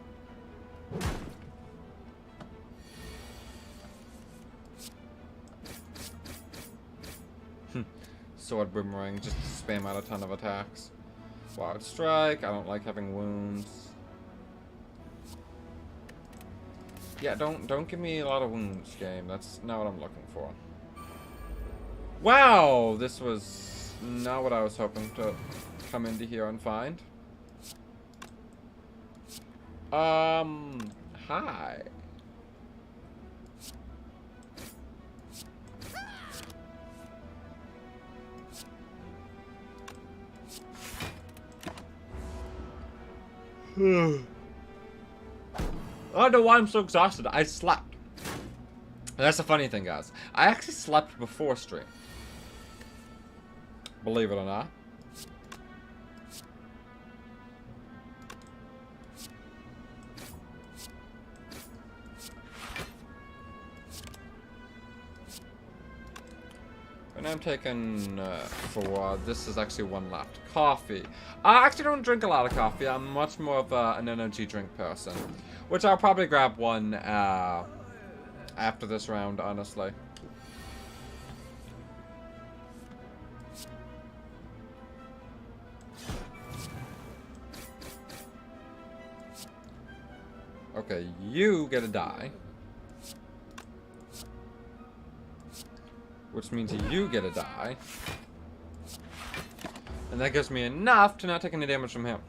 [SPEAKER 1] Sword boomerang, just spam out a ton of attacks. Wild strike, I don't like having wounds. Yeah, don't give me a lot of wounds, game. That's not what I'm looking for. Wow, this was not what I was hoping to come into here and find. Hi. I don't know why I'm so exhausted. I slept. That's the funny thing, guys. I actually slept before stream. Believe it or not. And I'm taking, this is actually one left. Coffee. I actually don't drink a lot of coffee. I'm much more of an energy drink person. Which I'll probably grab one after this round, honestly. Okay, you get a die. Which means you get a die. And that gives me enough to not take any damage from him.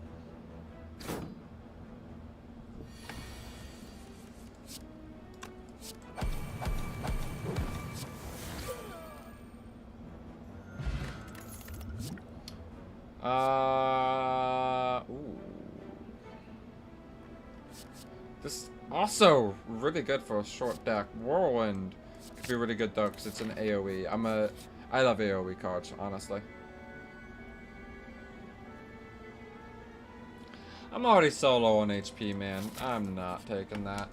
[SPEAKER 1] Ooh. This is also really good for a short deck. Whirlwind could be really good though, because it's an AoE. I love AoE cards, honestly. I'm already so low on HP, man. I'm not taking that.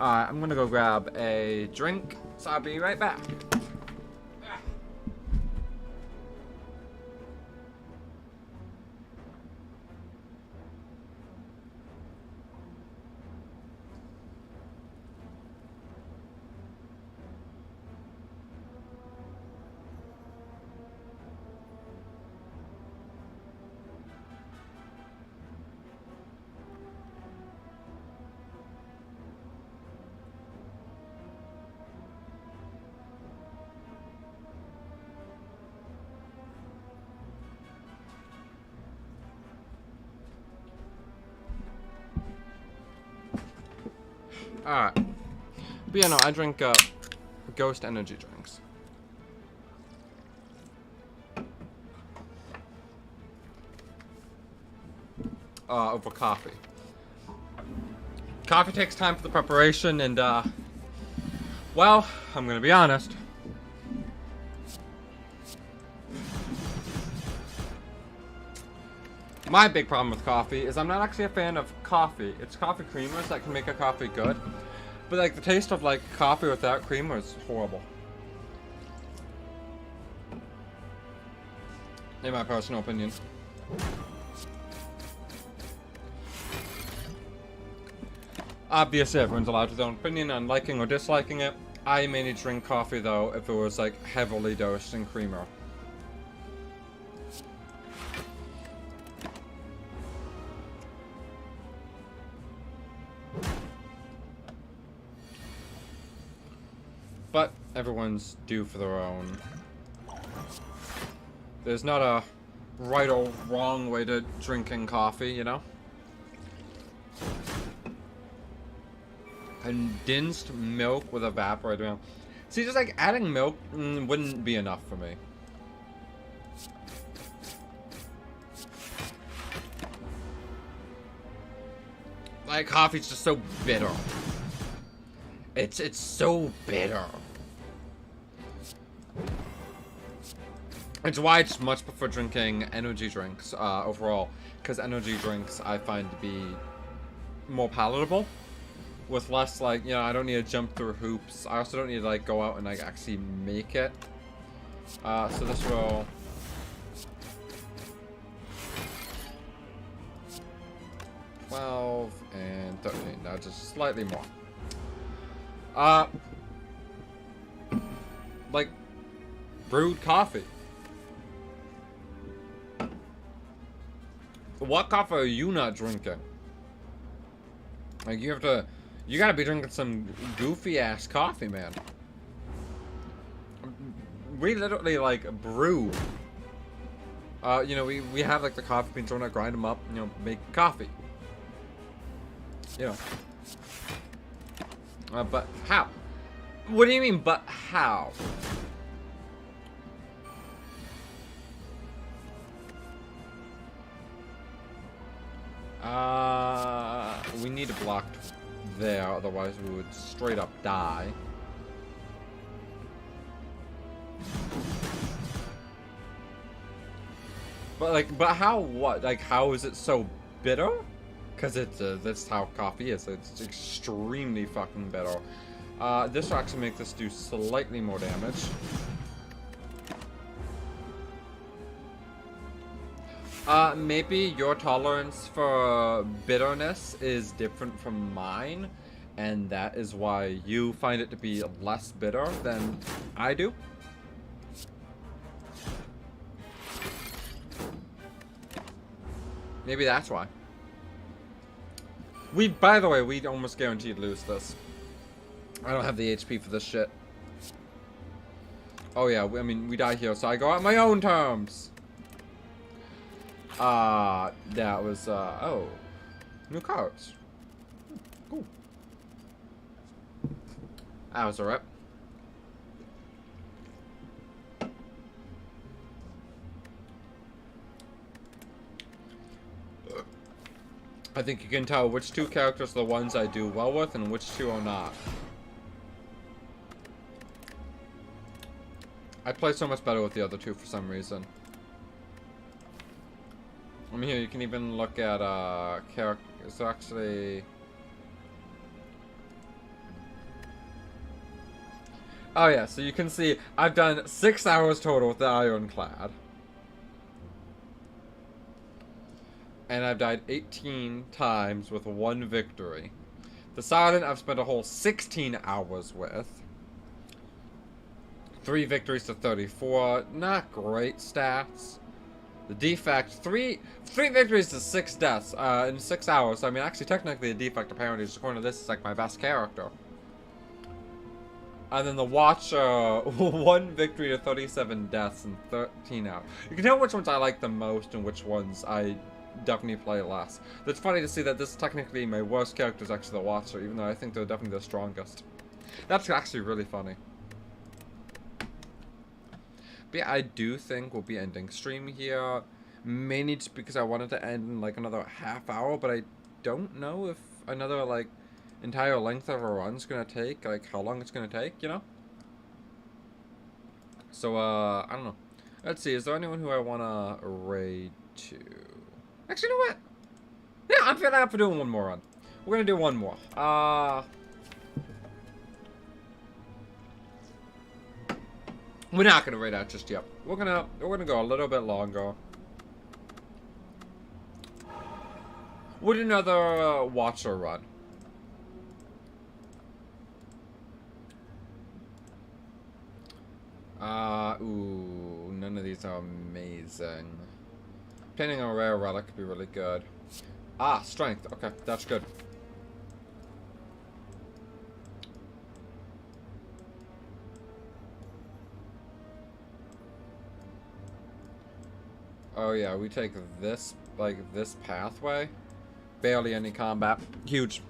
[SPEAKER 1] Alright, I'm gonna go grab a drink, so I'll be right back. Alright. But yeah, no, I drink Ghost energy drinks. Over coffee. Coffee takes time for the preparation and, well, I'm gonna be honest. My big problem with coffee is I'm not actually a fan of coffee. It's coffee creamers that can make a coffee good. But like the taste of like coffee without creamer is horrible. In my personal opinion. Obviously, everyone's allowed their own opinion on liking or disliking it. I mainly drink coffee, though, if it was, like, heavily dosed in creamer. But everyone's due for their own. There's not a right or wrong way to drinking coffee, you know? Condensed milk with evaporated milk. See, just like adding milk wouldn't be enough for me. Like, coffee's just so bitter. It's so bitter. It's why I just much prefer drinking energy drinks overall, because energy drinks I find to be more palatable, with less, like, you know, I don't need to jump through hoops. I also don't need to, like, go out and, like, actually make it. So this will... $12 and $13. Now just slightly more. Like, brewed coffee. What coffee are you not drinking? Like, you gotta be drinking some goofy ass coffee, man. We literally, like, brew. You know, we have, like, the coffee beans, we're gonna grind them up, you know, make coffee. You know. But how? What do you mean, but how? We need a block there, otherwise we would straight up die. But, like, but how, what? Like, how is it so bitter? Because that's how coffee is. It's extremely fucking bitter. This will actually make this do slightly more damage. Maybe your tolerance for bitterness is different from mine, and that is why you find it to be less bitter than I do. Maybe that's why. By the way, we almost guaranteed lose this. I don't have the HP for this shit. Oh yeah, I mean, we die here, so I go on my own terms. That was, oh. New cards. Cool. That was alright. I think you can tell which two characters are the ones I do well with and which two are not. I play so much better with the other two for some reason. I mean, here you can even look at characters. Actually, oh yeah, so you can see I've done 6 hours total with the Ironclad. And I've died 18 times with 1 victory. The Silent I've spent a whole 16 hours with. 3 victories to 34. Not great stats. The Defect, 3 victories to 6 deaths in 6 hours. I mean, actually, technically, the Defect, apparently, according to this, is like my best character. And then the Watcher, 1 victory to 37 deaths in 13 hours. You can tell which ones I like the most and which ones I definitely play less. It's funny to see that this is technically my worst character is actually the Watcher, even though I think they're definitely the strongest. That's actually really funny. But yeah, I do think we'll be ending stream here, mainly just because I wanted to end in like another half hour, but I don't know if another like entire length of a run's gonna take, like how long it's gonna take, you know? So, I don't know. Let's see, is there anyone who I wanna raid to? Actually, you know what? Yeah, I'm feeling up for doing one more run. We're gonna do one more. We're not gonna raid out just yet. We're gonna go a little bit longer. With another Watcher run. Ooh, none of these are amazing. Painting a rare relic could be really good. Ah, strength. Okay, that's good. Oh yeah, we take this, like, this pathway. Barely any combat. Huge.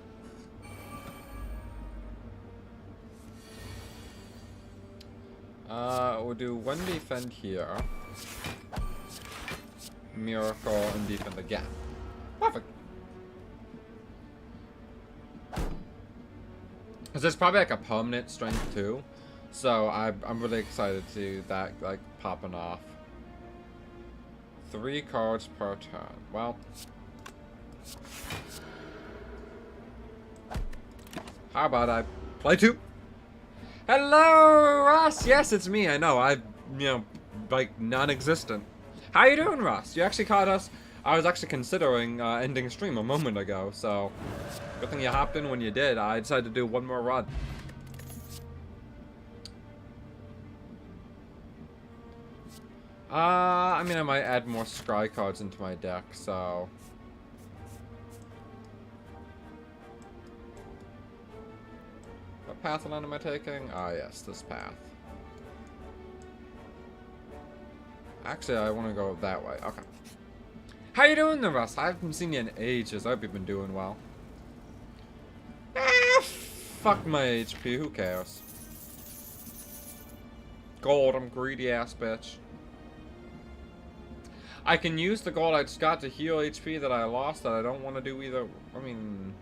[SPEAKER 1] We'll do one defend here. Miracle and defend again. Perfect. Because there's probably like a permanent strength too. So I'm really excited to see that, like, popping off. 3 cards per turn. Well. How about I play 2? Hello, Ross! Yes, it's me. I know. Like, non-existent. How you doing, Ross? You actually caught us. I was actually considering ending stream a moment ago, so good thing you hopped in when you did. I decided to do one more run. I mean, I might add more scry cards into my deck, so... What path line am I taking? Ah, yes, this path. Actually, I want to go that way. Okay. How you doing there, Russ? I haven't seen you in ages. I hope you've been doing well. Ah, fuck my HP. Who cares? Gold, I'm greedy ass bitch. I can use the gold I just got to heal HP that I lost that I don't want to do either. I mean...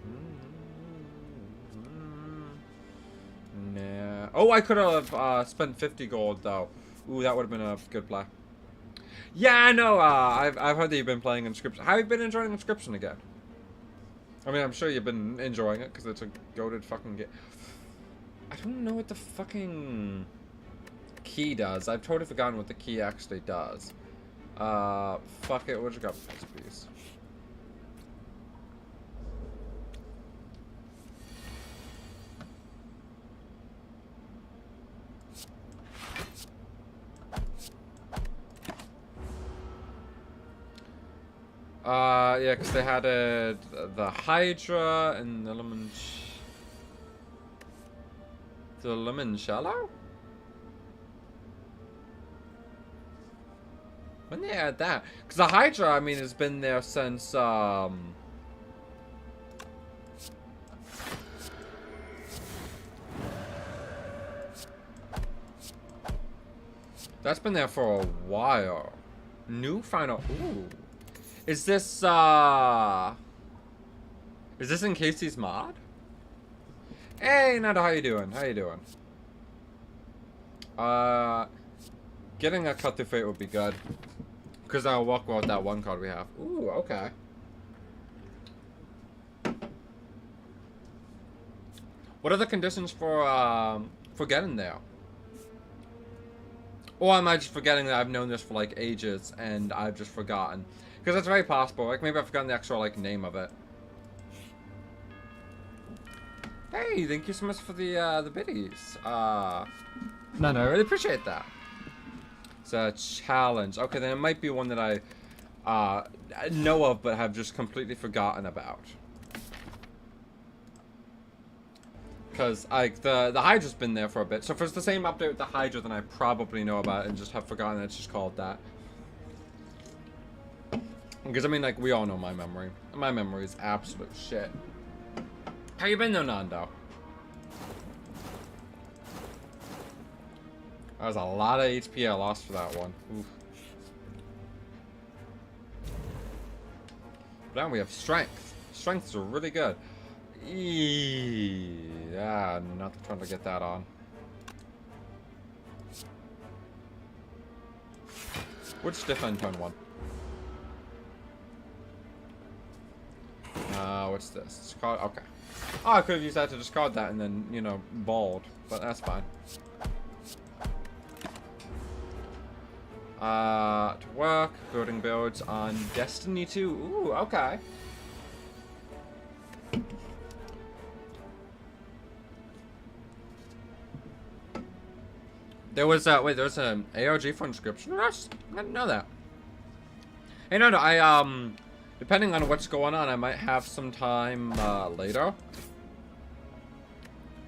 [SPEAKER 1] Nah. Oh, I could have spent 50 gold, though. Ooh, that would have been a good play. Yeah, I know. I've heard that you've been playing Inscription. How have you been enjoying Inscription again? I mean, I'm sure you've been enjoying it, because it's a goated fucking game. I don't know what the fucking key does. I've totally forgotten what the key actually does. Fuck it, what you got for this piece? Yeah, because they had the Hydra and the Limoncello? When they had that? Because the Hydra, I mean, has been there since, that's been there for a while. New final... Ooh. Is this in Casey's mod? Hey, Nada, how you doing? How you doing? Getting a Cut Through Fate would be good. Because I'll walk well with that one card we have. Ooh, okay. What are the conditions for getting there? Or am I just forgetting that I've known this for, like, ages and I've just forgotten? Because that's very possible. Like, maybe I've forgotten the actual, like, name of it. Hey, thank you so much for the biddies. No, I really appreciate that. It's a challenge. Okay, then it might be one that I know of but have just completely forgotten about. Because, like, the Hydra's been there for a bit. So if it's the same update with the Hydra, then I probably know about it and just have forgotten it's just called that. Because, I mean, like, we all know my memory. My memory is absolute shit. How you been, though, Nando? That was a lot of HP I lost for that one. Oof. But now we have Strength. Strengths are really good. Yeah, not trying to get that on. Which defend turn 1? What's this? Discard. Okay. Oh, I could have used that to discard that and then, you know, bald. But that's fine. To work. Building builds on Destiny 2. Ooh, okay. There was wait, there's an ARG for inscription rush? I didn't know that. Hey, no, I depending on what's going on, I might have some time later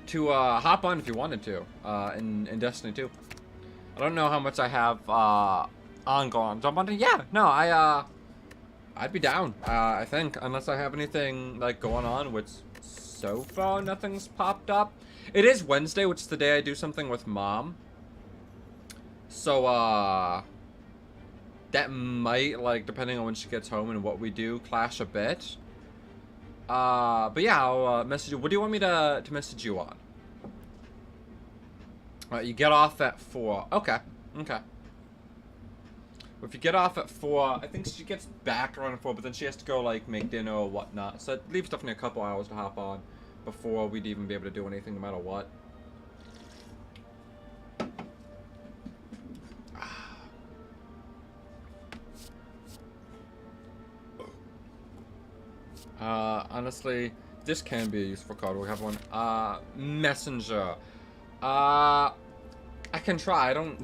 [SPEAKER 1] to hop on if you wanted to in Destiny 2. I don't know how much I have ongoing. Jump on. Yeah, no, I'd be down. I think, unless I have anything like going on, which so far nothing's popped up. It is Wednesday, which is the day I do something with Mom. So that might, like, depending on when she gets home and what we do, clash a bit. But yeah, I'll message you. What do you want me to message you on? You get off at 4. Okay. Okay. If you get off at 4, I think she gets back around 4, but then she has to go, like, make dinner or whatnot. So it leaves definitely a couple hours to hop on before we'd even be able to do anything no matter what. Honestly, this can be a useful card. We have one. Messenger. I can try. I don't...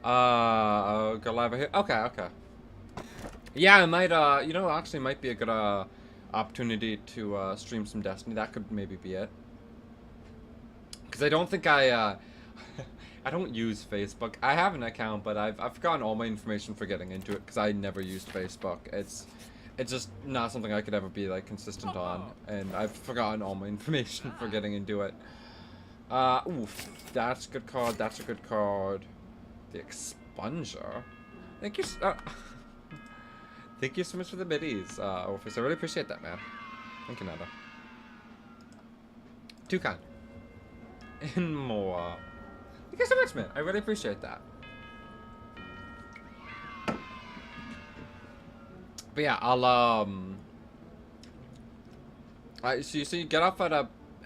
[SPEAKER 1] go live here. Okay, okay. Yeah, I might, you know, actually might be a good, opportunity to, stream some Destiny. That could maybe be it. Because I don't think I don't use Facebook. I have an account, but I've forgotten all my information for getting into it because I never used Facebook. It's just not something I could ever be, like, consistent on. And I've forgotten all my information for getting into it. Oof. That's a good card. That's a good card. The Expunger. Thank you. Thank you so much for the biddies, Orpheus. I really appreciate that, man. Thank you, Nada. Too kind. And more. Thank you so much, man. I really appreciate that. But yeah, I'll so you get off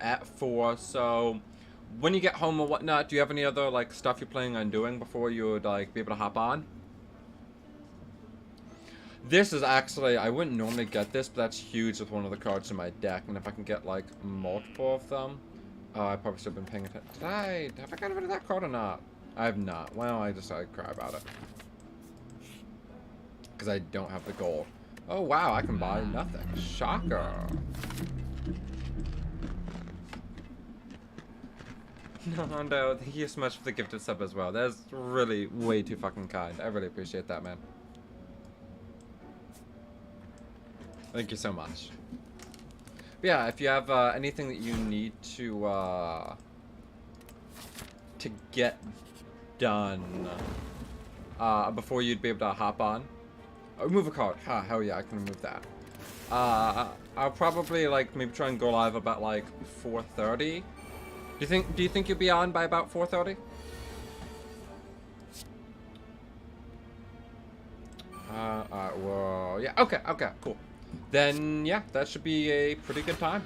[SPEAKER 1] at 4. So when you get home or whatnot, do you have any other like stuff you're planning on doing before you would like be able to hop on? This is actually, I wouldn't normally get this, but that's huge with one of the cards in my deck, and if I can get like multiple of them, I probably should have been paying attention. Have I gotten rid of that card or not? I have not. Well, I decided to cry about it because I don't have the gold. Oh wow, I can buy nothing. Shocker. No, thank you so much for the gifted sub as well. That's really way too fucking kind. I really appreciate that, man. Thank you so much. But yeah, if you have anything that you need to get done before you'd be able to hop on, remove a card. Ha, hell yeah, I can remove that. I'll probably like maybe try and go live about like 4:30. Do you think you'll be on by about 4:30? Well, yeah, okay, cool. Then, yeah, that should be a pretty good time.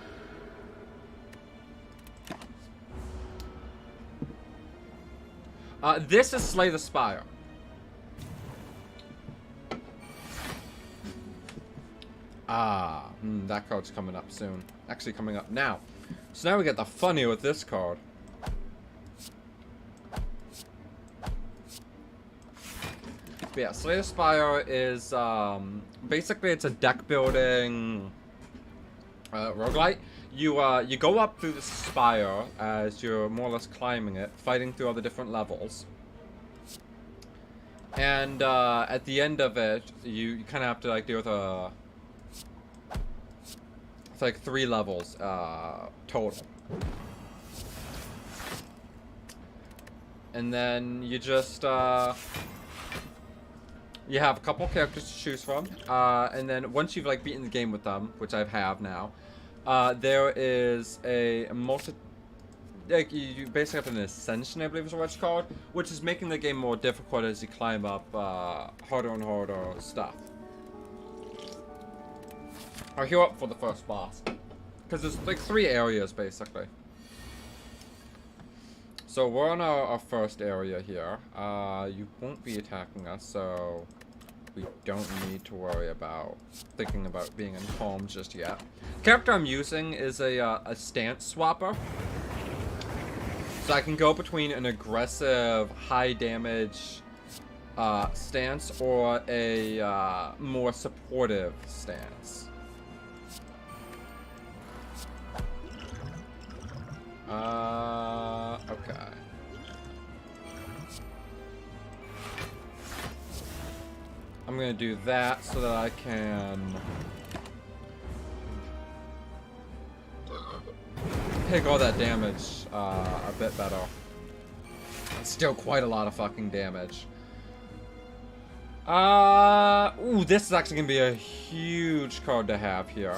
[SPEAKER 1] This is Slay the Spire. That card's coming up soon. Actually coming up now. So now we get the funny with this card. But yeah, Slay the Spire is, basically it's a deck building, roguelite. You go up through the spire as you're more or less climbing it, fighting through all the different levels. And, at the end of it, you kind of have to, like, deal with it's like 3 levels, total. And then you just, you have a couple characters to choose from, and then once you've like beaten the game with them, which I have now, there is a like you basically have an ascension, I believe is what it's called, which is making the game more difficult as you climb up harder and harder stuff. I'll heal up for the first boss, because there's like 3 areas basically. So we're on our first area here. You won't be attacking us, so we don't need to worry about thinking about being in calm just yet. The character I'm using is a stance swapper. So I can go between an aggressive, high damage stance or a more supportive stance. Okay. I'm gonna do that so that I can take all that damage a bit better. It's still quite a lot of fucking damage. Ooh, this is actually gonna be a huge card to have here.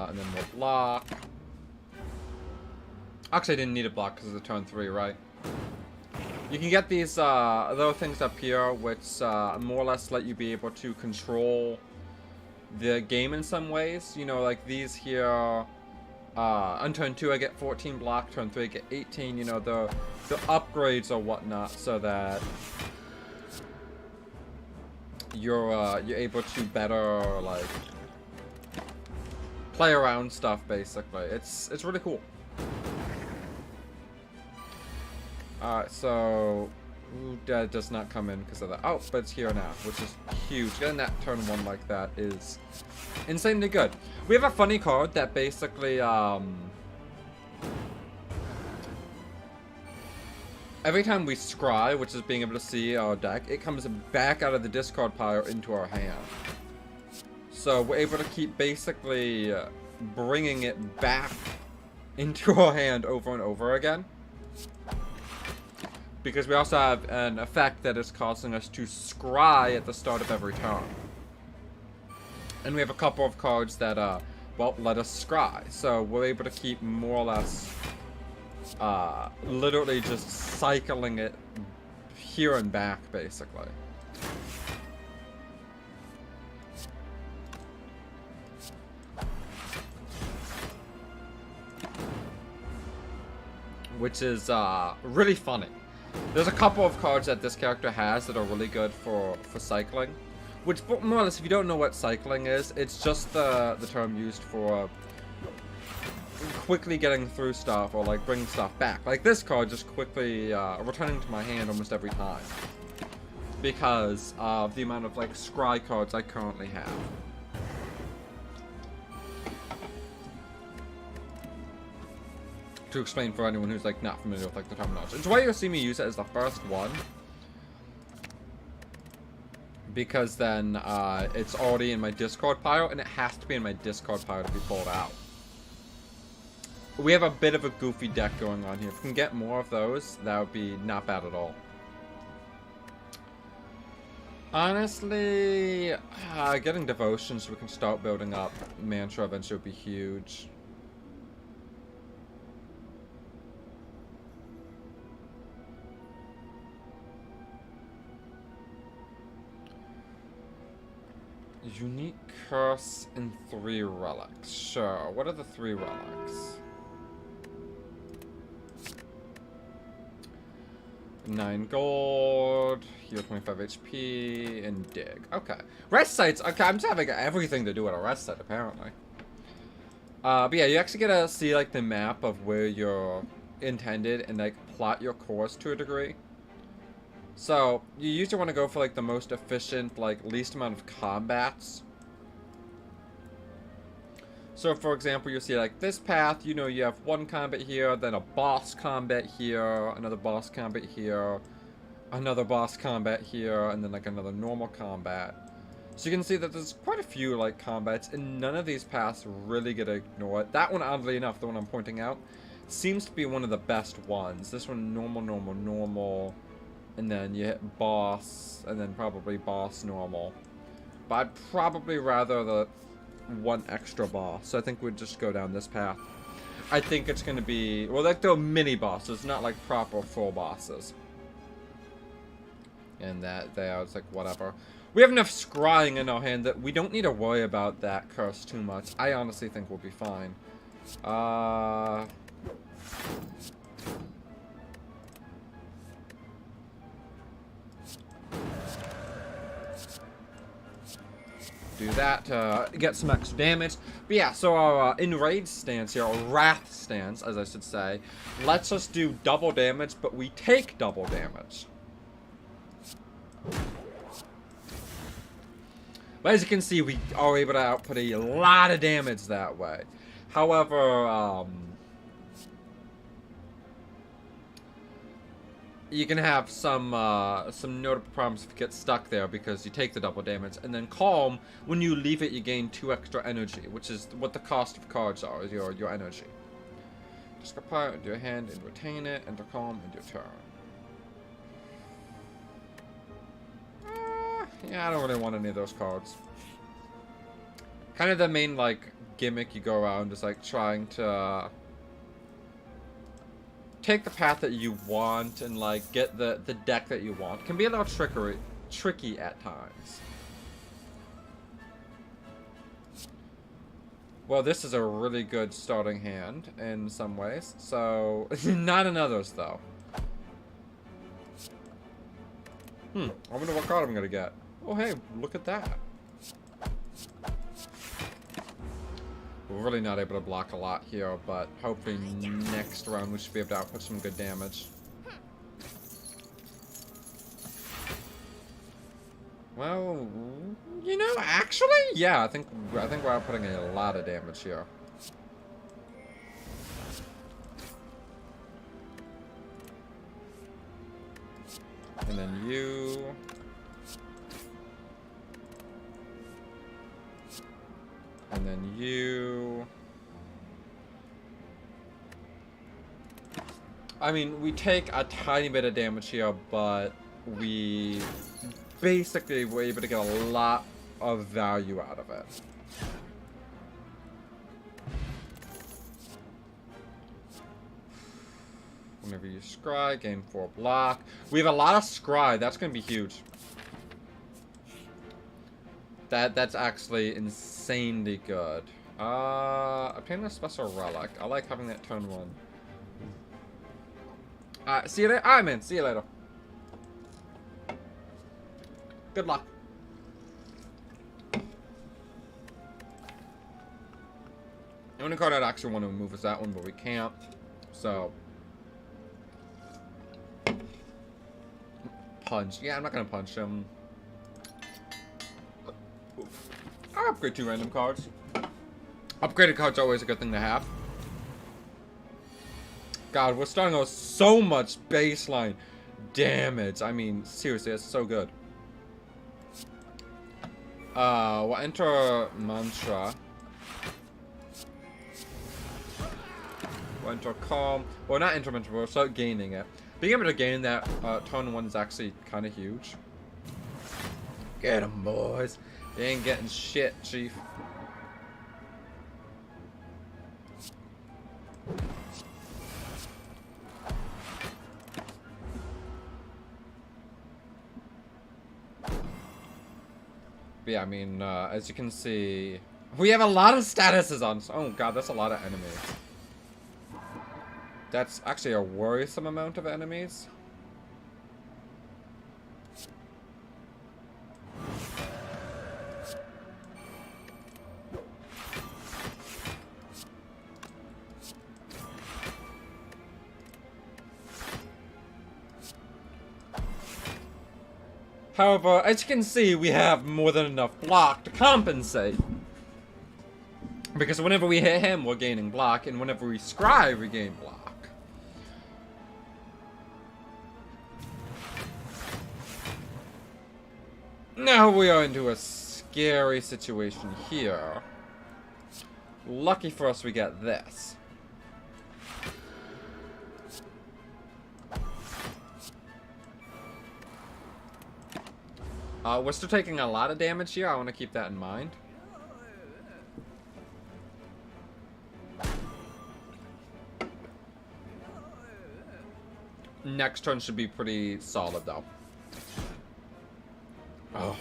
[SPEAKER 1] And then we'll block. Actually, I didn't need a block because it's a turn 3, right? You can get these little things up here, which more or less let you be able to control the game in some ways. You know, like these here. On turn 2, I get 14 block. Turn 3, I get 18. You know, the upgrades or whatnot, so that you're able to better like play around stuff. Basically, it's really cool. So that does not come in because of that. Oh, but it's here now, which is huge. Getting that turn 1 like that is insanely good. We have a funny card that basically, every time we scry, which is being able to see our deck, it comes back out of the discard pile into our hand. So we're able to keep basically bringing it back into our hand over and over again. Because we also have an effect that is causing us to scry at the start of every turn. And we have a couple of cards that, well, let us scry. So we're able to keep more or less, literally just cycling it here and back, basically. Which is, really funny. There's a couple of cards that this character has that are really good for cycling. Which, more or less, if you don't know what cycling is, it's just the term used for quickly getting through stuff or, like, bringing stuff back. Like, this card just quickly returning to my hand almost every time. Because of the amount of, like, scry cards I currently have. To explain for anyone who's like not familiar with like the terminology. It's why you'll see me use it as the first one, because then it's already in my discard pile and it has to be in my discard pile to be pulled out. We have a bit of a goofy deck going on here. If we can get more of those, that would be not bad at all. Honestly, getting devotion so we can start building up mantra eventually would be huge. Unique curse and 3 relics. Sure. What are the 3 relics? 9 gold, heal 25 HP, and dig. Okay. Rest sites. Okay, I'm just having everything to do at a rest site, apparently. But yeah, you actually get to see, like, the map of where you're intended and, like, plot your course to a degree. So, you usually want to go for, like, the most efficient, like, least amount of combats. So, for example, you'll see, like, this path, you know, you have 1 combat here, then a boss combat here, another boss combat here, another boss combat here, and then, like, another normal combat. So you can see that there's quite a few, like, combats, and none of these paths really get ignored. That one, oddly enough, the one I'm pointing out, seems to be one of the best ones. This one, normal, normal, normal. And then you hit boss, and then probably boss normal. But I'd probably rather the 1 extra boss. So I think we'd just go down this path. I think it's going to be, well, like they're mini bosses, not like proper full bosses. And that it's like whatever. We have enough scrying in our hand that we don't need to worry about that curse too much. I honestly think we'll be fine. do that to get some extra damage. But yeah, so our enraged stance here, or wrath stance, as I should say, lets us do double damage, but we take double damage. But as you can see, we are able to output a lot of damage that way. However, you can have some notable problems if you get stuck there because you take the double damage. And then Calm, when you leave it, you gain 2 extra energy, which is what the cost of cards are, is your energy. Discard part into your hand and retain it, enter Calm into your turn. Yeah, I don't really want any of those cards. Kind of the main, like, gimmick you go around is, like, trying to take the path that you want and, like, get the deck that you want. Can be a little tricky at times. Well, this is a really good starting hand in some ways. So, not in others, though. I wonder what card I'm gonna get. Oh, hey, look at that. We're really not able to block a lot here, but hopefully next round we should be able to output some good damage. Well, you know, actually, yeah, I think we're outputting a lot of damage here. And then you. And then you. I mean, we take a tiny bit of damage here, but we basically were able to get a lot of value out of it. Whenever you scry, gain 4 block. We have a lot of scry. That's going to be huge. That's actually insanely good. Obtain a special relic. I like having that turn 1. See you later. Alright, man. See you later. Good luck. The only card I'd actually want to remove is that one, but we can't. So. Punch. Yeah, I'm not going to punch him. I'll upgrade 2 random cards. Upgraded cards are always a good thing to have. God, we're starting with so much baseline damage. I mean, seriously, that's so good. We'll enter Mantra. We'll enter Calm. Well, not enter Mantra, we'll start gaining it. Being able to gain that turn 1 is actually kind of huge. Get 'em, boys. You ain't getting shit, Chief. But yeah, I mean, as you can see, we have a lot of statuses on. Oh god, that's a lot of enemies. That's actually a worrisome amount of enemies. However, as you can see, we have more than enough block to compensate. Because whenever we hit him, we're gaining block, and whenever we scry, we gain block. Now we are into a scary situation here. Lucky for us, we get this. We're still taking a lot of damage here. I want to keep that in mind. Next turn should be pretty solid, though. Oh.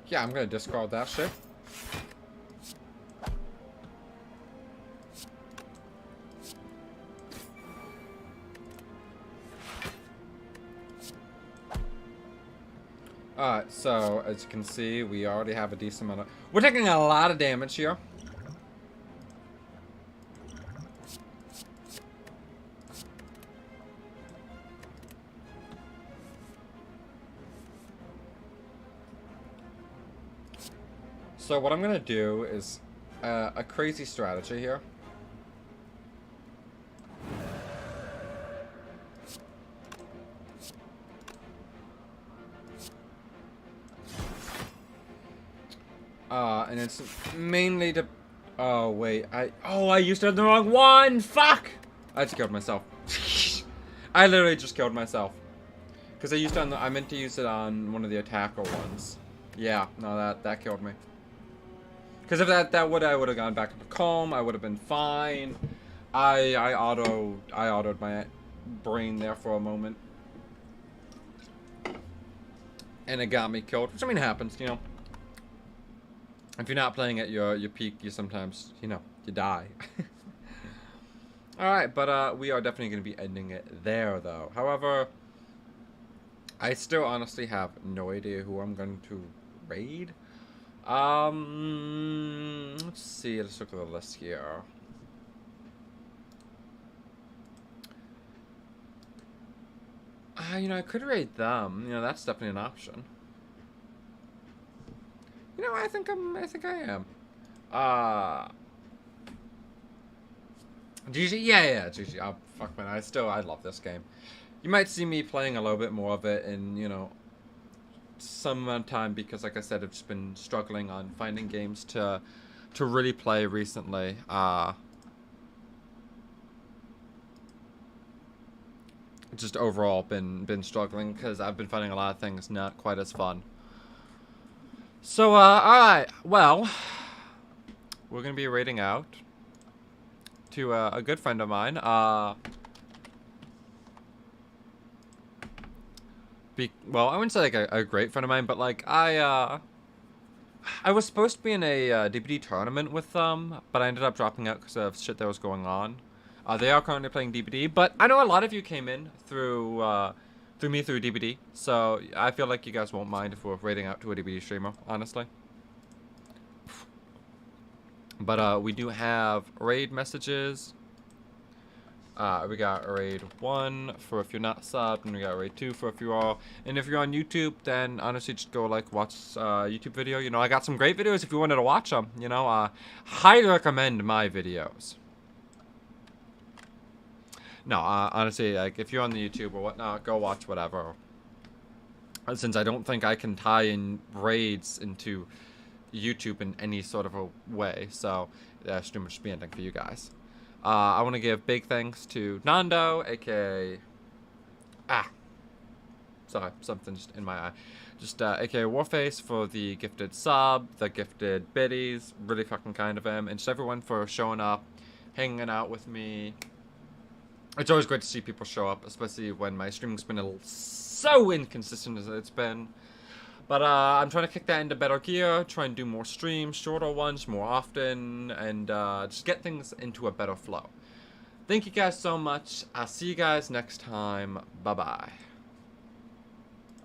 [SPEAKER 1] Yeah, I'm gonna discard that shit. Alright, so as you can see, we already have a decent amount of... We're taking a lot of damage here. So what I'm gonna do is a crazy strategy here. And it's mainly to... Oh, wait. I used to have the wrong one! Fuck! I just killed myself. I literally just killed myself. Because I meant to use it on one of the attacker ones. Yeah, no, that killed me. Because if I would have gone back into calm, I would have been fine. I autoed my brain there for a moment. And it got me killed, which I mean happens, you know. If you're not playing at your peak, you sometimes, you know, you die. Alright, but we are definitely going to be ending it there, though. However, I still honestly have no idea who I'm going to raid. Let's see, let's look at the list here. You know, I could raid them. You know, that's definitely an option. You know, I think I am. GG? Yeah, GG. Oh, fuck, man. I love this game. You might see me playing a little bit more of it in, you know, some amount of time because, like I said, I've just been struggling on finding games to really play recently. Just overall been struggling because I've been finding a lot of things not quite as fun. So, alright, well, we're going to be raiding out to a good friend of mine. Well, I wouldn't say like a great friend of mine, but like I was supposed to be in a DBD tournament with them, but I ended up dropping out because of shit that was going on. They are currently playing DBD, but I know a lot of you came in through DBD, so I feel like you guys won't mind if we're raiding out to a DBD streamer, honestly. But we do have raid messages. We got raid 1 for if you're not subbed, and we got raid 2 for if you are. And if you're on YouTube, then honestly just go like watch YouTube video. You know, I got some great videos if you wanted to watch them. You know, highly recommend my videos. No, honestly, like if you're on the YouTube or whatnot, go watch whatever. Since I don't think I can tie in raids into YouTube in any sort of a way, so the stream will just be ending for you guys. I want to give big thanks to Nando, aka sorry, something just in my eye. Just aka Warface for the gifted sub, the gifted biddies, really fucking kind of him, and just everyone for showing up, hanging out with me. It's always great to see people show up, especially when my streaming's been so inconsistent as it's been. But I'm trying to kick that into better gear, try and do more streams, shorter ones, more often, and just get things into a better flow. Thank you guys so much. I'll see you guys next time. Bye-bye.